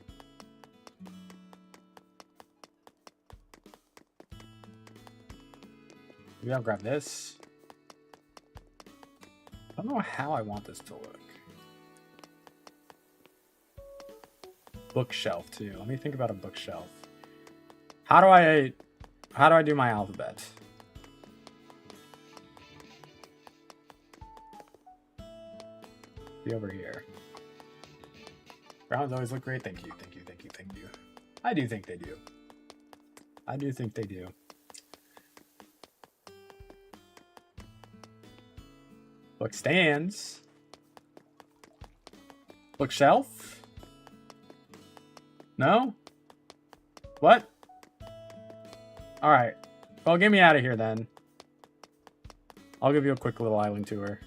You all grab this? I don't know how I want this to look. Bookshelf too. Let me think about a bookshelf. How do I do my alphabet? Be over here. Browns always look great. Thank you. I do think they do. Book stands. Bookshelf? No? What? Alright. Well, get me out of here then. I'll give you a quick little island tour.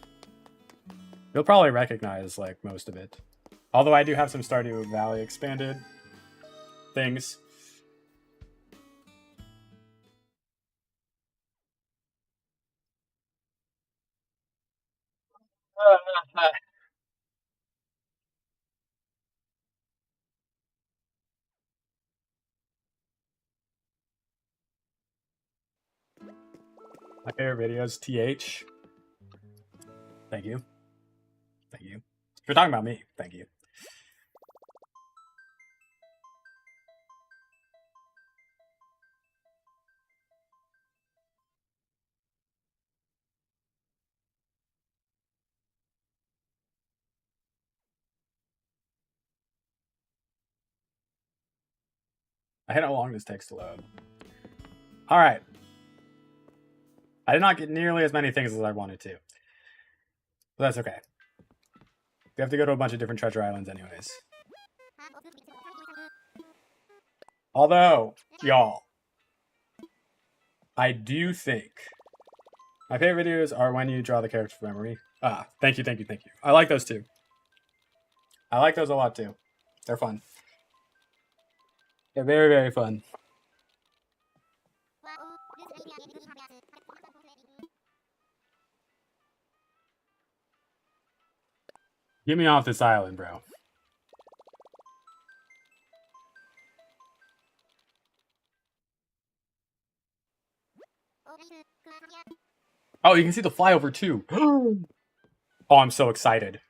You'll probably recognize, like, most of it. Although I do have some Stardew Valley expanded things. My favorite videos, TH. Thank you. If you're talking about me, thank you. I hate how long this takes to load. Alright. I did not get nearly as many things as I wanted to. But that's okay. We have to go to a bunch of different treasure islands anyways. Although, y'all, I do think my favorite videos are when you draw the character from memory. Ah, thank you. I like those too. I like those a lot too. They're fun. They're very, very fun. Get me off this island, bro. Oh, you can see the flyover too. Oh, I'm so excited.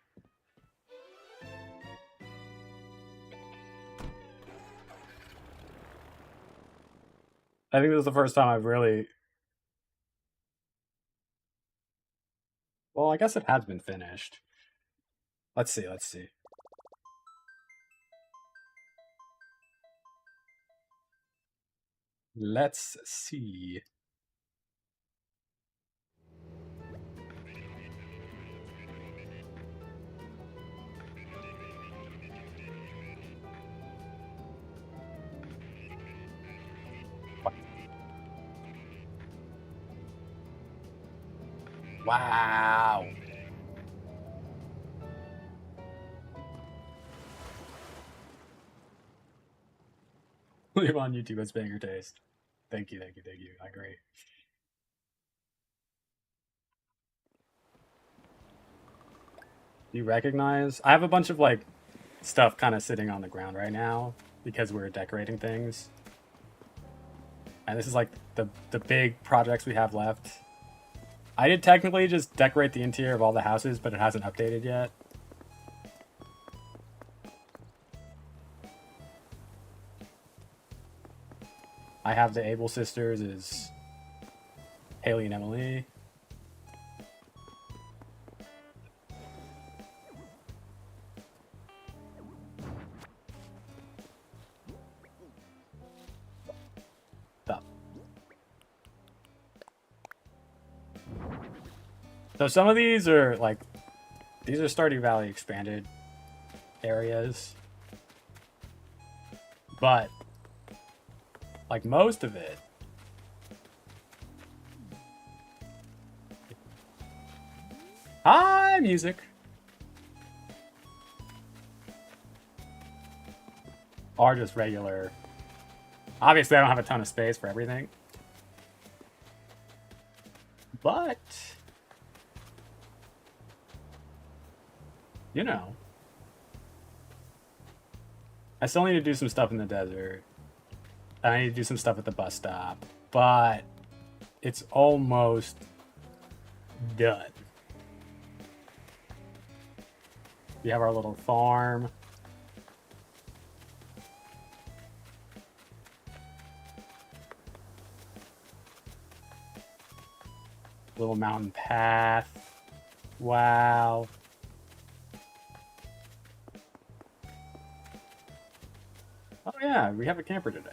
I think this is the first time I've really... Well, I guess it has been finished. Let's see. Let's see. Wow. Leave on YouTube as banger taste. Thank you, thank you, thank you. I agree. Do you recognize? I have a bunch of like stuff kind of sitting on the ground right now because we're decorating things. And this is like the big projects we have left. I did technically just decorate the interior of all the houses, but it hasn't updated yet. I have the Able sisters is Haley and Emily. Stop. So some of these are like, these are Stardew Valley expanded areas. But like most of it, hi music. Are just regular. Obviously, I don't have a ton of space for everything. But, you know, I still need to do some stuff in the desert. I need to do some stuff at the bus stop. But it's almost done. We have our little farm. Little mountain path. Wow. Oh yeah, we have a camper today.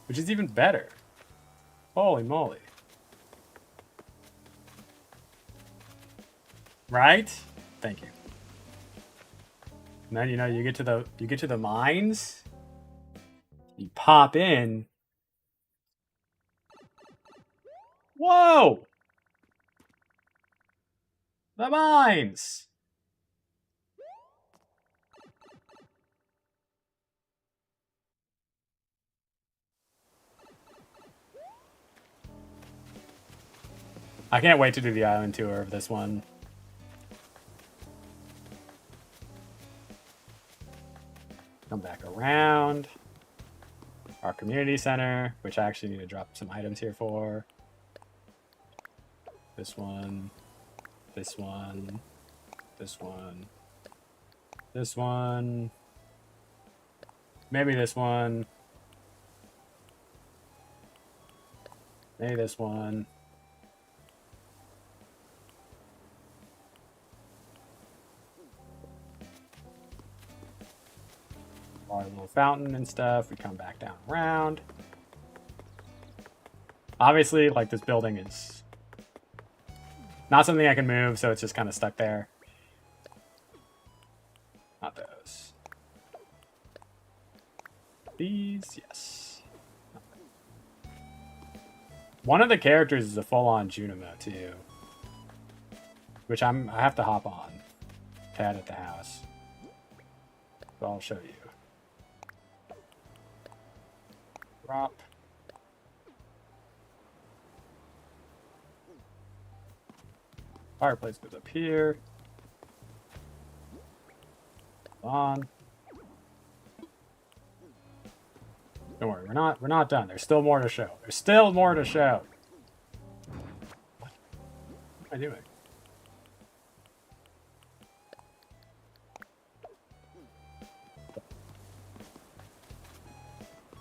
Which is even better. Holy moly. Right? Thank you. And then you get to the mines. You pop in. Whoa! The mines! I can't wait to do the island tour of this one. Come back around. Our community center, which I actually need to drop some items here for. This one. This one. This one. This one. Maybe this one. Maybe this one. Our little fountain and stuff. We come back down around. Obviously, like, this building is not something I can move, so it's just kind of stuck there. Not those. These, yes. One of the characters is a full-on Junimo, too. Which I have to hop on to add at the house. So I'll show you. Drop. Fireplace goes up here. On. Don't worry, we're not done. There's still more to show. There's still more to show. What am I doing?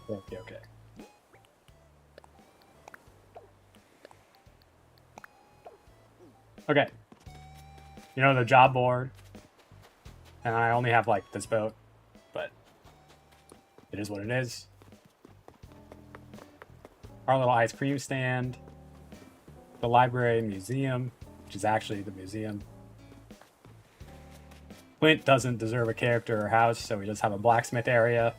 Okay, okay. Okay. You know, the job board. And I only have, like, this boat. But it is what it is. Our little ice cream stand. The library and museum, which is actually the museum. Clint doesn't deserve a character or house, so we just have a blacksmith area.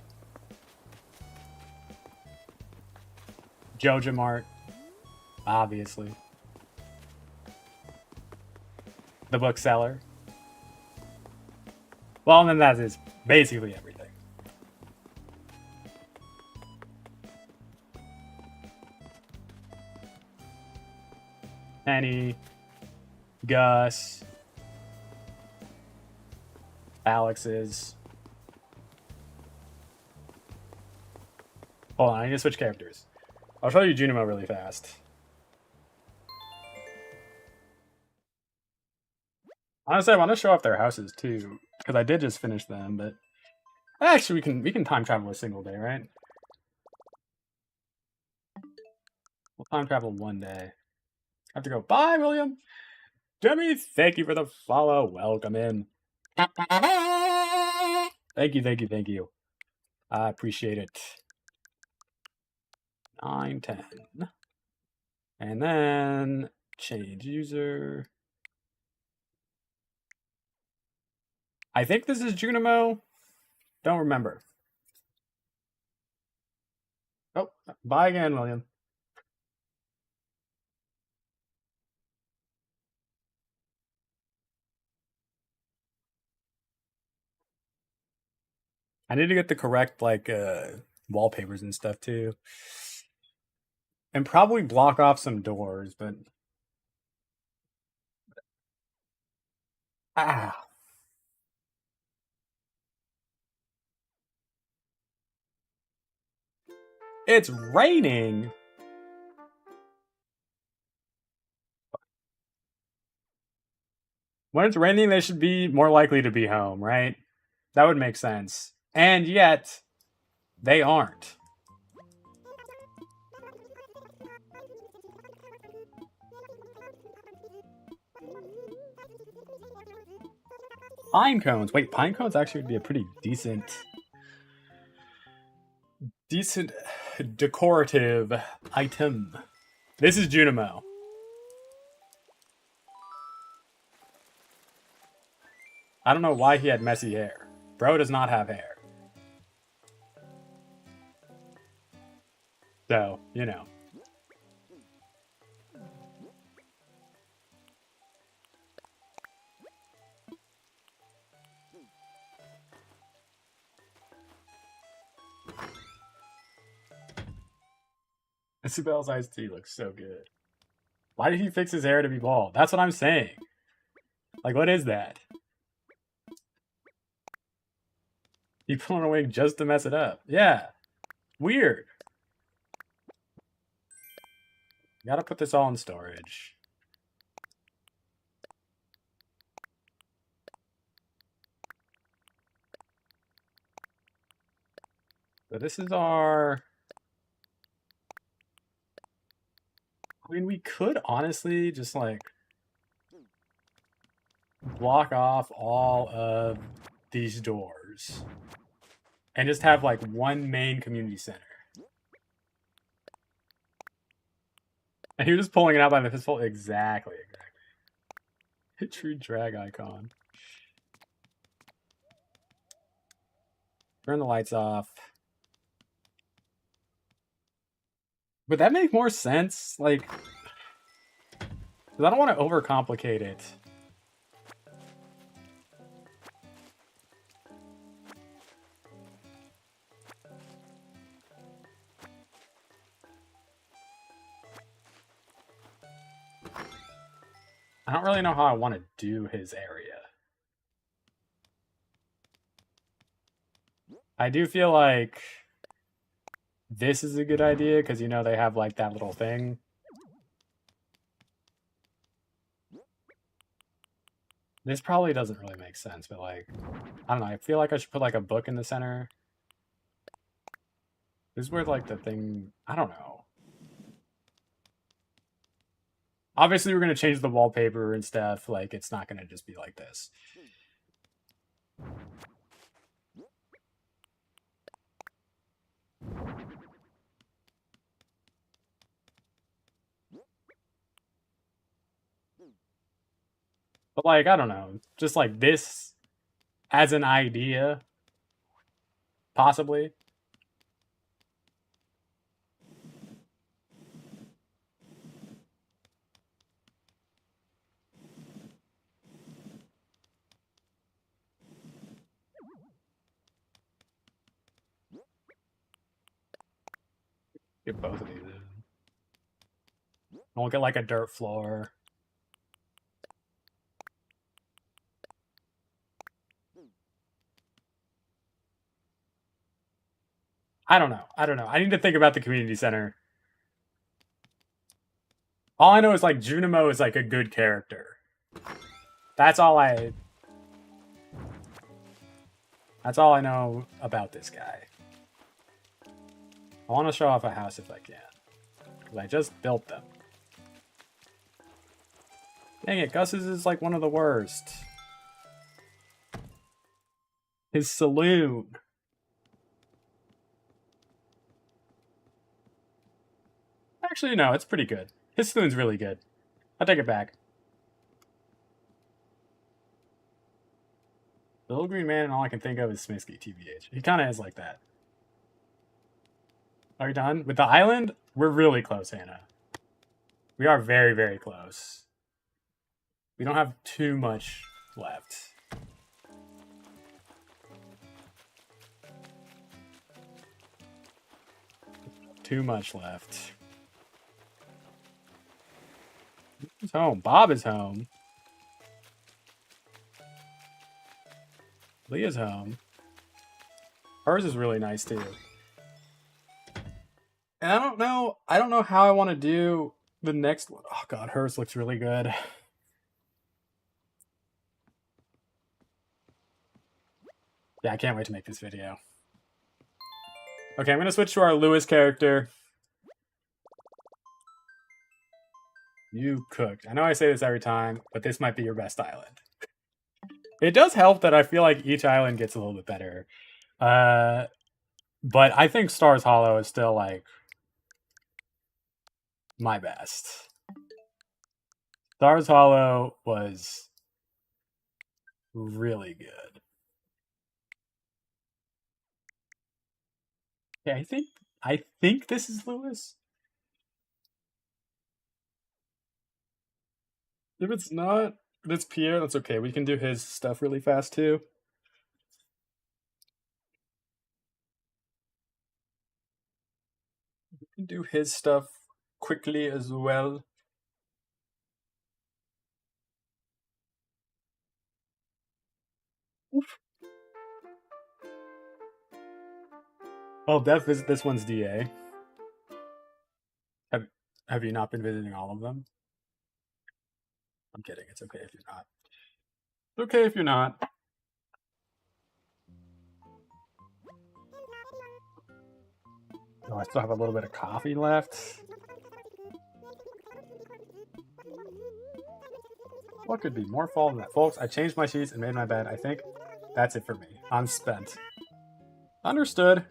Joja Mart, obviously. the bookseller. Well, and then that is basically everything. Penny, Gus, Alex's. Hold on, I need to switch characters. I'll show you Junimo really fast. Honestly, I want to show off their houses too, because I did just finish them. But actually, we can time travel a single day, right? We'll time travel one day. I have to go. Bye, William. Demi, thank you for the follow. Welcome in. Thank you, thank you, thank you. I appreciate it. 9, 10. And then change user. I think this is Junimo. Don't remember. Oh, bye again, William. I need to get the correct like wallpapers and stuff too. And probably block off some doors, but ah. It's raining. When it's raining, they should be more likely to be home, right? That would make sense. And yet, they aren't. Pine cones. Wait, pine cones actually would be a pretty decent decorative item. This is Junimo. I don't know why he had messy hair. Bro does not have hair. So, you know. Isabel's iced tea looks so good. Why did he fix his hair to be bald? That's what I'm saying. Like, what is that? He put on a wig just to mess it up. Yeah. Weird. Gotta put this all in storage. So this is our... I mean, we could honestly just, like, block off all of these doors. And just have, like, one main community center. And he was just pulling it out by the fistful. Exactly, exactly. True drag icon. Turn the lights off. Would that make more sense? Like, because I don't want to overcomplicate it. I don't really know how I want to do his area. I do feel like this is a good idea because, you know, they have like that little thing. This probably doesn't really make sense, but like, I don't know. I feel like I should put like a book in the center. This is where like the thing, I don't know. Obviously, we're going to change the wallpaper and stuff. Like, it's not going to just be like this. But like, I don't know. Just like this as an idea, possibly. Get both of these in. I'll get like a dirt floor. I don't know. I need to think about the community center. All I know is like Junimo is like a good character. That's all I know about this guy. I want to show off a house if I can. Because I just built them. Dang it, Gus's is like one of the worst. His saloon. Actually, no, it's pretty good. His saloon's really good. I'll take it back. The Little Green Man, and all I can think of is Smisky, TBH. He kind of is like that. Are you done? With the island, we're really close, Hannah. We are very, very close. We don't have too much left. Too much left. Who's home? Bob is home. Leah's home. Hers is really nice too. And I don't know how I want to do the next one. Oh god, hers looks really good. Yeah, I can't wait to make this video. Okay, I'm gonna switch to our Lewis character. You cooked. I know I say this every time, but this might be your best island. It does help that I feel like each island gets a little bit better. But I think Stars Hollow is still like my best. Stars Hollow was really good. Yeah, I think this is Lewis. If it's not, if it's Pierre, that's okay. We can do his stuff really fast too. We can do his stuff quickly as well. Oof. Oh, Death visit this one's DA. Have you not been visiting all of them? I'm kidding. It's okay if you're not. It's okay if you're not. Oh, I still have a little bit of coffee left. What could be more fall than that? Folks, I changed my sheets and made my bed. I think that's it for me. I'm spent. Understood.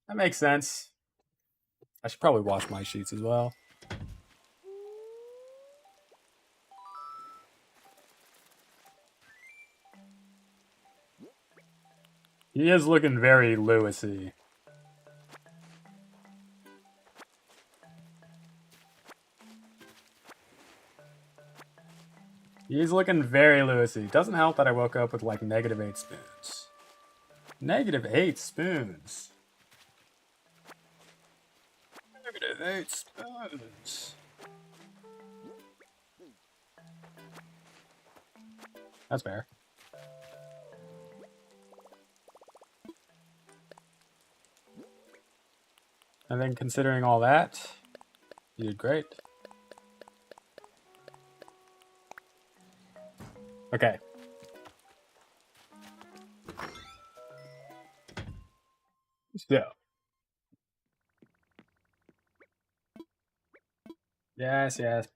That makes sense. I should probably wash my sheets as well. He is looking very Lewisy. He's looking very Lewisy. Doesn't help that I woke up with like -8 spoons. -8 spoons. -8 spoons. That's fair. And then considering all that, you did great. Okay. So. Yes, yes.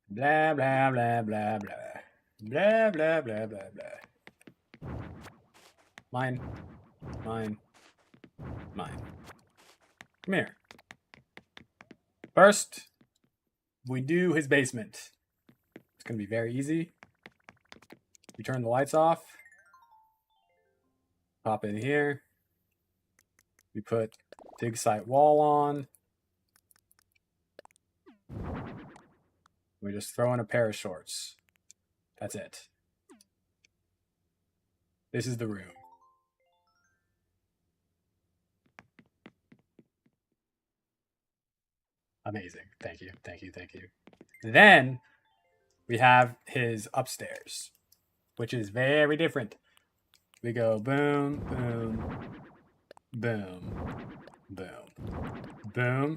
Blah, blah, blah, blah, blah. Blah, blah, blah, blah, blah. Mine. Mine. Mine. Come here. First, we do his basement. It's going to be very easy. We turn the lights off. Pop in here. We put dig site wall on. We just throw in a pair of shorts. That's it. This is the room. Amazing. Thank you. Thank you. Thank you. Then we have his upstairs, which is very different. We go boom, boom, boom, boom, boom,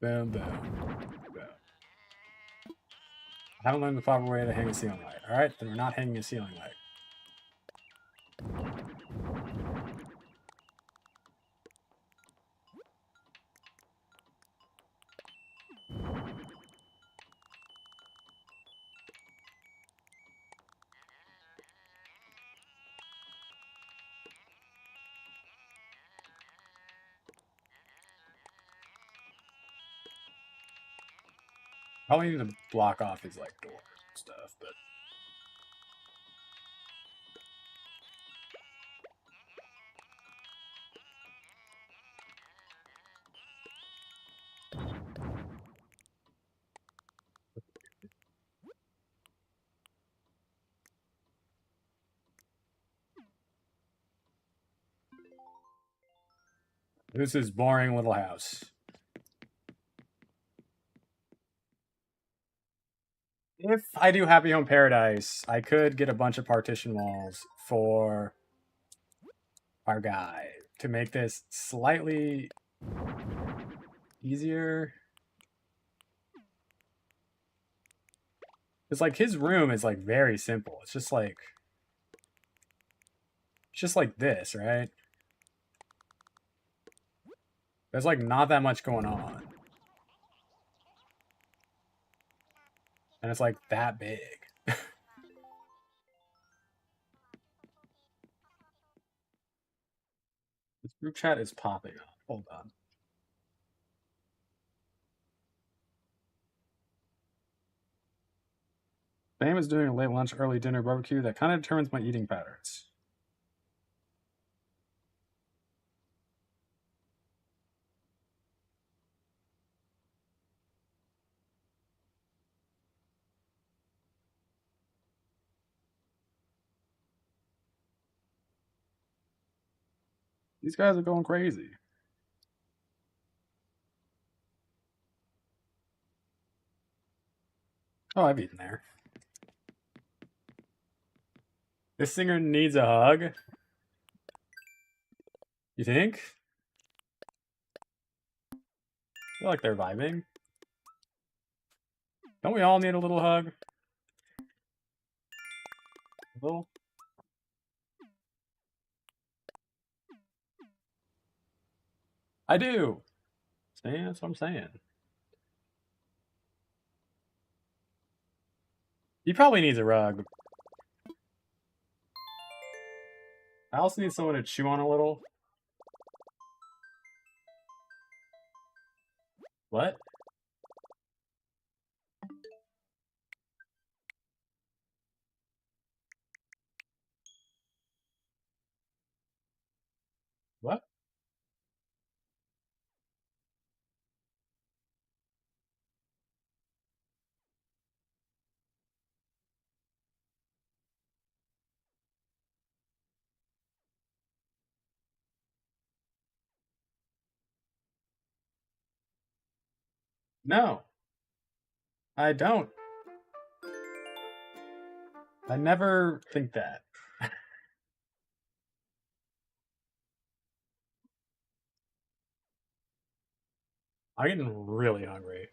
boom, boom, boom. I haven't learned the proper way to hang a ceiling light. All right, then we're not hanging a ceiling light. Probably need to block off his like doors and stuff, but this is boring little house. If I do Happy Home Paradise, I could get a bunch of partition walls for our guy to make this slightly easier. It's like his room is like very simple. It's just like this, right? There's like not that much going on. And it's like that big. This group chat is popping up. Hold on. Sam is doing a late lunch, early dinner barbecue. That kind of determines my eating patterns. These guys are going crazy. Oh, I've eaten there. This singer needs a hug. You think? I feel like they're vibing. Don't we all need a little hug? A little? I do. See, that's what I'm saying. He probably needs a rug. I also need someone to chew on a little. What? What? No, I don't. I never think that. I'm getting really hungry.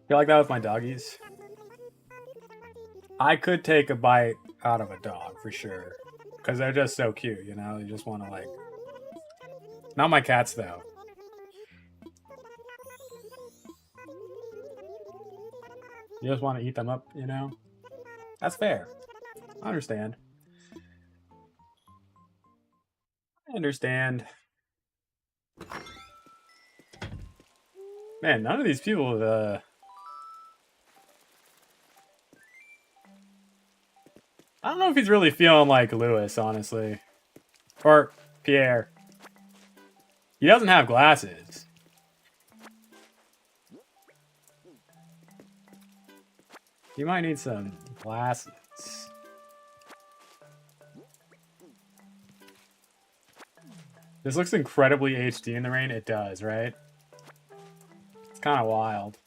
Feel like that with my doggies. I could take a bite out of a dog for sure. Because they're just so cute, you know? You just want to, like. Not my cats, though. You just want to eat them up, you know? That's fair. I understand. I understand. Man, none of these people, I don't know if he's really feeling like Lewis, honestly. Or Pierre. He doesn't have glasses. He might need some glasses. This looks incredibly HD in the rain. It does, right? It's kind of wild.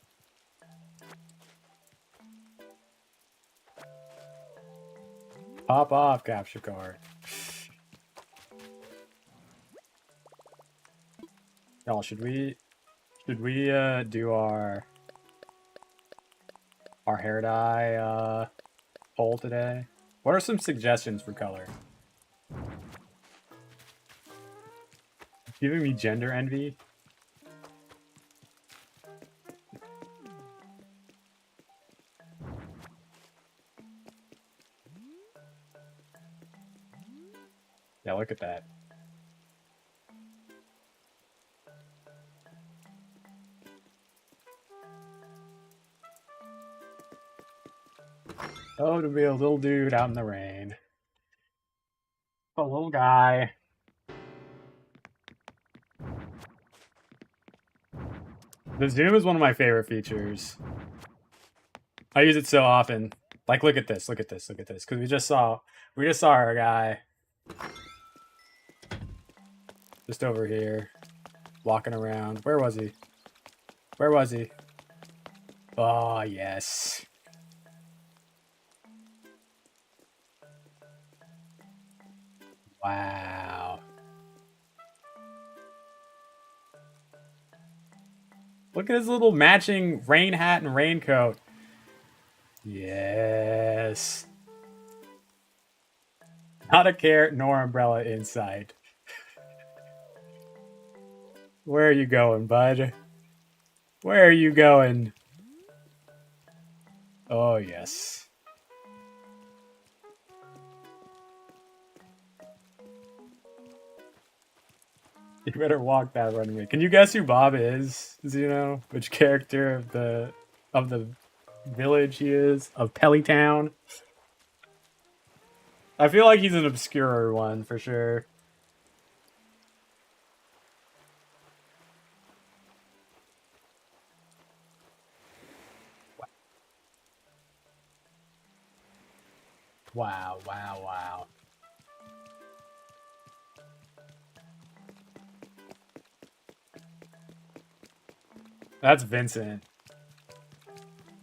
Pop off, capture card. Y'all, should we do our hair dye poll today? What are some suggestions for color? Giving me gender envy? Yeah, look at that. Oh, to be a little dude out in the rain. A little guy. The zoom is one of my favorite features. I use it so often. Like, look at this, look at this, look at this. Because we just saw our guy just over here walking around. Where was he? Where was he? Oh, yes. Wow. Look at his little matching rain hat and raincoat. Yes. Not a carrot nor umbrella in sight. Where are you going, bud? Where are you going? Oh, yes. You better walk that runway. Can you guess who Bob is? Do you know which character of the village he is? Of Pellytown? I feel like he's an obscure one for sure. Wow, wow, wow. That's Vincent.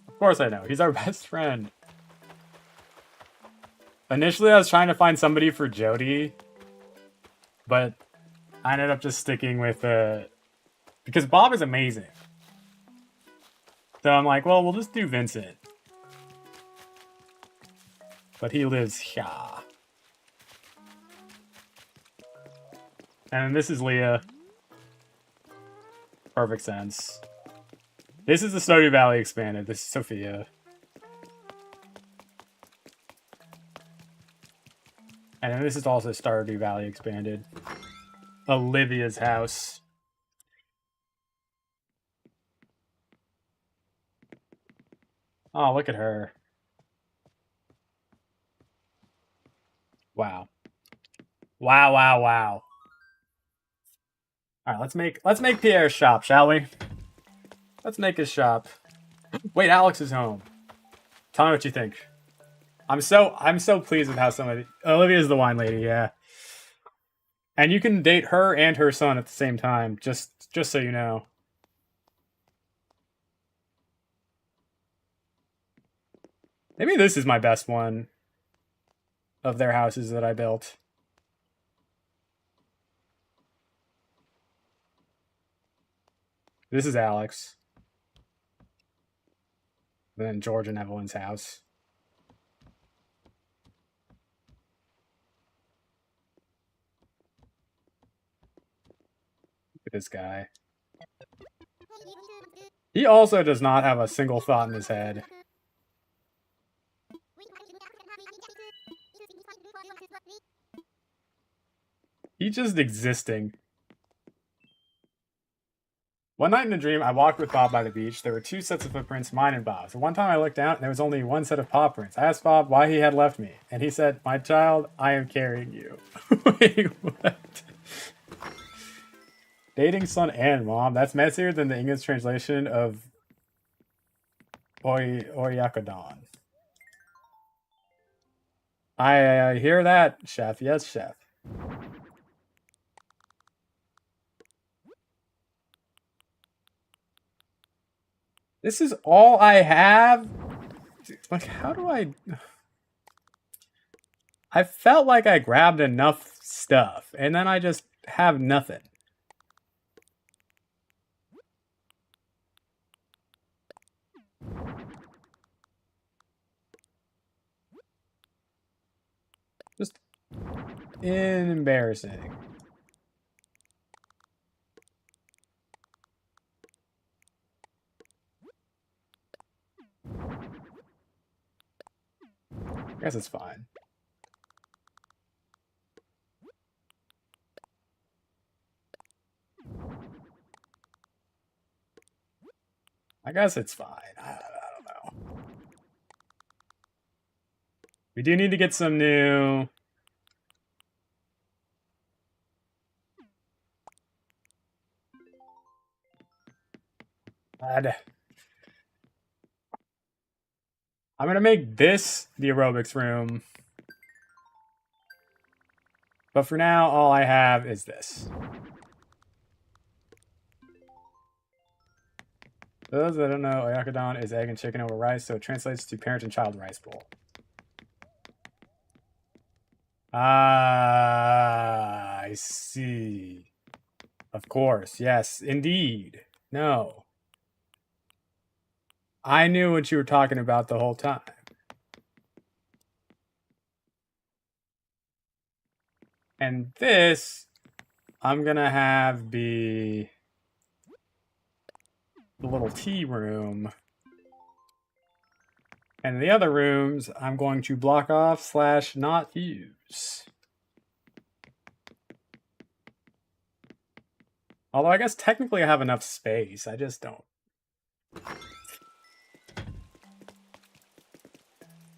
Of course I know. He's our best friend. Initially, I was trying to find somebody for Jody, but I ended up just sticking with because Bob is amazing. So I'm like, well, we'll just do Vincent. But he lives here. And this is Leah. Perfect sense. This is the Stardew Valley expanded. This is Sophia. And then this is also Stardew Valley expanded. Olivia's house. Oh, look at her. Wow. Wow, wow, wow. All right, let's make Pierre's shop, shall we? Let's make his shop. Wait, Alex is home. Tell me what you think. I'm so pleased with how somebody Olivia's the wine lady, yeah. And you can date her and her son at the same time, just so you know. Maybe this is my best one of their houses that I built. This is Alex. And then George and Evelyn's house. Look at this guy. He also does not have a single thought in his head. He's just existing. One night in a dream, I walked with Bob by the beach. There were two sets of footprints, mine and Bob's. One time I looked down, and there was only one set of paw prints. I asked Bob why he had left me, and he said, "My child, I am carrying you." Wait, what? Dating son and mom. That's messier than the English translation of Oyakodon. I hear that, chef. Yes, chef. This is all I have? Like, how do I felt like I grabbed enough stuff, and then I just have nothing. Just embarrassing. I guess it's fine. I guess it's fine. I don't know. We do need to get some new... I'm going to make this the aerobics room. But for now, all I have is this. For those that don't know, Oyakodon is egg and chicken over rice, so it translates to parent and child rice bowl. Ah, I see. Of course, yes, indeed. No. I knew what you were talking about the whole time. And this, I'm gonna have be the little tea room. And the other rooms, I'm going to block off / not use. Although I guess technically I have enough space. I just don't.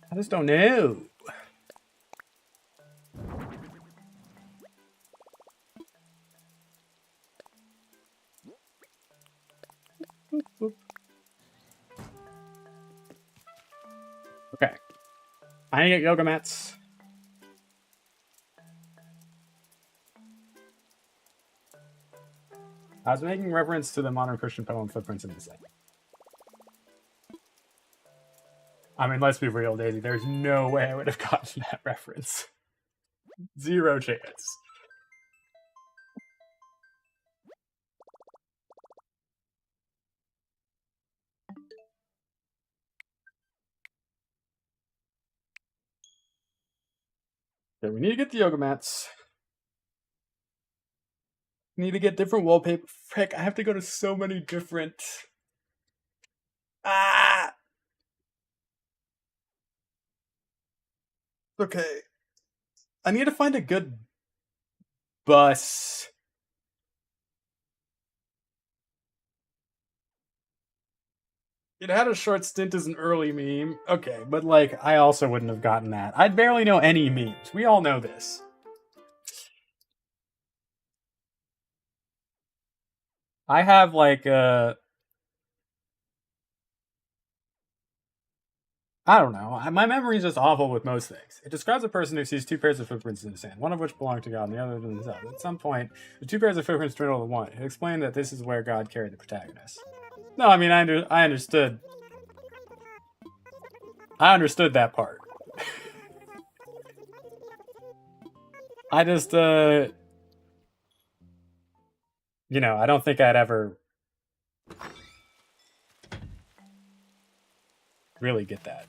I just don't know. Okay. I need to get yoga mats. I was making reference to the modern Christian poem Footprints in the Sand. I mean, let's be real, Daisy. There's no way I would have gotten that reference. Zero chance. Okay, we need to get the yoga mats. We need to get different wallpaper. Frick, I have to go to so many different... Ah! Okay. I need to find a good bus. It had a short stint as an early meme. Okay, but like, I also wouldn't have gotten that. I'd barely know any memes. We all know this. I have like I don't know. My memory is just awful with most things. It describes a person who sees two pairs of footprints in the sand, one of which belong to God and the other to himself. At some point, the two pairs of footprints dwindle to one. It explained that this is where God carried the protagonist. No, I mean, I understood. I understood that part. I just, you know, I don't think I'd ever really get that.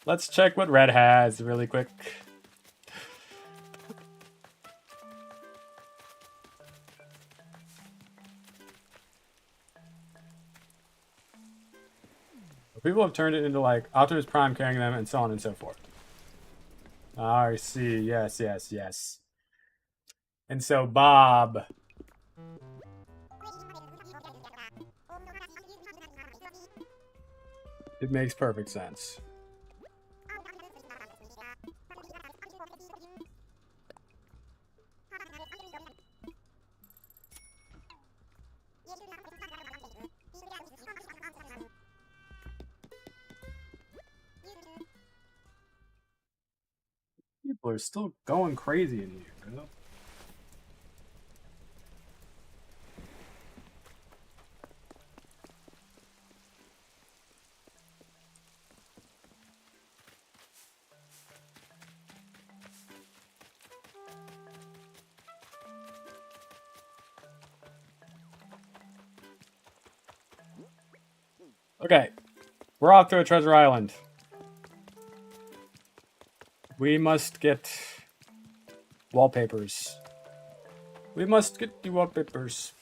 Let's check what Red has really quick. People have turned it into like Optimus Prime carrying them and so on and so forth. I see. Yes, yes, yes. And so Bob. It makes perfect sense. People are still going crazy in here, bro. Okay, we're off to a treasure island. We must get wallpapers. We must get the wallpapers.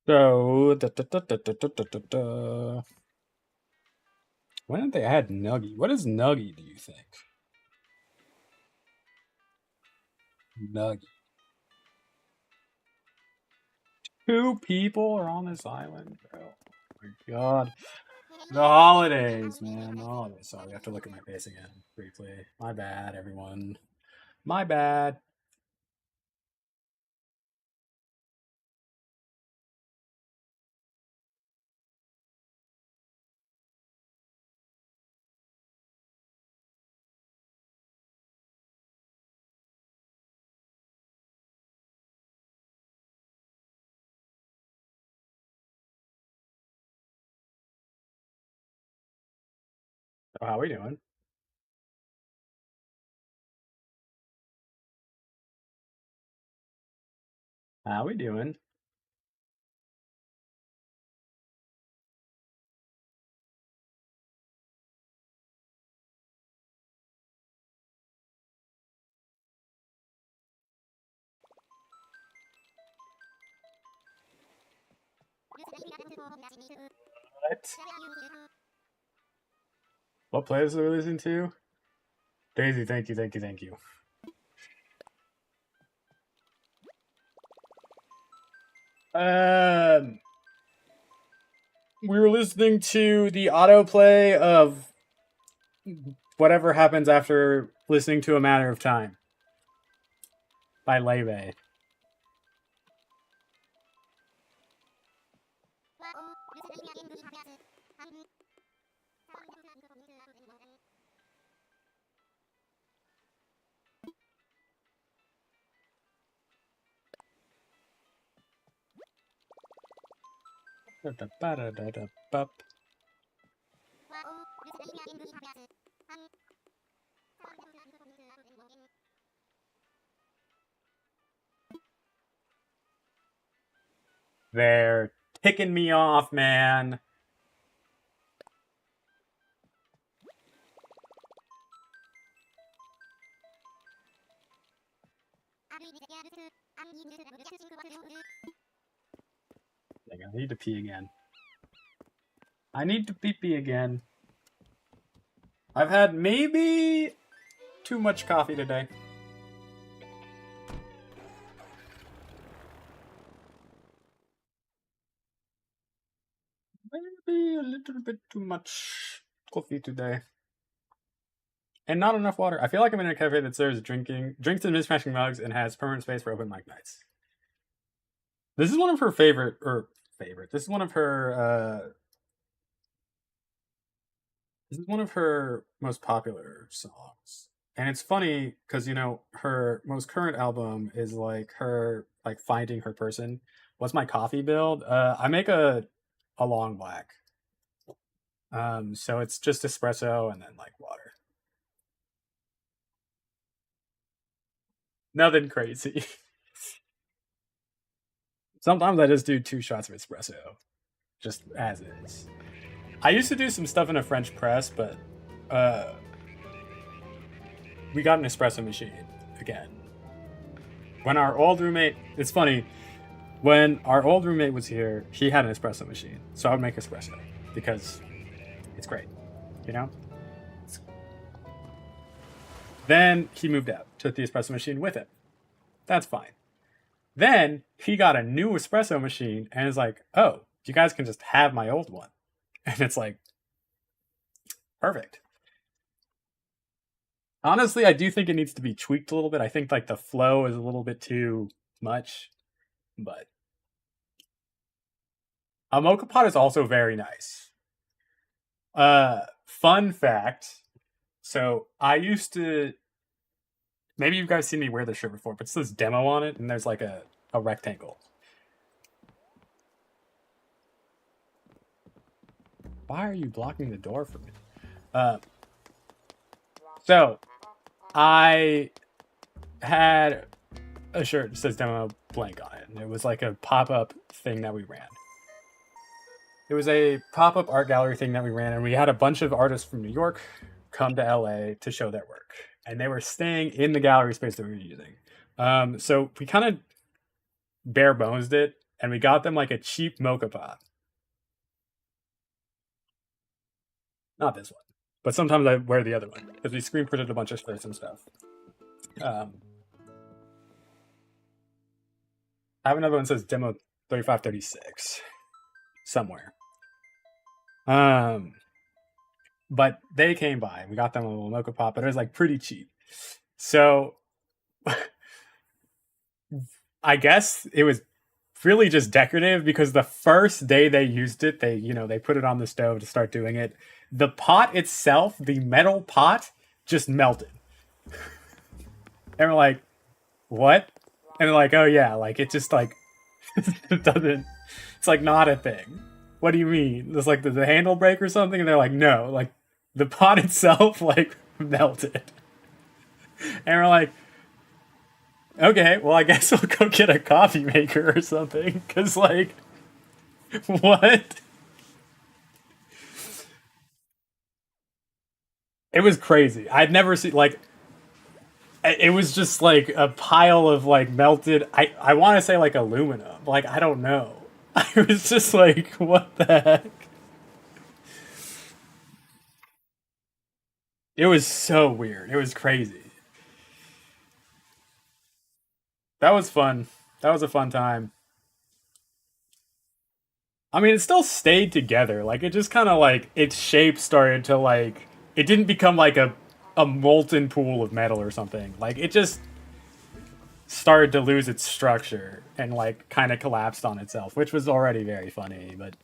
So, when did they add Nuggy? What is Nuggy, do you think? Nuggy. 2 people are on this island, bro. Oh my god. The holidays, man. The holidays. Sorry, I have to look at my face again briefly. My bad, everyone. My bad. So how we doing? How we doing? What? What playlist are we listening to? Daisy, thank you, thank you, thank you. Um, we were listening to the autoplay of whatever happens after listening to A Matter of Time by Leve. They're ticking me off, man. I need to pee again. I need to pee pee again. I've had maybe too much coffee today. Maybe a little bit too much coffee today. And not enough water. I feel like I'm in a cafe that serves drinks and mismatching mugs and has permanent space for open mic nights. This is one of her favorite. This is one of her this is one of her most popular songs. And it's funny because her most current album is like her like finding her person. What's my coffee build? I make a long black. So it's just espresso and then like water. Nothing crazy. Sometimes I just do 2 shots of espresso, just as is. I used to do some stuff in a French press, but uh, we got an espresso machine again. When our old roommate, it's funny, when our old roommate was here, he had an espresso machine, so I would make espresso because it's great, you know. Then he moved out, took the espresso machine with him. That's fine. Then he got a new espresso machine and is like, "Oh, you guys can just have my old one," and it's like, perfect. Honestly, I do think it needs to be tweaked a little bit. I think like the flow is a little bit too much, but a mocha pot is also very nice. Fun fact. So I used to. Maybe you guys seen me wear this shirt before, but it says demo on it, and there's like a rectangle. Why are you blocking the door for me? Uh, so I had a shirt that says demo blank on it, and it was like a pop up thing that we ran. It was a pop up art gallery thing that we ran, and we had a bunch of artists from New York come to LA to show their work, and they were staying in the gallery space that we were using. So we kind of bare bonesed it, and we got them like a cheap mocha pot. Not this one, but sometimes I wear the other one because we screen printed a bunch of shirts and stuff. Um, I have another one that says demo 3536 somewhere. But they came by and we got them a little mocha pot, but it was like pretty cheap. So I guess it was really just decorative because the first day they used it, they put it on the stove to start doing it. The pot itself, the metal pot, just melted. And we're like, what? And they're like, oh yeah, like it just like it doesn't. It's like not a thing. What do you mean? It's like the handle break or something? And they're like, no, like the pot itself like melted. And we're like, okay, well I guess we'll go get a coffee maker or something. Cause like, what? It was crazy. I'd never seen like it was just like a pile of like melted I want to say like aluminum. Like I don't know. I was just like, what the heck? It was so weird. It was crazy. That was fun. That was a fun time. I mean, it still stayed together. Like it just kind of like its shape started to like it didn't become like a molten pool of metal or something. Like it just started to lose its structure and like kind of collapsed on itself, which was already very funny, but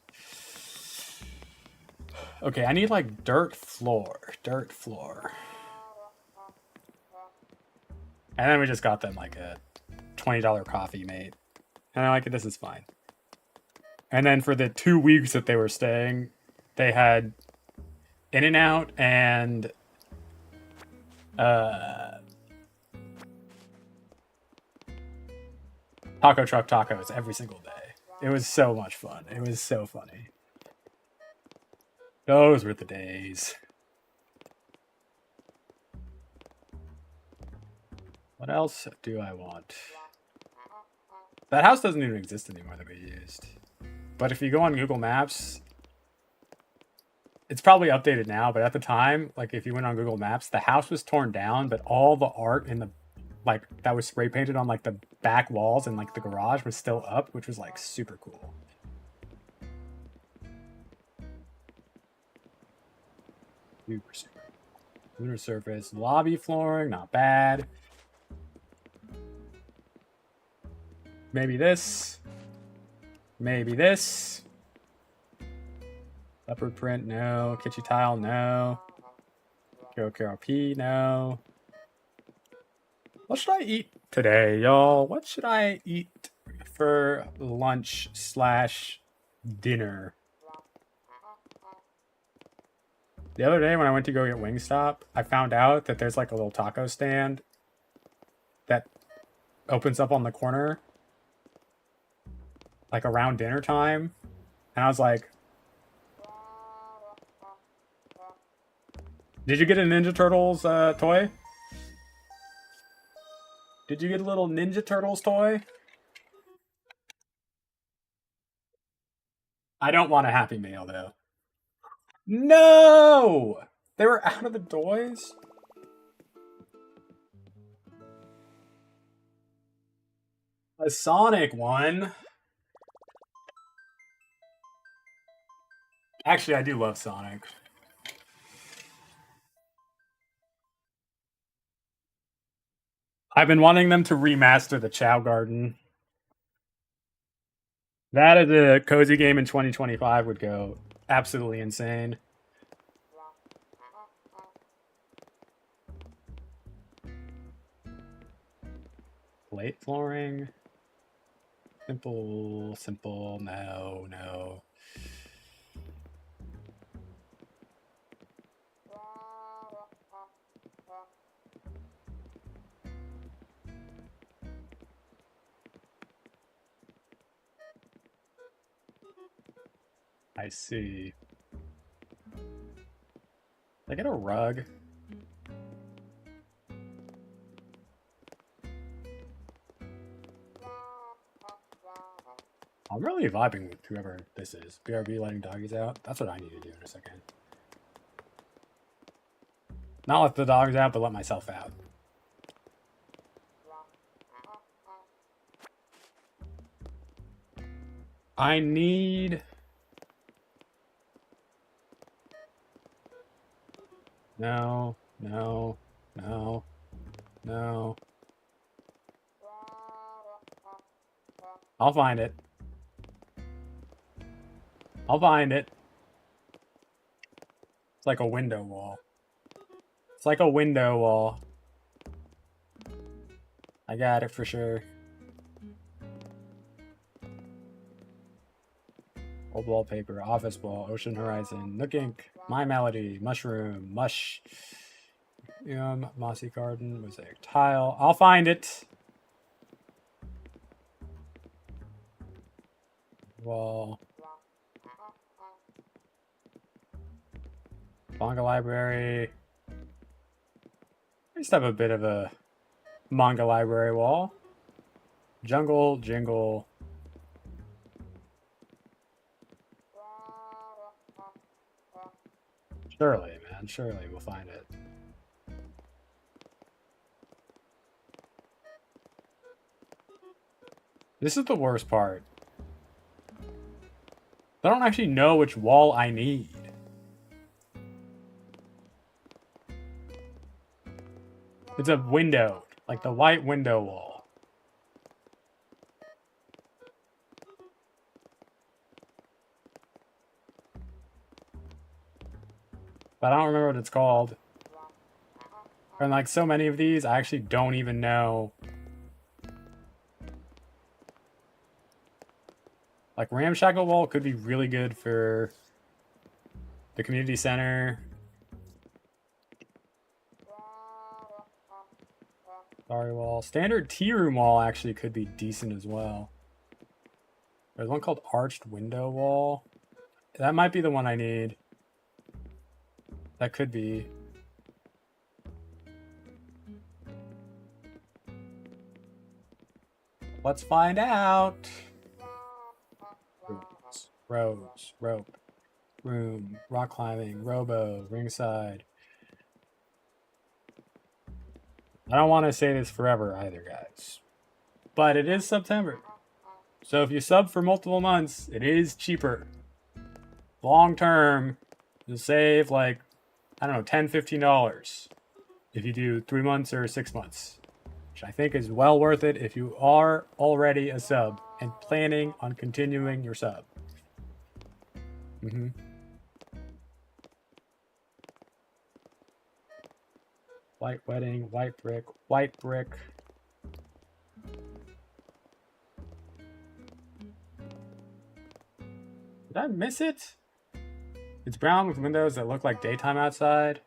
okay, I need like dirt floor. Dirt floor. And then we just got them like a $20 coffee mate. And I'm like, this is fine. And then for the 2 weeks that they were staying, they had In and Out and uh, taco truck tacos every single day. It was so much fun. It was so funny. Those were the days. What else do I want? That house doesn't even exist anymore that we used. But if you go on Google Maps, it's probably updated now, but at the time, like if you went on Google Maps, the house was torn down, but all the art in the like that was spray painted on like the back walls and like the garage was still up, which was like super cool. Super super. Lunar surface, lobby flooring, not bad. Maybe this. Maybe this. Leopard print, no. Kitchen tile, no. KRP, no. What should I eat today, y'all? What should I eat for lunch slash dinner? The other day when I went to go get Wingstop, I found out that there's like a little taco stand that opens up on the corner like around dinner time. And I was like, did you get a Ninja Turtles toy? Did you get a little Ninja Turtles toy? I don't want a Happy Meal though. No! They were out of the toys? A Sonic one? Actually, I do love Sonic. I've been wanting them to remaster the Chow Garden. That as a cozy game in 2025 would go absolutely insane. Plate flooring. Simple, simple. No, no. I see. I get a rug. I'm really vibing with whoever this is. BRB letting doggies out. That's what I need to do in a second. Not let the dogs out, but let myself out. I need... No, no, no, no. I'll find it. I'll find it. It's like a window wall. It's like a window wall. I got it for sure. Old wallpaper, office wall, ocean horizon, Nook Ink, My Melody, mushroom, mush, mossy garden, mosaic tile. I'll find it. Wall. Manga library. I used to have a bit of a manga library wall. Jungle, jingle. Surely, man. Surely we'll find it. This is the worst part. I don't actually know which wall I need. It's a window. Like the white window wall. But I don't remember what it's called. And like so many of these, I actually don't even know. Like Ramshackle Wall could be really good for the community center. Sorry wall. Standard tea room wall actually could be decent as well. There's one called Arched Window Wall. That might be the one I need. That could be. Let's find out. Roads, rope, room, rock climbing, robo, ringside. I don't want to say this forever either, guys. But it is September. So if you sub for multiple months, it is cheaper. Long term, you'll save like, I don't know, $10, $15 if you do 3 months or 6 months. Which I think is well worth it if you are already a sub and planning on continuing your sub. White wedding, white brick, white brick. Did I miss it? It's brown with windows that look like daytime outside.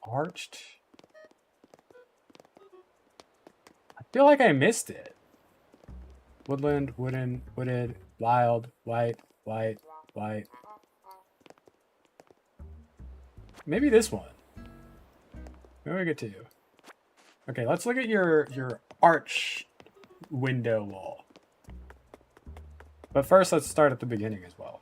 Arched. I feel like I missed it. Woodland, wooden, wooded, wild, white, white, white. Maybe this one. Maybe we get to you. Okay, let's look at your arch window wall. But first, let's start at the beginning as well.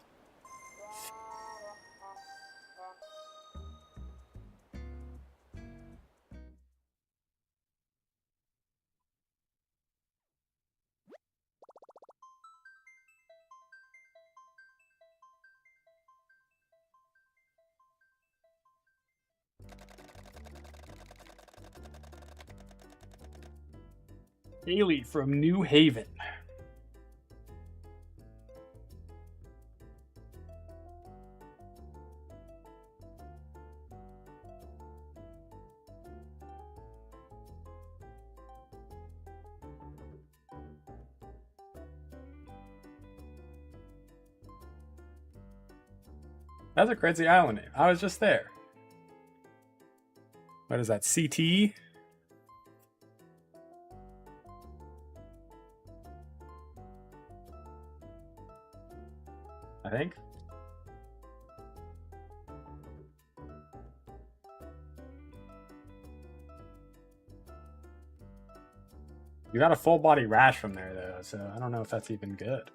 Haley from New Haven. That's a crazy island name. I was just there. What is that? CT? I think. You got a full body rash from there though, so I don't know if that's even good.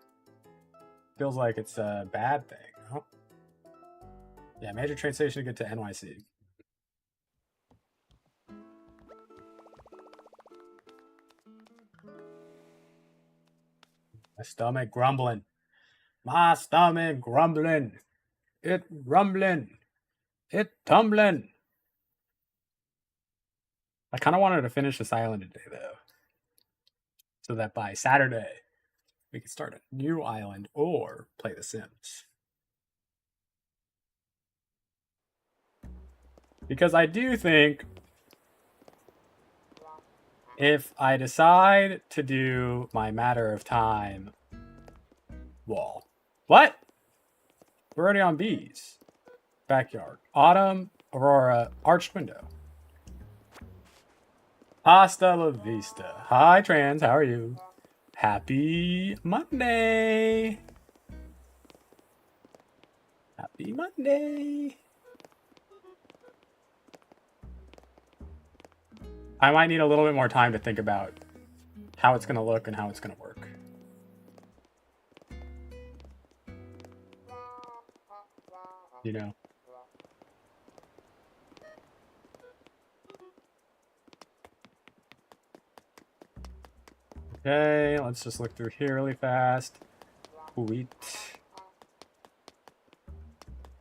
Feels like it's a bad thing. No? Yeah, major train station to get to NYC. My stomach grumbling. My stomach grumbling. It rumbling. It tumbling. I kind of wanted to finish this island today though, so that by Saturday we can start a new island or play The Sims. Because I do think if I decide to do my Matter of Time wall. What? We're already on bees. Backyard. Autumn, Aurora, arched window. Hasta la vista. Hi, Trans. How are you? Happy Monday. Happy Monday. I might need a little bit more time to think about how it's going to look and how it's going to work. You know. Okay, let's just look through here really fast. Wheat.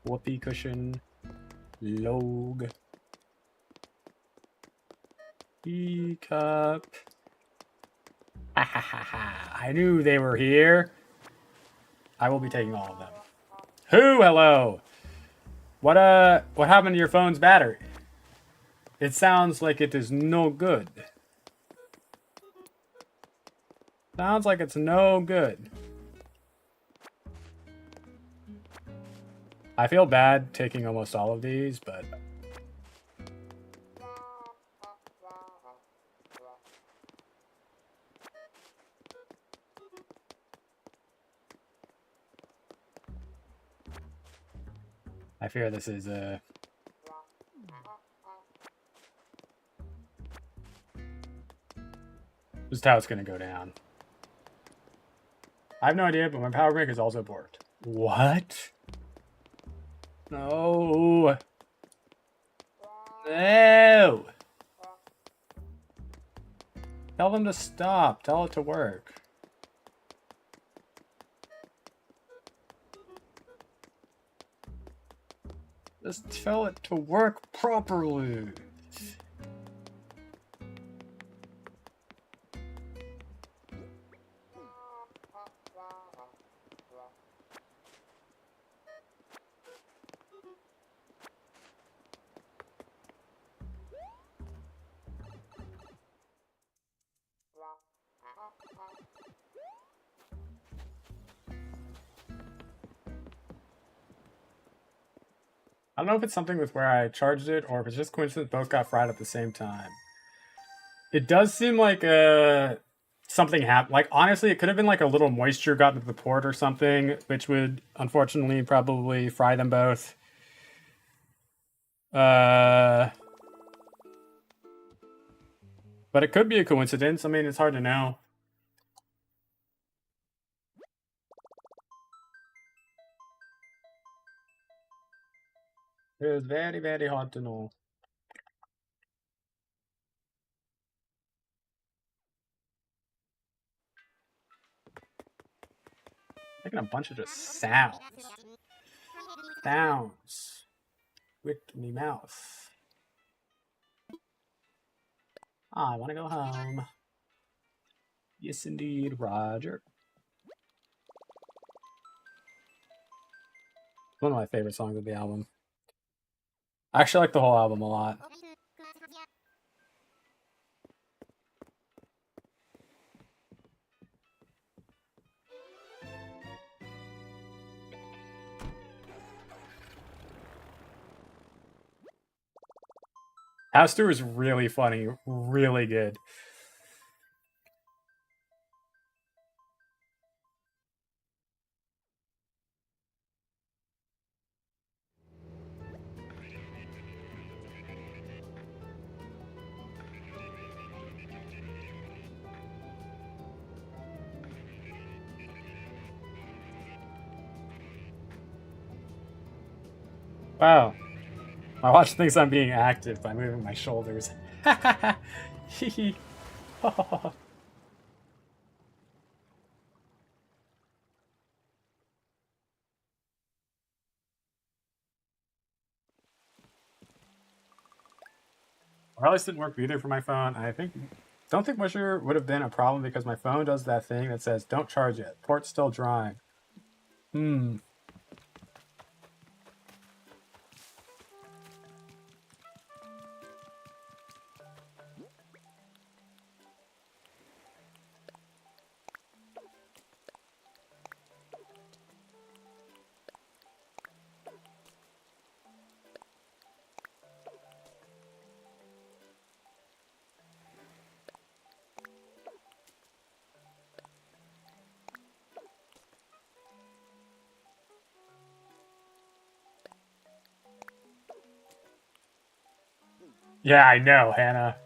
Whoopee cushion. Log. Teacup. Ha ha ha ha. I knew they were here. I will be taking all of them. Who? Hello. What happened to your phone's battery? It sounds like it is no good. Sounds like it's no good. I feel bad taking almost all of these, but I fear this is just how it's gonna go down. I have no idea, but my power bank is also borked. What? No. No. Tell them to stop. Tell it to work. Just tell it to work properly. I don't know if it's something with where I charged it or if it's just coincidence both got fried at the same time. It does seem like something happened. Like, honestly, it could have been like a little moisture got into the port or something, which would unfortunately probably fry them both. But it could be a coincidence. I mean, it's hard to know. It is very, very hard to know. Making a bunch of just sounds. Sounds. With me mouth. I want to go home. Yes, indeed, Roger. One of my favorite songs of the album. I actually like the whole album a lot. House Tour is really funny, really good. Wow. My watch thinks I'm being active by moving my shoulders. Hee Wireless didn't work either for my phone. Don't think Moisture would have been a problem because my phone does that thing that says don't charge it. Port's still drying. Hmm. Yeah, I know, Hannah.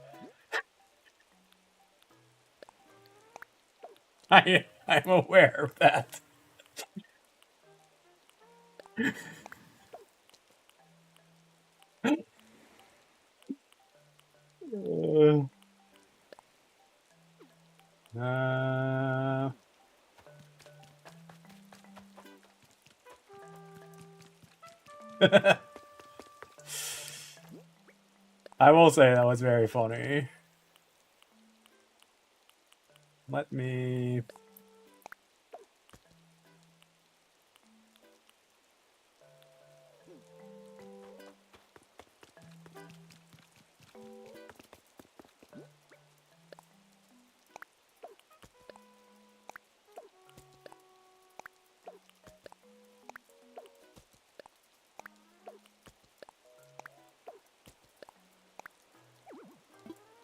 I'm aware of that. Uh, I will say that was very funny. Let me.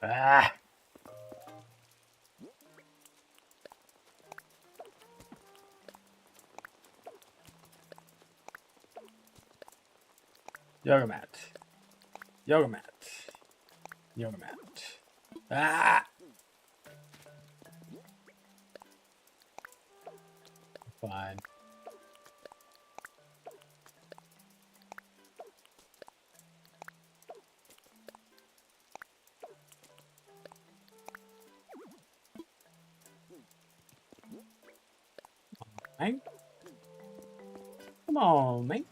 Ah. Yoga mat. Yoga mat. Yoga mat. Ah. Fine. Mate. Come on, mate.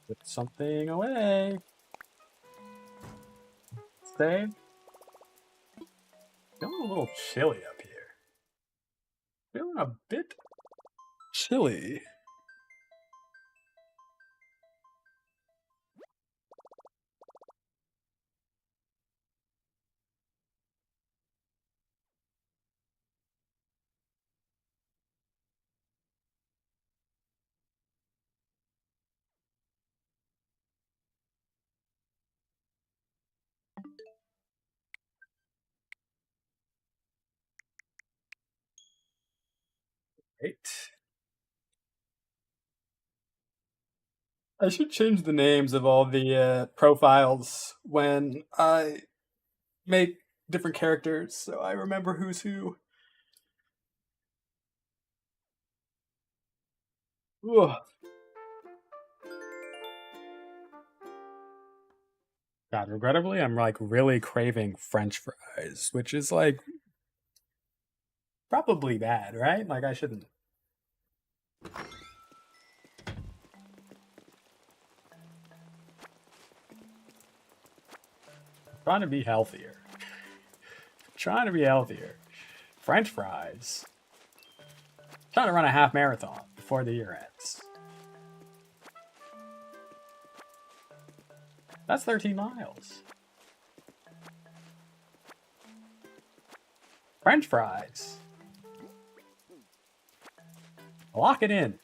Put something away. Save. Feeling a little chilly up here. Feeling a bit chilly. Right. I should change the names of all the profiles when I make different characters so I remember who's who. Ugh. God, regrettably, I'm like really craving French fries, which is like probably bad, right? Like I shouldn't. Trying to be healthier. Trying to be healthier. French fries. Trying to run a half marathon before the year ends. That's 13 miles. French fries. Lock it in.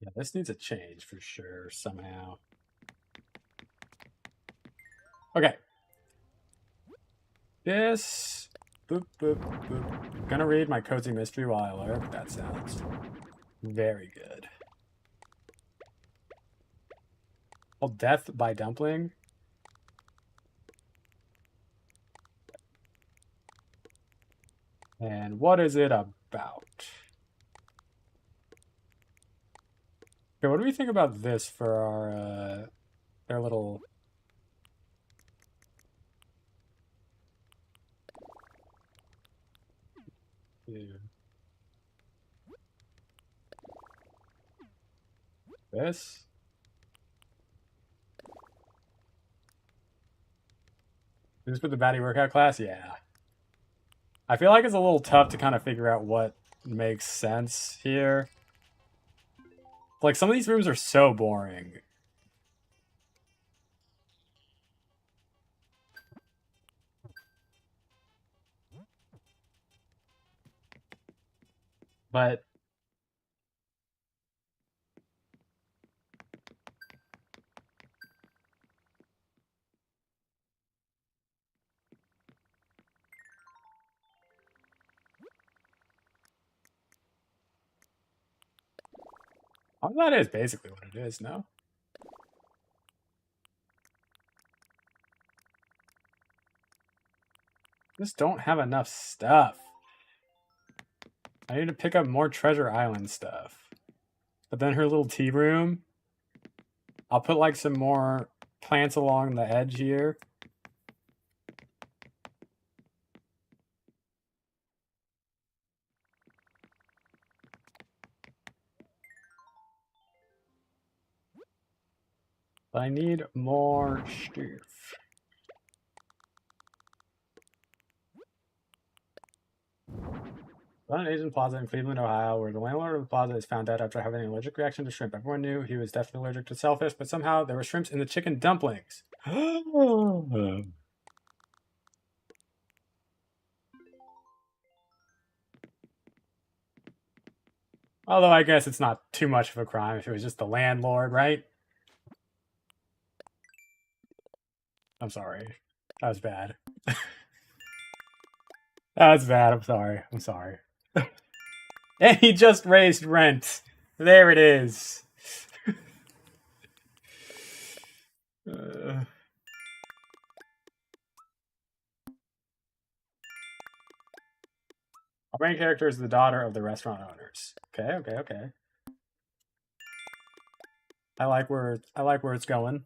Yeah, this needs a change for sure, somehow. Okay. This... Boop, boop, boop. Gonna read my cozy mystery while I lurk. That sounds very good. Well, death by dumpling. And what is it about? Okay, what do we think about this for our little... Yeah. This? Is this for the baddie workout class? Yeah. I feel like it's a little tough to kind of figure out what makes sense here. Like, some of these rooms are so boring. But that is basically what it is, no? Just don't have enough stuff. I need to pick up more Treasure Island stuff. But then her little tea room, I'll put like some more plants along the edge here. But I need more stuff. Run an Asian plaza in Cleveland, Ohio, where the landlord of the plaza is found dead after having an allergic reaction to shrimp. Everyone knew he was definitely allergic to shellfish, but somehow there were shrimps in the chicken dumplings. Although I guess it's not too much of a crime if it was just the landlord, right? I'm sorry. That was bad. That was bad. I'm sorry. I'm sorry. And he just raised rent. There it is. Our main character is the daughter of the restaurant owners. Okay, okay, okay. I like where it's going.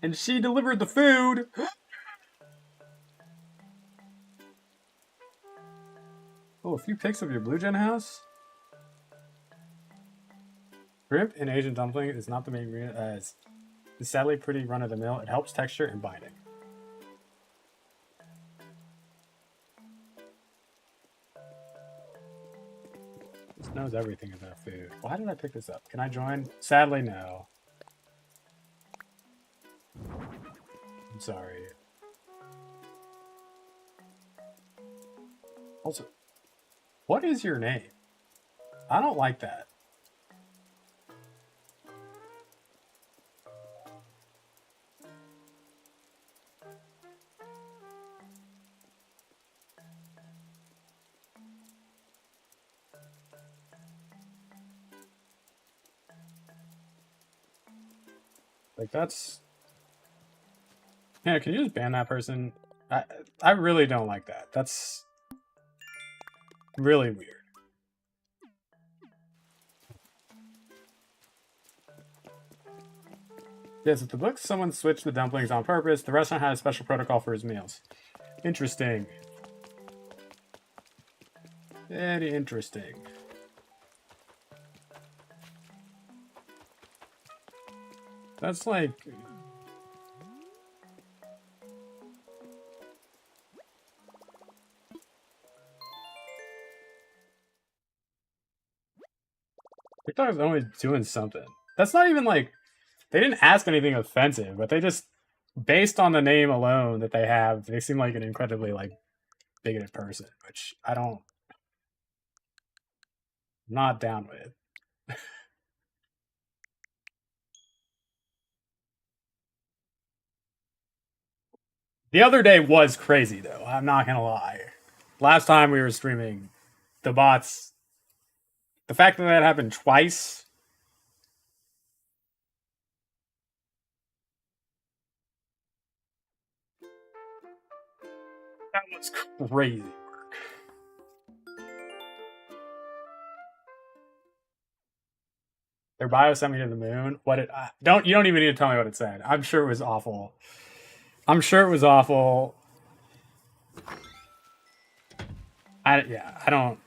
And she delivered the food. Oh, a few pics of your Blue Gen house. Shrimp in Asian dumpling is not the main ingredient, as it's sadly pretty run of the mill. It helps texture and binding. This knows everything about food. Why did I pick this up? Can I join? Sadly, no. I'm sorry. Also, what is your name? I don't like that. Like, that's... Yeah, can you just ban that person? I really don't like that. That's really weird. Yes, if the book someone switched the dumplings on purpose, the restaurant had a special protocol for his meals. Interesting. Very interesting. That's like... TikTok is always doing something. That's not even like they didn't ask anything offensive, but they just based on the name alone that they have, they seem like an incredibly like bigoted person, which I don't not down with. The other day was crazy though. I'm not gonna lie. Last time we were streaming, the bots. The fact that that happened twice. That was crazy. Their bio sent me to the moon. What it don't you don't even need to tell me what it said. I'm sure it was awful. I'm sure it was awful. I don't.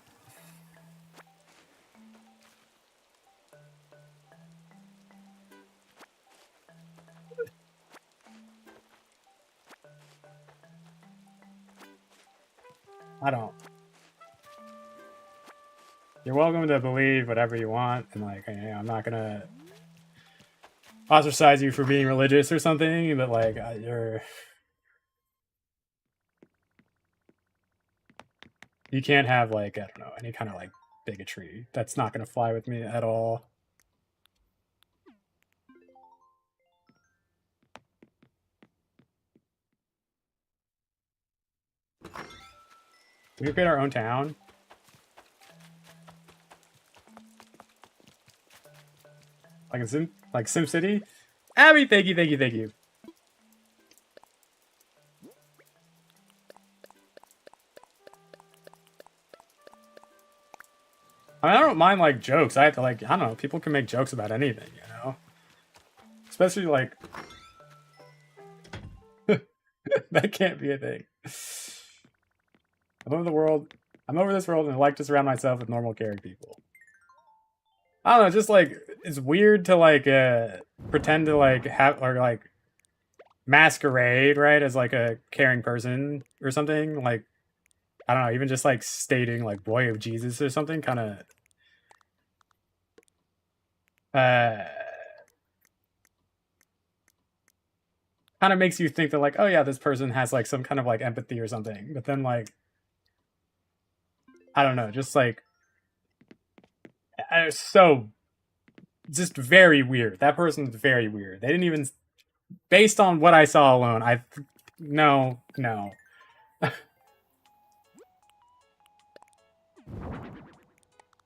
I don't. You're welcome to believe whatever you want, and like I'm not gonna ostracize you for being religious or something, but like you're you can't have like I don't know any kind of like bigotry. That's not gonna fly with me at all. We create our own town, like in Sim City. Abby, thank you, thank you, thank you. I mean, I don't mind like jokes. I have to like I don't know. People can make jokes about anything, you know. Especially like that can't be a thing. I'm over the world. I'm over this world and I like to surround myself with normal caring people. I don't know, just like it's weird to like pretend to like have or like masquerade, right, as like a caring person or something. Like I don't know, even just like stating like boy of Jesus or something uh kind of makes you think that like, oh yeah, this person has like some kind of like empathy or something. But then like I don't know, just like it's so just very weird. That person's very weird. They didn't even based on what I saw alone, I no.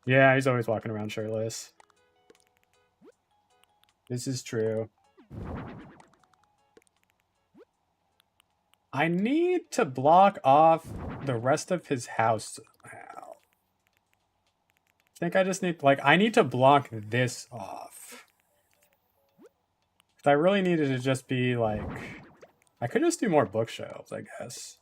Yeah, he's always walking around shirtless. This is true. I need to block off the rest of his house somehow. I think I just need, like, I need to block this off. I really needed to just be, like, I could just do more bookshelves, I guess.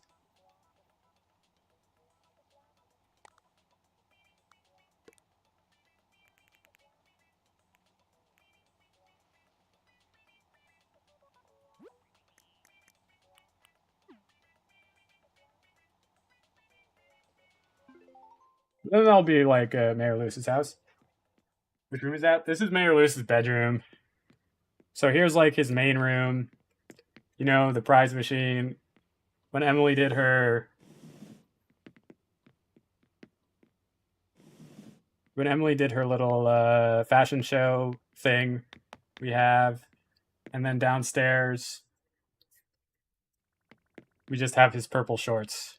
Then that'll be, like, Mayor Lewis's house. Which room is that? This is Mayor Lewis's bedroom. So here's, like, his main room. You know, the prize machine. When Emily did her little fashion show thing, we have, and then downstairs we just have his purple shorts.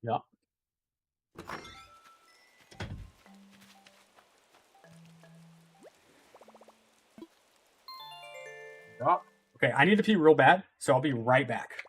Yeah. Yeah. Okay, I need to pee real bad, so I'll be right back.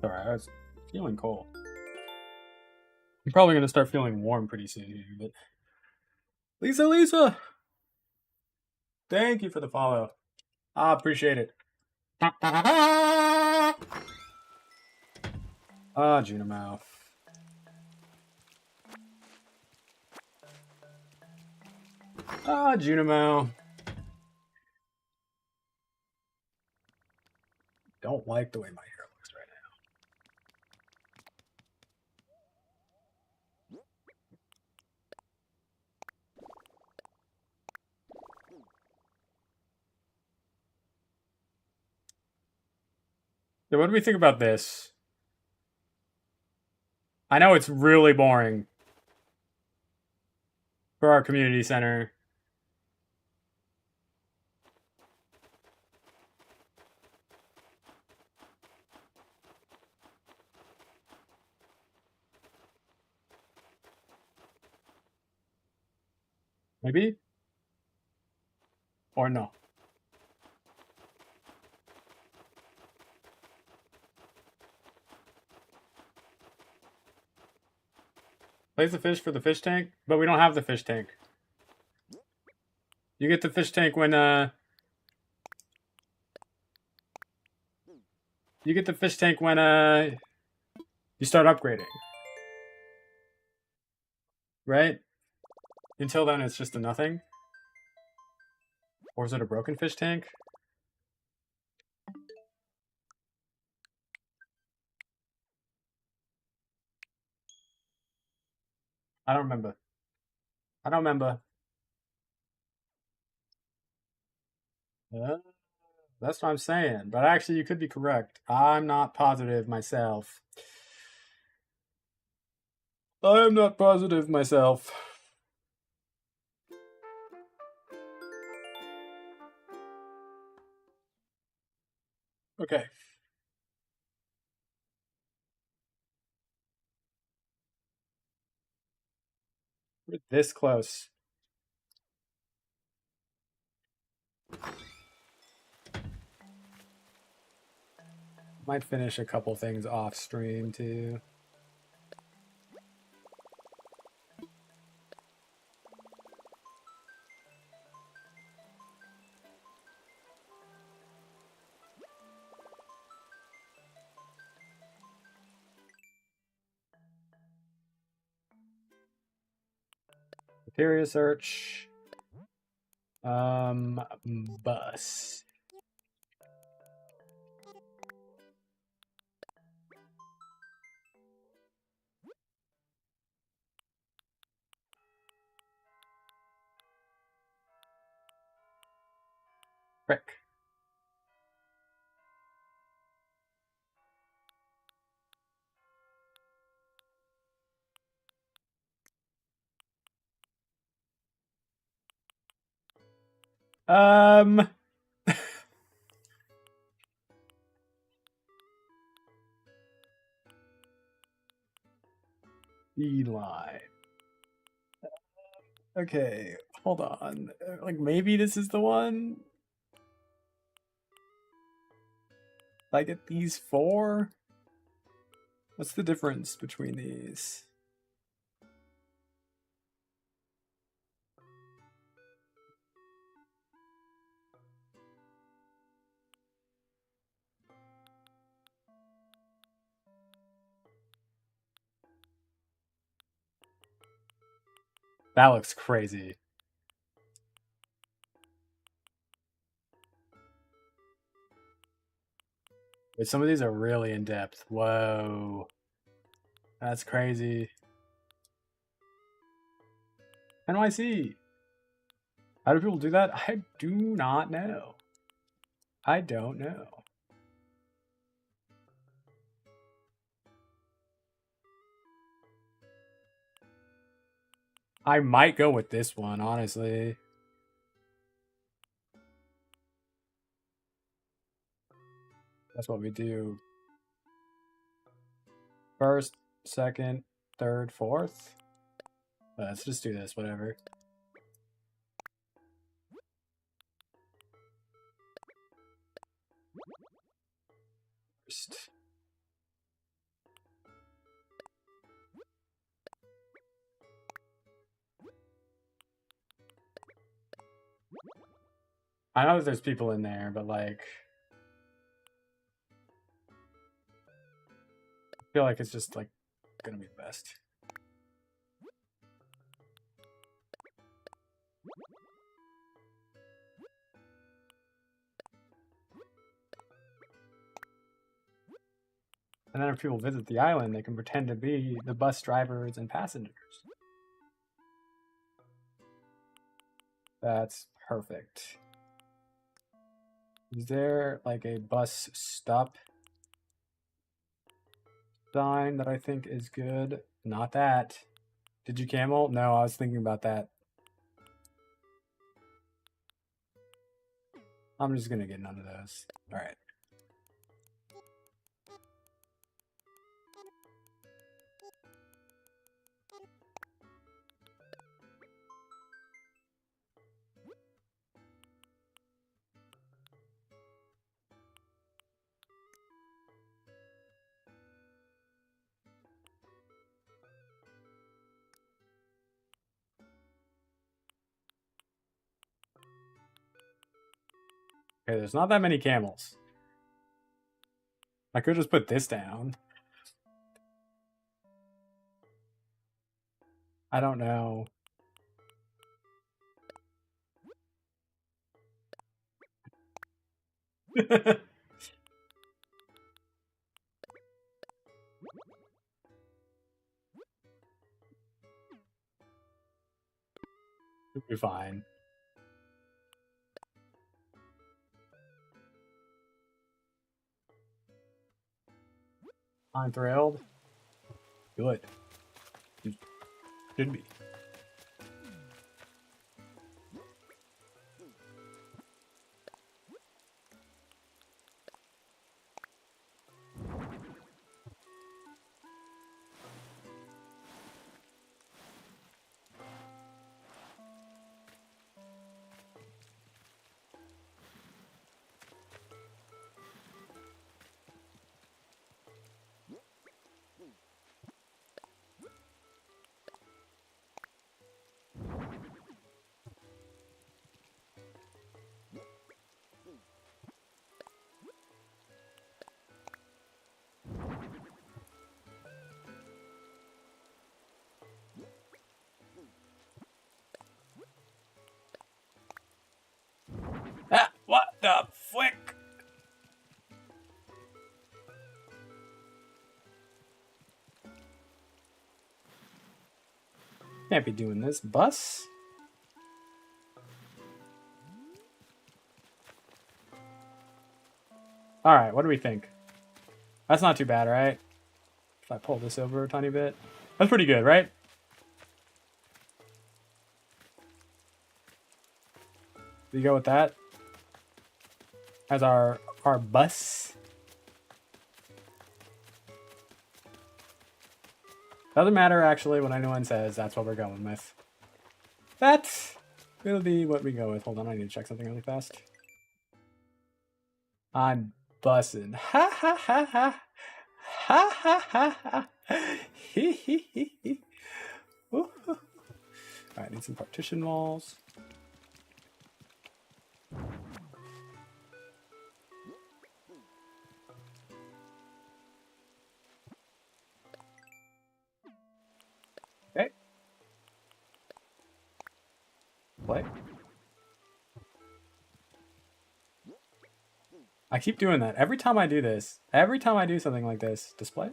Alright, I was feeling cold. I'm probably gonna start feeling warm pretty soon here, but Lisa! Thank you for the follow. I appreciate it. Ah, Junimouth. Junimouth. Don't like the way my hair looks right now. So what do we think about this? I know it's really boring for our community center. Maybe? Or no? Place the fish for the fish tank, but we don't have the fish tank. You get the fish tank when you start upgrading. Right? Until then it's just a nothing. Or is it a broken fish tank? I don't remember. That's what I'm saying. But actually, you could be correct. I'm not positive myself. I'm not positive myself. Okay. We're this close. Might finish a couple things off stream too. Materia search. Bus. Frick. Eli. Okay, hold on. Like, maybe this is the one? I get these 4? What's the difference between these? That looks crazy. But some of these are really in depth. Whoa. That's crazy. NYC. How do people do that? I do not know. I don't know. I might go with this one, honestly. That's what we do. First, second, third, fourth. Let's just do this, whatever. First. I know that there's people in there, but like, I feel like it's just like gonna be the best. And then if people visit the island, they can pretend to be the bus drivers and passengers. That's perfect. Is there like a bus stop sign that I think is good? Not that. Did you camel? No, I was thinking about that. I'm just gonna get none of those. All right. Okay, there's not that many camels. I could just put this down. I don't know. It'll be fine. I'm thrilled. Good. You should be. Ah, what the flick? Can't be doing this. Bus? Alright, what do we think? That's not too bad, right? If I pull this over a tiny bit. That's pretty good, right? We go with that as our bus. Doesn't matter actually what anyone says, that's what we're going with. That will be what we go with. Hold on, I need to check something really fast. I'm bussing. Ha ha ha ha. Ha ha ha ha. Hee hee hee hee. Alright, need some partition walls. Okay. Play. I keep doing that. Every time I do this, every time I do something like this, display.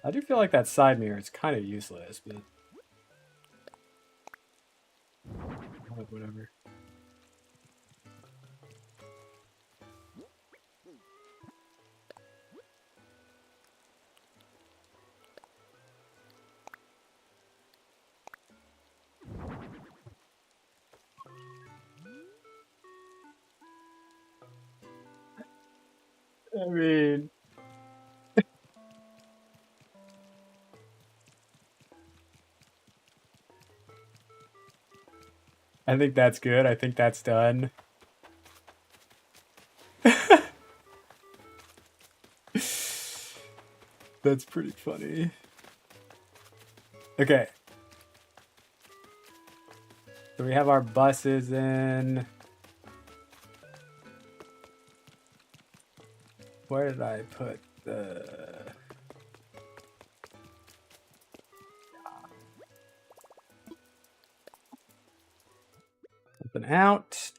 I do feel like that side mirror is kind of useless, but whatever. I mean, I think that's good. I think that's done. That's pretty funny. Okay. So we have our buses in. Where did I put the... Something out.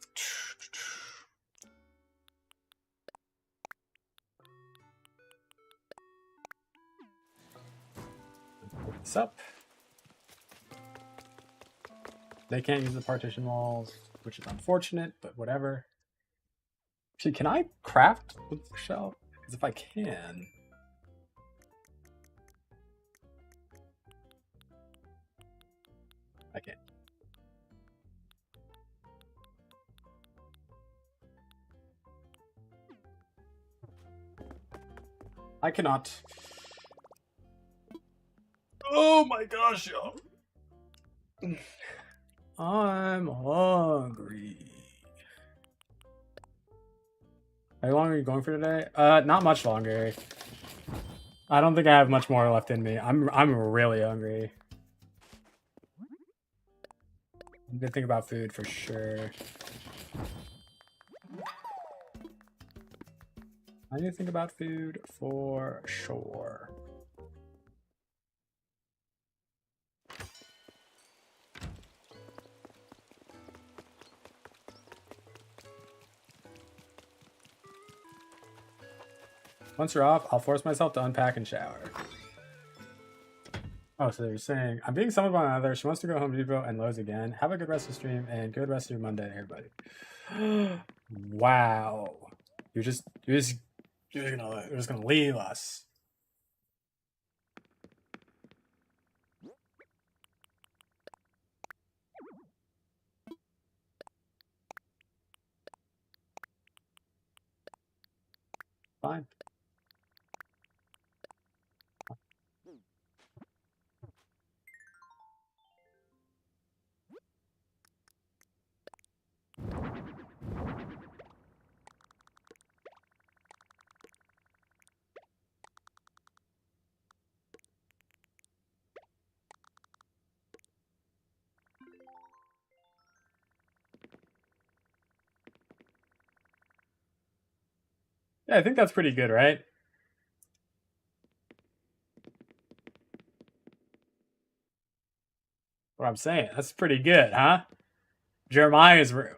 Put this up. They can't use the partition walls, which is unfortunate, but whatever. Actually, can I craft with the shelf? Because if I can... I can't. I cannot. Oh my gosh, yo. I'm hungry. How long are you going for today? Not much longer. I don't think I have much more left in me. I'm really hungry. I'm gonna think about food for sure. I need to think about food for sure. Once you're off, I'll force myself to unpack and shower. Oh, so they're saying, I'm being summoned by my mother. She wants to go home to Depot and Lowe's again. Have a good rest of the stream and good rest of your Monday, everybody. Wow. You're just gonna leave us. Fine. Yeah, I think that's pretty good, right? What I'm saying. That's pretty good, huh? Jeremiah's room.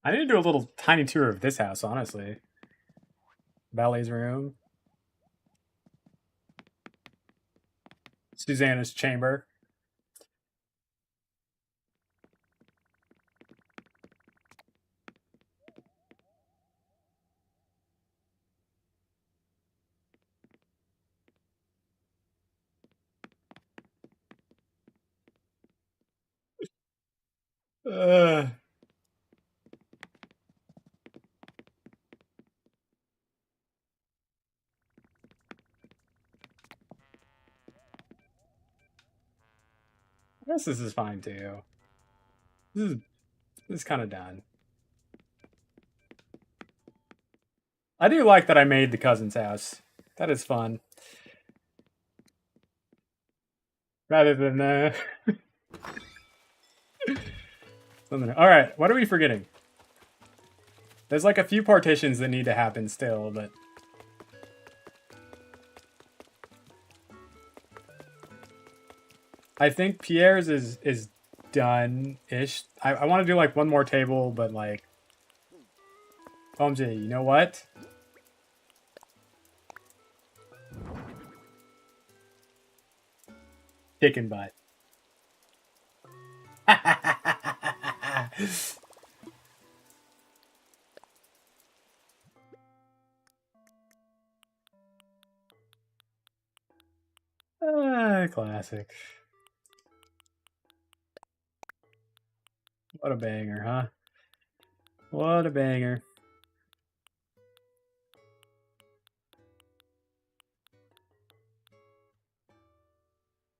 I need to do a little tiny tour of this house, honestly. Ballet's room. Susanna's chamber. Uh, I guess this is fine too. This is kind of done. I do like that I made the cousin's house. That is fun. Rather than something. All right, what are we forgetting? There's like a few partitions that need to happen still, but I think Pierre's is done-ish. I want to do like one more table, but like, OMG, you know what? Chicken butt. Classic. What a banger, huh? What a banger.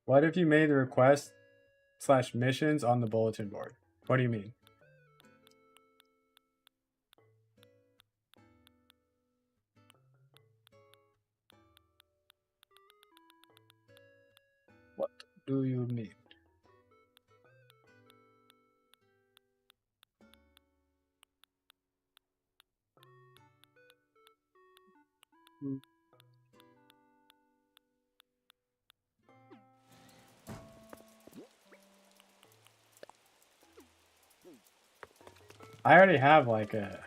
What if you made the request / missions on the bulletin board? What do you mean? What do you mean? I already have like a...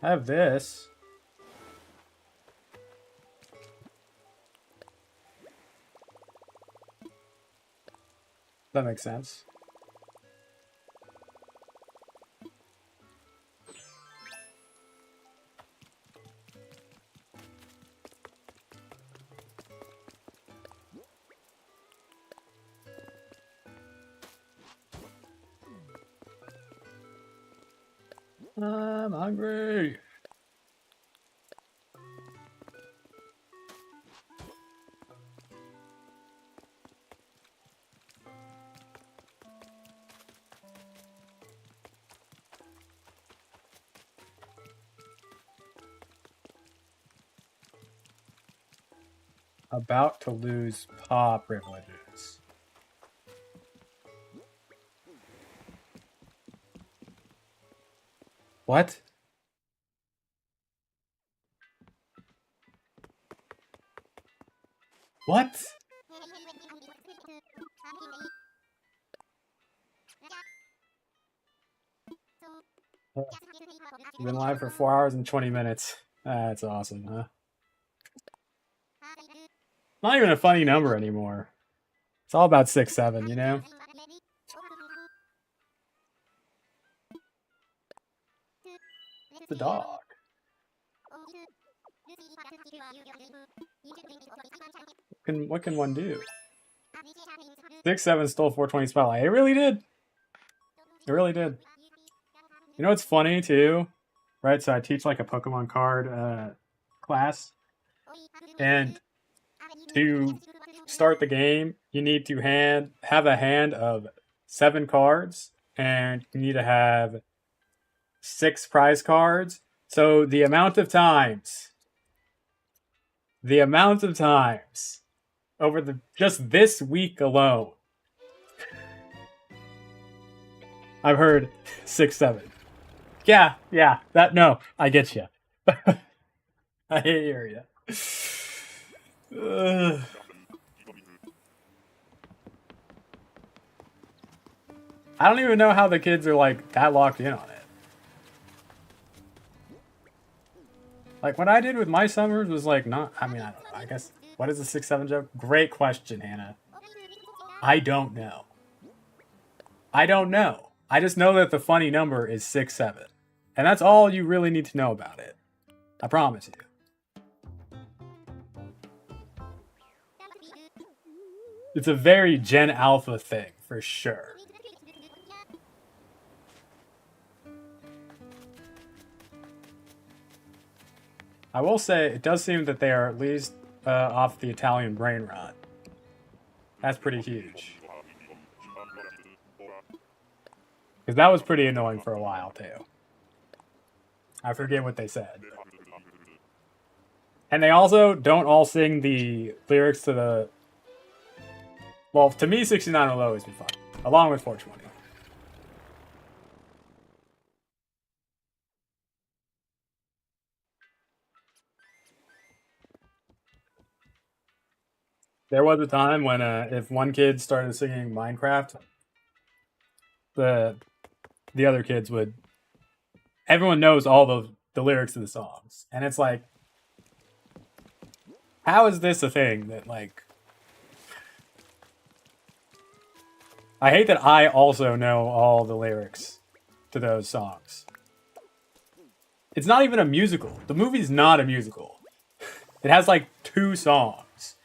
I have this. That makes sense. I'm hungry. About to lose paw privileges. What? What? We've been live for 4 hours and 20 minutes. That's awesome, huh? Not even a funny number anymore. It's all about 6, 7, you know? The dog. What can one do? 6, 7 stole 420 spotlight. It really did. It really did. You know what's funny too? Right, so I teach like a Pokemon card class. And to start the game, you need to have a hand of 7 cards, and you need to have 6 prize cards. So the amount of times over just this week alone, I've heard 6, 7. Yeah, that no, I get you. I hear you. I don't even know how the kids are like that locked in on it. Like what I did with my summers was like not. I mean, I don't know. I guess what is a 6, 7 joke? Great question, Hannah. I don't know. I just know that the funny number is 6, 7, and that's all you really need to know about it. I promise you. It's a very Gen Alpha thing for sure. I will say it does seem that they are at least off the Italian brain rot. That's pretty huge. Because that was pretty annoying for a while too. I forget what they said. And they also don't all sing the lyrics to the... Well, to me, 69 will always be fun. Along with 420. There was a time when if one kid started singing Minecraft, the other kids would... Everyone knows all the lyrics to the songs. And it's like, how is this a thing that, like... I hate that I also know all the lyrics to those songs. It's not even a musical. The movie's not a musical. It has like 2 songs.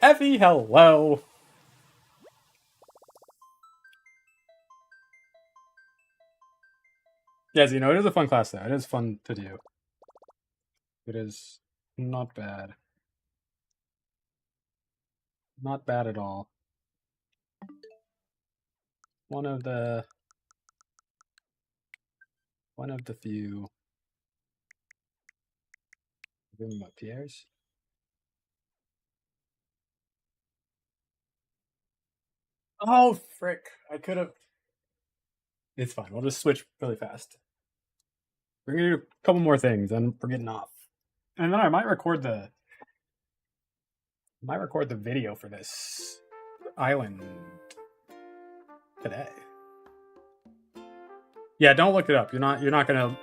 Effie, hello. Yes, you know, it is a fun class though. It is fun to do. It is Not bad. Not bad at all. One of the few. Give him what, Pierre's? Oh, frick. I could have. It's fine. We'll just switch really fast. We're going to do a couple more things, and we're getting off. And then I might record the video for this island today. Yeah, don't look it up. You're not gonna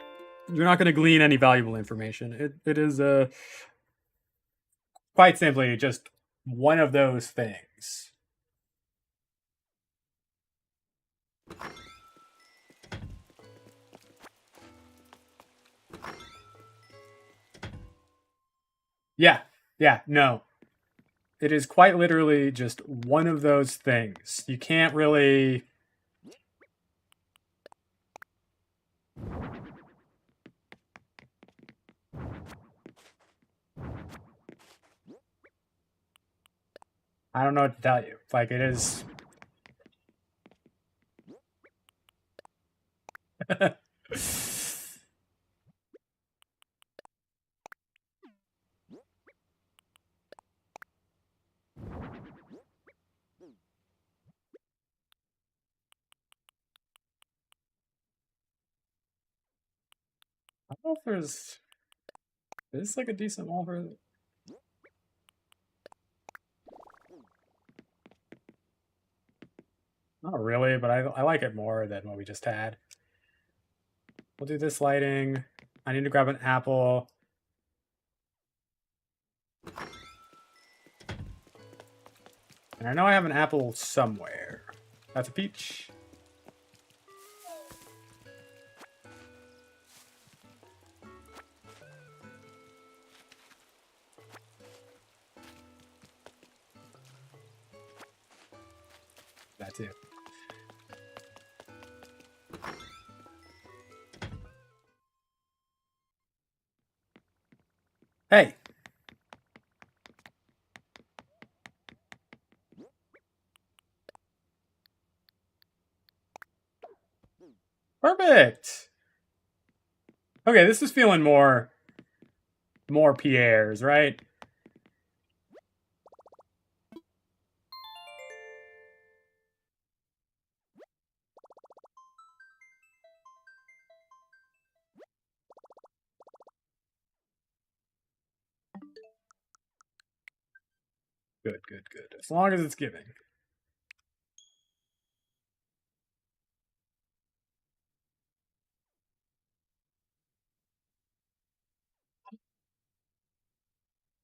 glean any valuable information. It is quite simply just one of those things. Yeah, no. It is quite literally just one of those things. You can't really. I don't know what to tell you. Like, it is. I don't know if there's. Is this like a decent wall for. Not really, but I like it more than what we just had. We'll do this lighting. I need to grab an apple. And I know I have an apple somewhere. That's a peach. That too. Hey. Perfect. Okay, this is feeling more Pierre's, right? Good. As long as it's giving.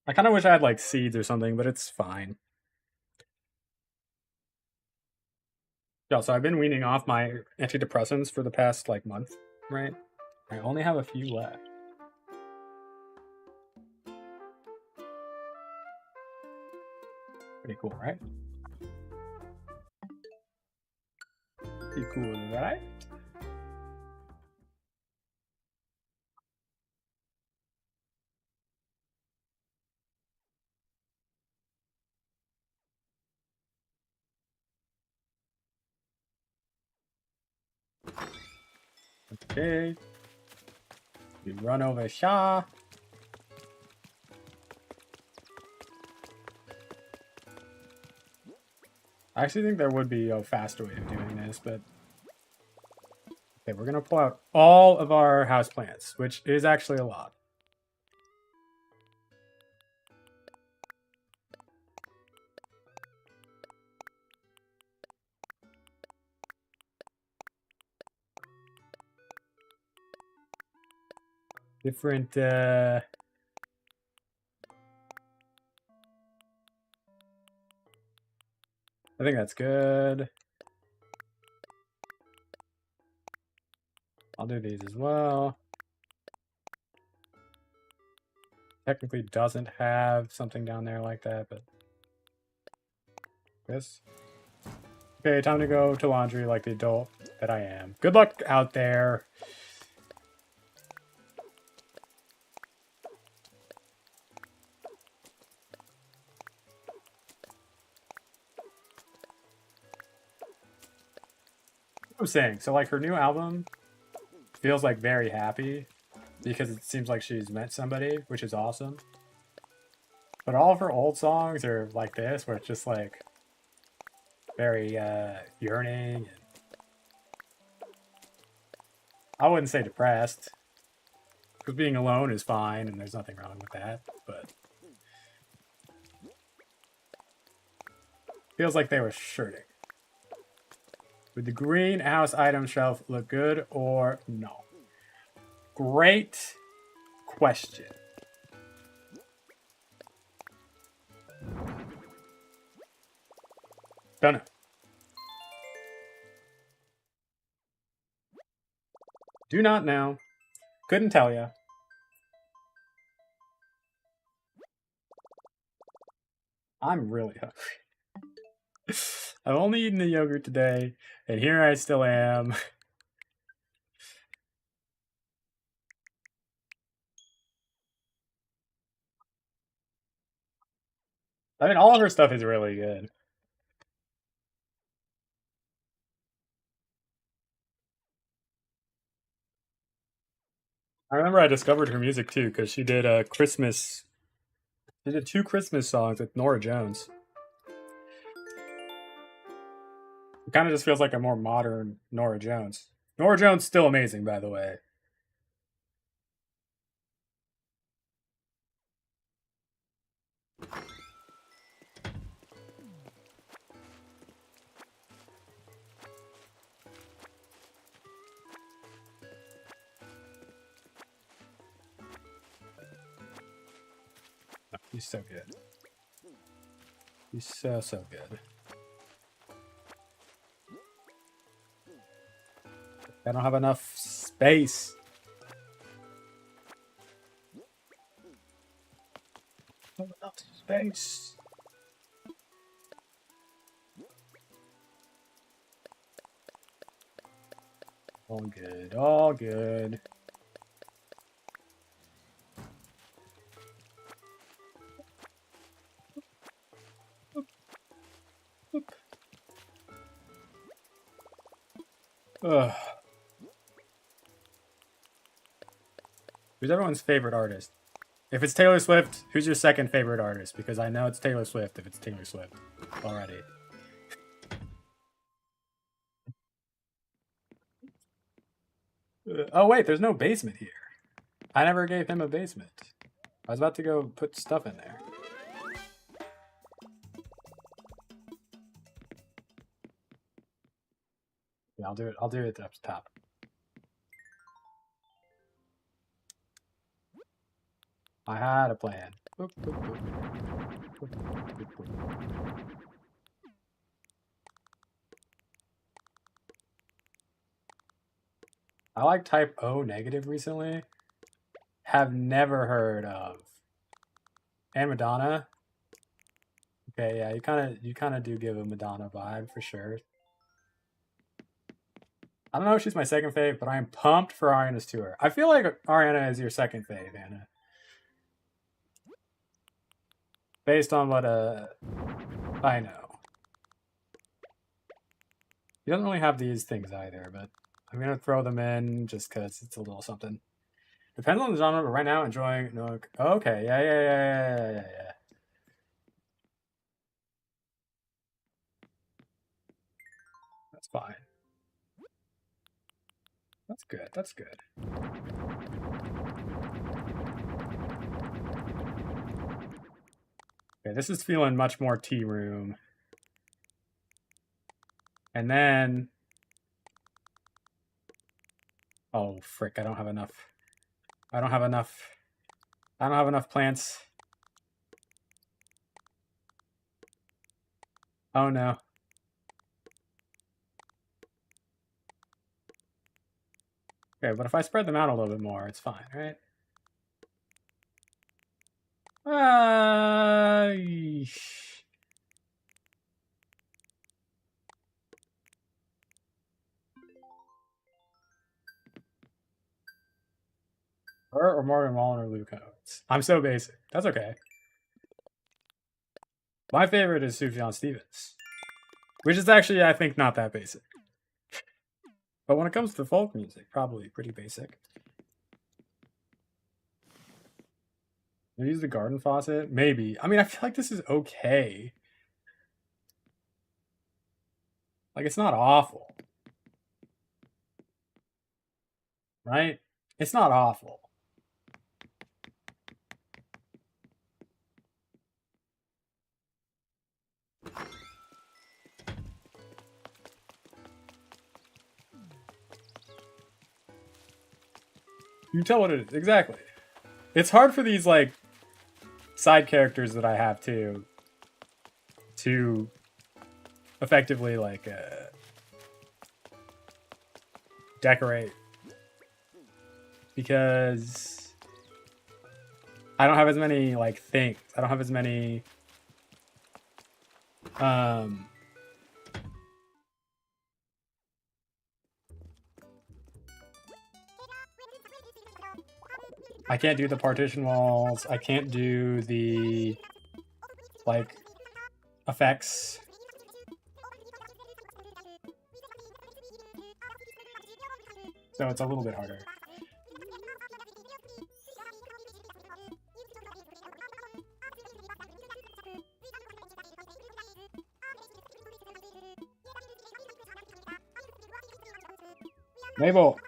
I kind of wish I had like seeds or something, but it's fine. Yeah, so I've been weaning off my antidepressants for the past like month, right? I only have a few left. Pretty cool, right? Pretty cool, right? Okay. We run over Shaw. I actually think there would be a faster way of doing this, but okay, we're gonna pull out all of our houseplants, which is actually a lot. Different I think that's good. I'll do these as well. Technically doesn't have something down there like that, but this. Okay, time to go to laundry like the adult that I am. Good luck out there. I'm saying. So like her new album feels like very happy because it seems like she's met somebody, which is awesome. But all of her old songs are like this, where it's just like very yearning. And I wouldn't say depressed, because being alone is fine, and there's nothing wrong with that. But feels like they were shirting. Would the greenhouse item shelf look good or no? Great question. Don't know. Do not know. Couldn't tell you. I'm really hungry. I've only eaten the yogurt today, and here I still am. I mean, all of her stuff is really good. I remember I discovered her music too because she did a Christmas. She did 2 Christmas songs with Nora Jones. It kind of just feels like a more modern Nora Jones. Nora Jones still amazing, by the way. Oh, he's so good. He's so good. I don't have enough space. Not enough space. All good. All good. Ugh. Who's everyone's favorite artist? If it's Taylor Swift, who's your second favorite artist? Because I know it's Taylor Swift if it's Taylor Swift already. Oh, wait, there's no basement here. I never gave him a basement. I was about to go put stuff in there. Yeah, I'll do it. I'll do it up top. I had a plan. I like type O negative recently. Have never heard of. And Madonna. Okay, yeah, you kinda do give a Madonna vibe for sure. I don't know if she's my second fave, but I am pumped for Ariana's tour. I feel like Ariana is your second fave, Anna. Based on what I know. He doesn't really have these things either, but I'm gonna throw them in just because it's a little something. Depends on the genre, but right now enjoying no. Okay, yeah. That's fine. That's good. That's good. Okay, this is feeling much more tea room. And then, oh frick! I don't have enough. I don't have enough. I don't have enough plants. Oh no. Okay, but if I spread them out a little bit more, it's fine, right? Or Morgan Wallen or Luke Coates. I'm so basic. That's okay. My favorite is Sufjan Stevens, which is actually, I think, not that basic. But when it comes to folk music, probably pretty basic. Use the garden faucet? Maybe. I mean, I feel like this is okay. Like, it's not awful. Right? It's not awful. You can tell what it is. Exactly. It's hard for these, like, side characters that I have to effectively, like, decorate. Because I don't have as many, like, things. I don't have as many, I can't do the partition walls. I can't do the, like, effects. So it's a little bit harder. Mabel!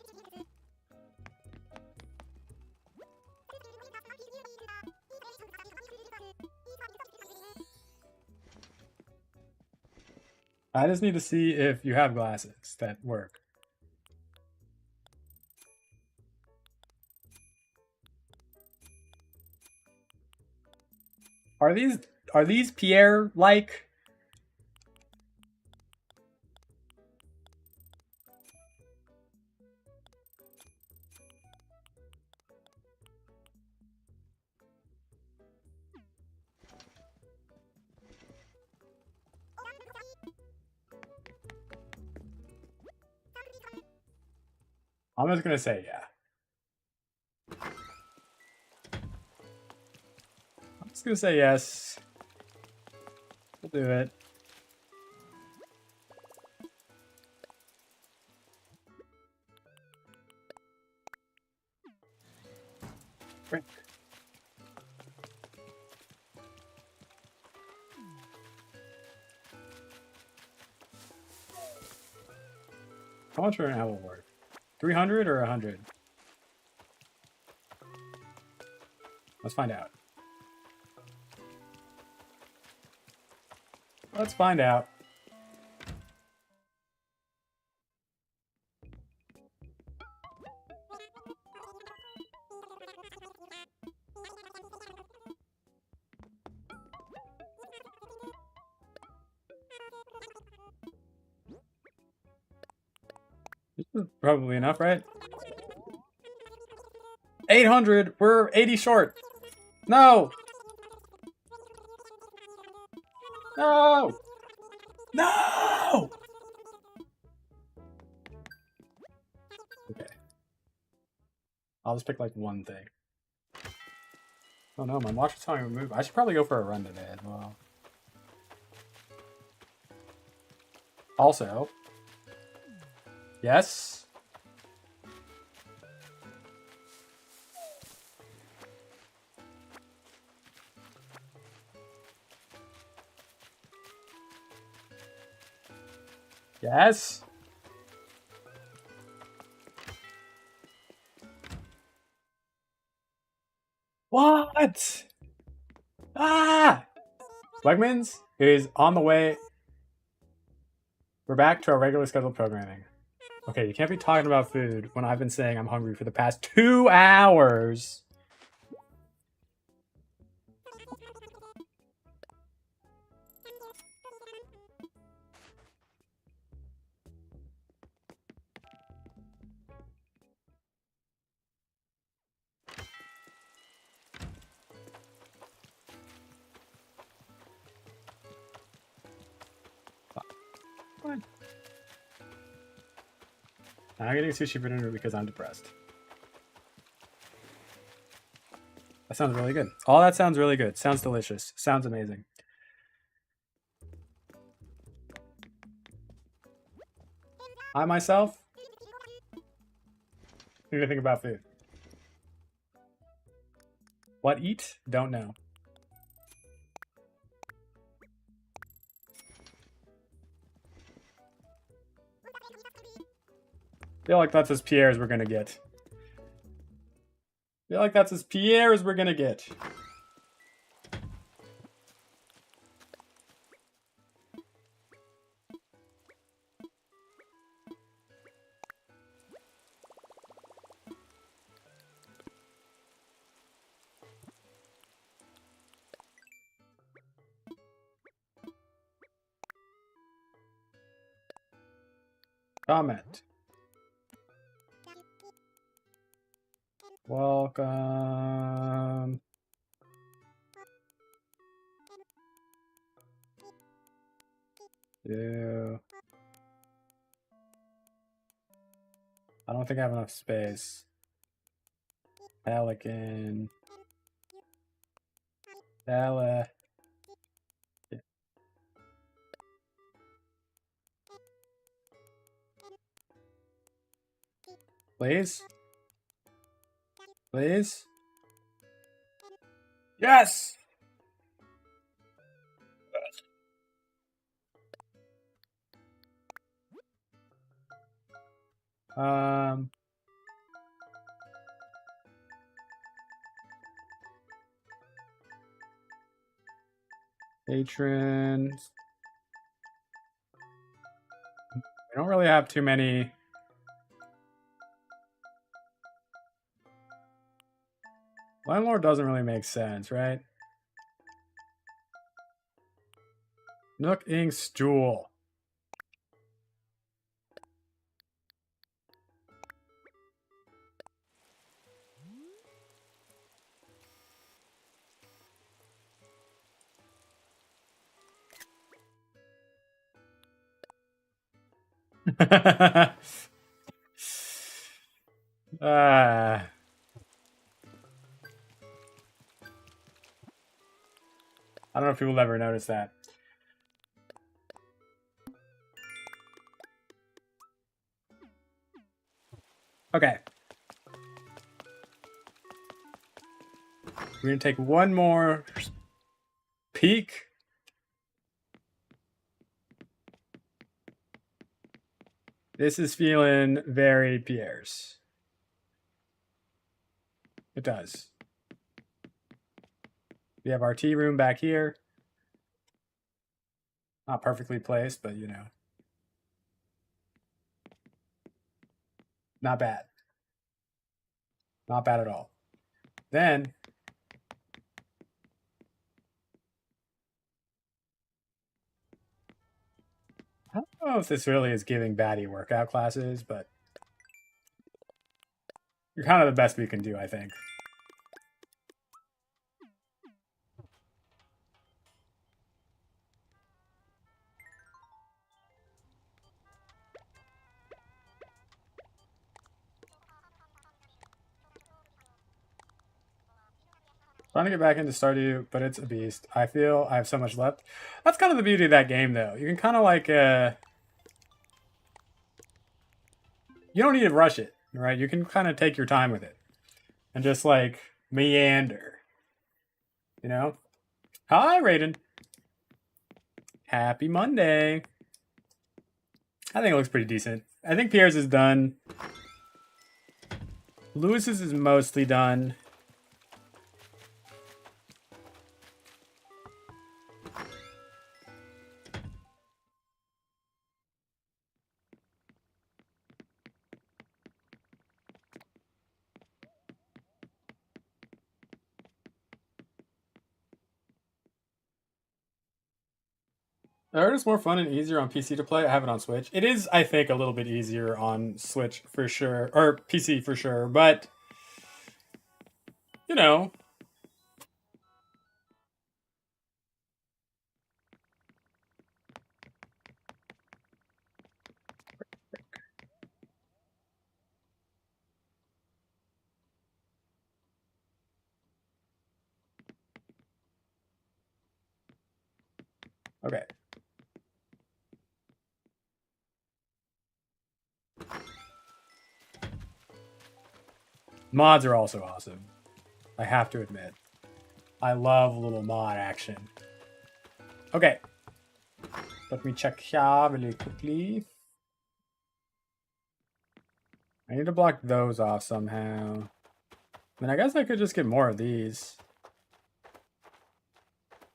I just need to see if you have glasses that work. Are these Pierre-like? I'm just gonna say yeah. I'm just gonna say yes. We'll do it. Great. How much are an apple worth? 300 or 100? Let's find out. Let's find out. This is probably enough, right? 800! We're 80 short! No! No! No! Okay. I'll just pick like one thing. Oh no, my watch is telling me to move. I should probably go for a run today as well. Also, yes. Yes. What? Ah! Wegmans is on the way. We're back to our regular scheduled programming. Okay, you can't be talking about food when I've been saying I'm hungry for the past 2 hours. Fine. I'm getting sushi for dinner because I'm depressed. That sounds really good. All that sounds really good. Sounds delicious. Sounds amazing. I myself Need to think about food. What eat? Don't know. Feel like that's as Pierre as we're gonna get. Feel like that's as Pierre as we're gonna get. Comment. Welcome. Yeah. I don't think I have enough space. Pelican. Ella. Yeah. Please? Please? Yes! Um... Patrons. We don't really have too many. Landlord doesn't really make sense, right? Nook Ink Stool. I don't know if people ever notice that. Okay. We're gonna take one more peek. This is feeling very Pierre's. It does. We have our tea room back here. Not perfectly placed, but you know. Not bad. Not bad at all. Then I don't know if this really is giving baddie workout classes, but you're kind of the best we can do, I think. Trying to get back into Stardew, but it's a beast. I feel I have so much left. That's kind of the beauty of that game, though. You can kind of like, you don't need to rush it, right? You can kind of take your time with it and just like meander, you know? Hi, Raiden. Happy Monday. I think it looks pretty decent. I think Pierre's is done. Lewis's is mostly done. I heard it's more fun and easier on PC to play. I have it on Switch. It is, I think, a little bit easier on Switch for sure, or PC for sure, but you know. Okay. Mods are also awesome. I have to admit. I love a little mod action. Okay. Let me check here really quickly. I need to block those off somehow. I mean, I guess I could just get more of these.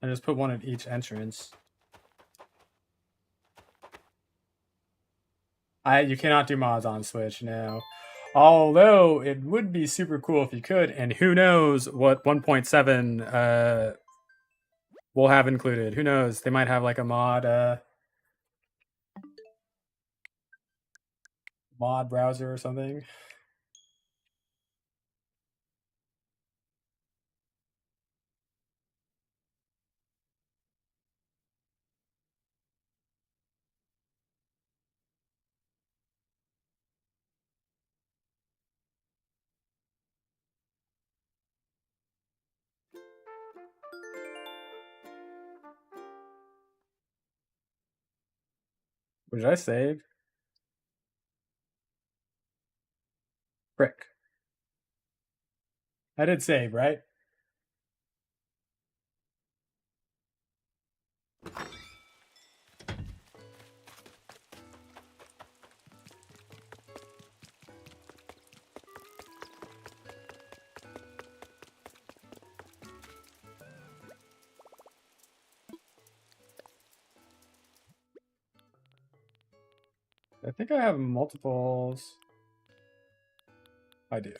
And just put one at each entrance. You cannot do mods on Switch, no. Although, it would be super cool if you could, and who knows what 1.7 will have included. Who knows? They might have like a mod browser or something. What did I save? Frick. I did save, right? I think I have multiples. I do.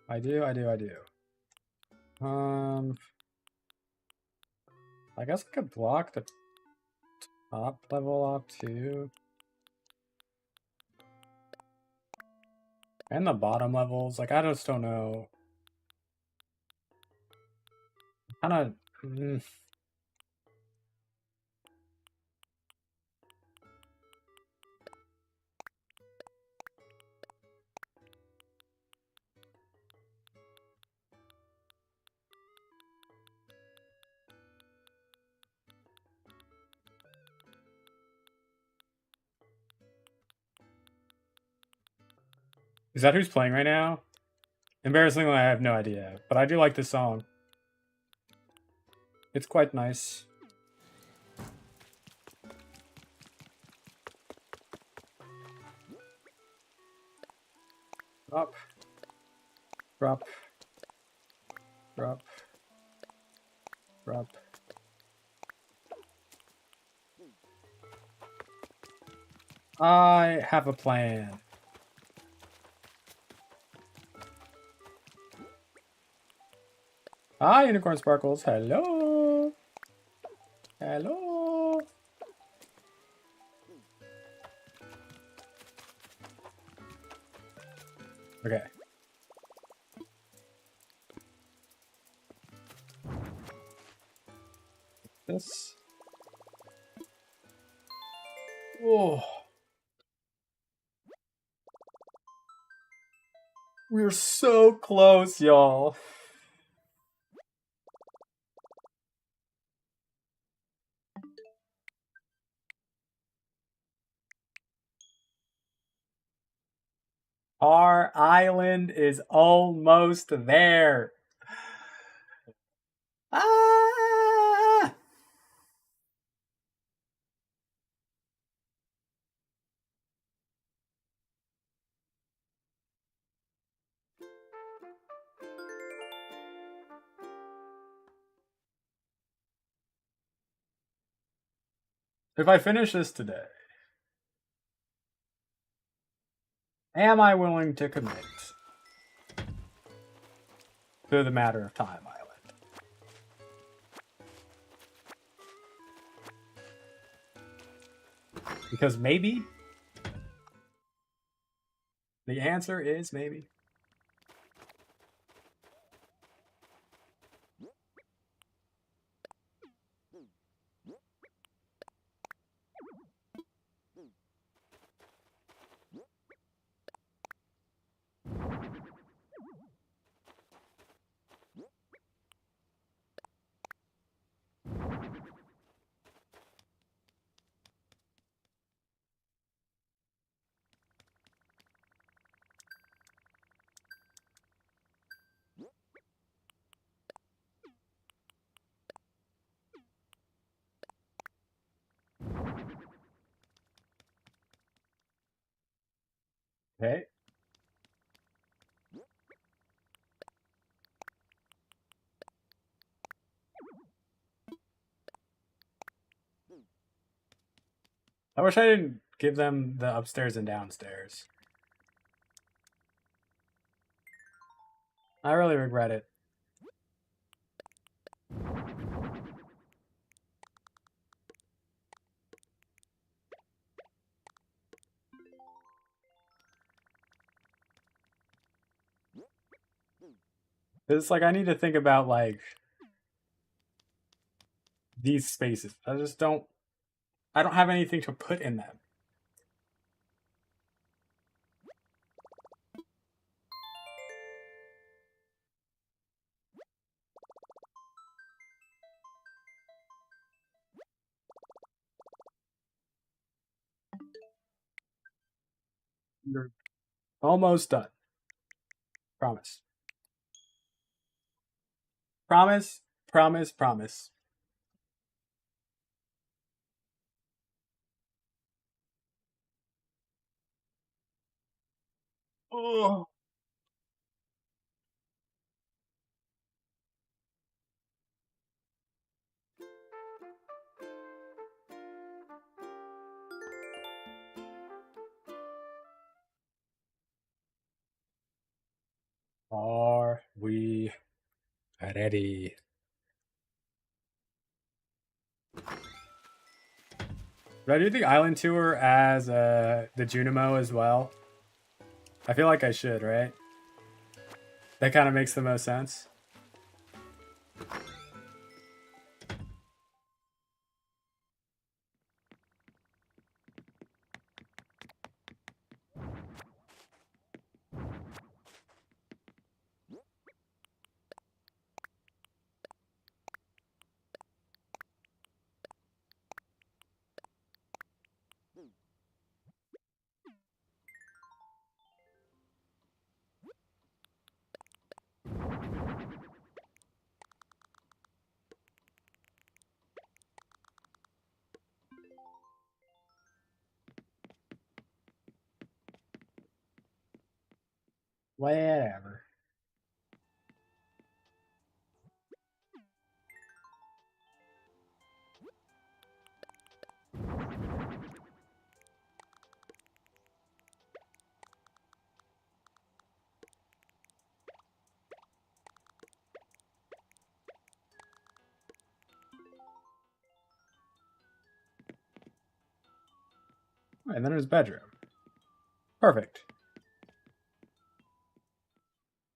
I do. I guess I could block the top level off too. And the bottom levels. Like, I just don't know. Kind of... Is that who's playing right now? Embarrassingly, I have no idea. But I do like this song. It's quite nice. Drop. Drop. Drop. Drop. I have a plan. Hi, Unicorn Sparkles. Hello. Hello. Okay. This. Whoa. We're so close, y'all. Our island is almost there. Ah! If I finish this today, am I willing to commit to the Matter of Time Island? Because maybe. The answer is maybe. Okay. I wish I didn't give them the upstairs and downstairs. I really regret it. It's like I need to think about like these spaces. I don't have anything to put in them. You're almost done. Promise. Promise. Promise. Promise. Oh. Are we ready? Should I do the island tour as the Junimo as well? I feel like I should, right? That kind of makes the most sense. Whatever. And then his bedroom. Perfect.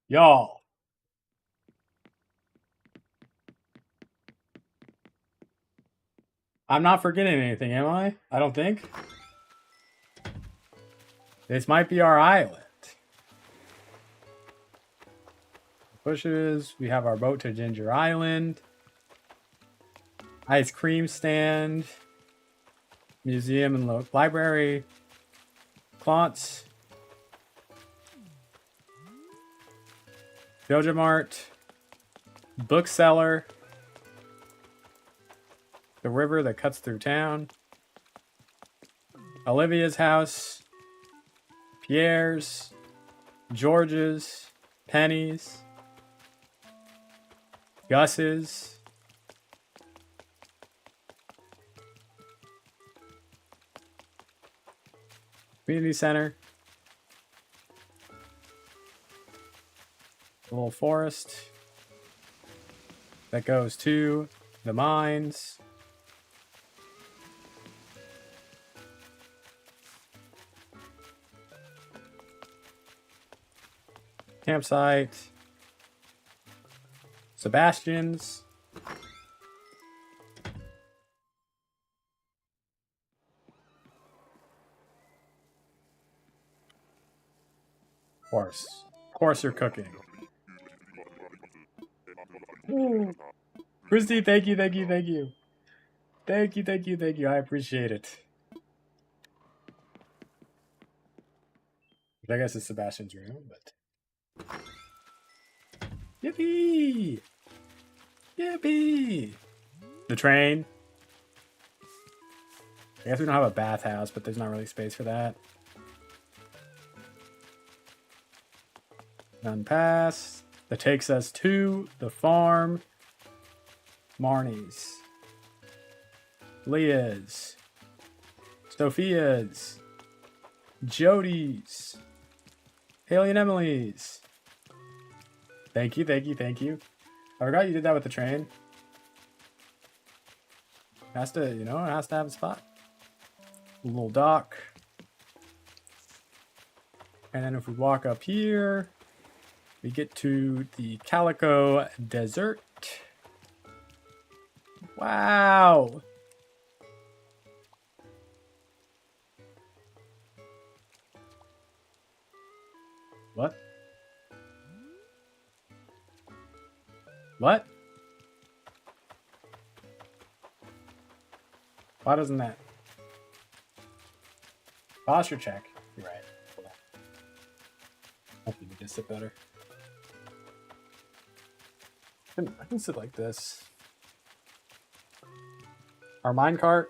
Y'all. I'm not forgetting anything, am I? I don't think. This might be our island. Bushes. We have our boat to Ginger Island. Ice cream stand. Museum and library. Clontz. Joja Mart. Bookseller. The river that cuts through town. Olivia's house. Pierre's. George's. Penny's. Gus's. Community center. A little forest that goes to the mines. Campsite. Sebastian's. Of course you're cooking. Ooh. Christy, thank you, thank you, thank you. Thank you, thank you, thank you. I appreciate it. Which I guess it's Sebastian's room, but... Yippee! Yippee! The train. I guess we don't have a bathhouse, but there's not really space for that. None pass. That takes us to the farm. Marnie's. Leah's. Sophia's. Jody's. Haley and Emily's. Thank you, thank you, thank you. I forgot you did that with the train. It has to, you know, it has to have a spot. A little dock. And then if we walk up here, we get to the Calico Desert. Wow. What? What? Why doesn't that? Posture check. You're right. I think we can sit better. I can sit like this. Our minecart.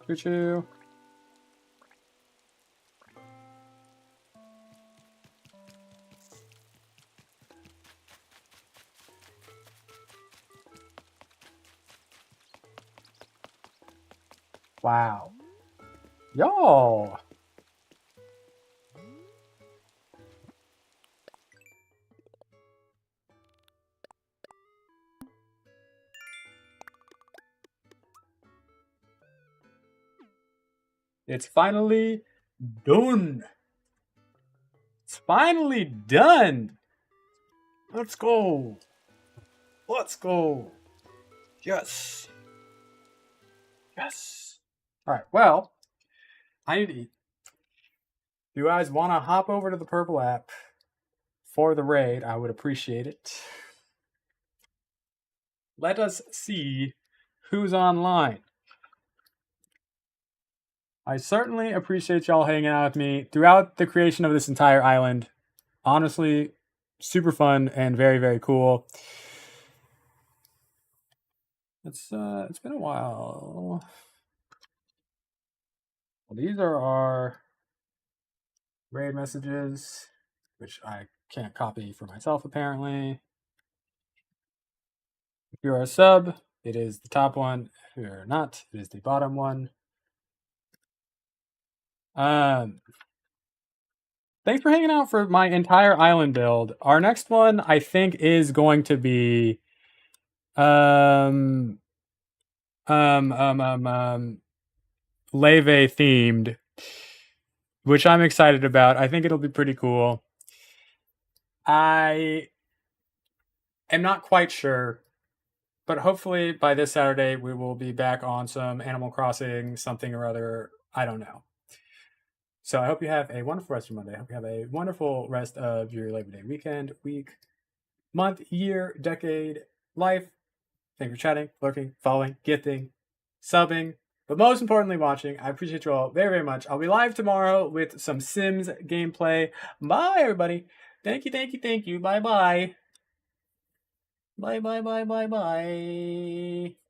Choo-choo. Wow. Y'all. It's finally done. It's finally done. Let's go. Let's go. Yes. Yes. All right. Well, I need to eat. If you guys want to hop over to the Purple app for the raid, I would appreciate it. Let us see who's online. I certainly appreciate y'all hanging out with me throughout the creation of this entire island. Honestly, super fun and very, very cool. It's been a while. Well, these are our raid messages, which I can't copy for myself apparently. If you're a sub, it is the top one. If you're not, it is the bottom one. Thanks for hanging out for my entire island build. Our next one, I think, is going to be Leve themed, which I'm excited about. I think it'll be pretty cool. I am not quite sure, but hopefully by this Saturday we will be back on some Animal Crossing something or other. I don't know. So I hope you have a wonderful rest of your Monday. I hope you have a wonderful rest of your Labor Day weekend, week, month, year, decade, life. Thank you for chatting, lurking, following, gifting, subbing, but most importantly, watching. I appreciate you all very, very much. I'll be live tomorrow with some Sims gameplay. Bye, everybody. Thank you, thank you, thank you. Bye-bye. Bye, bye, bye, bye, bye.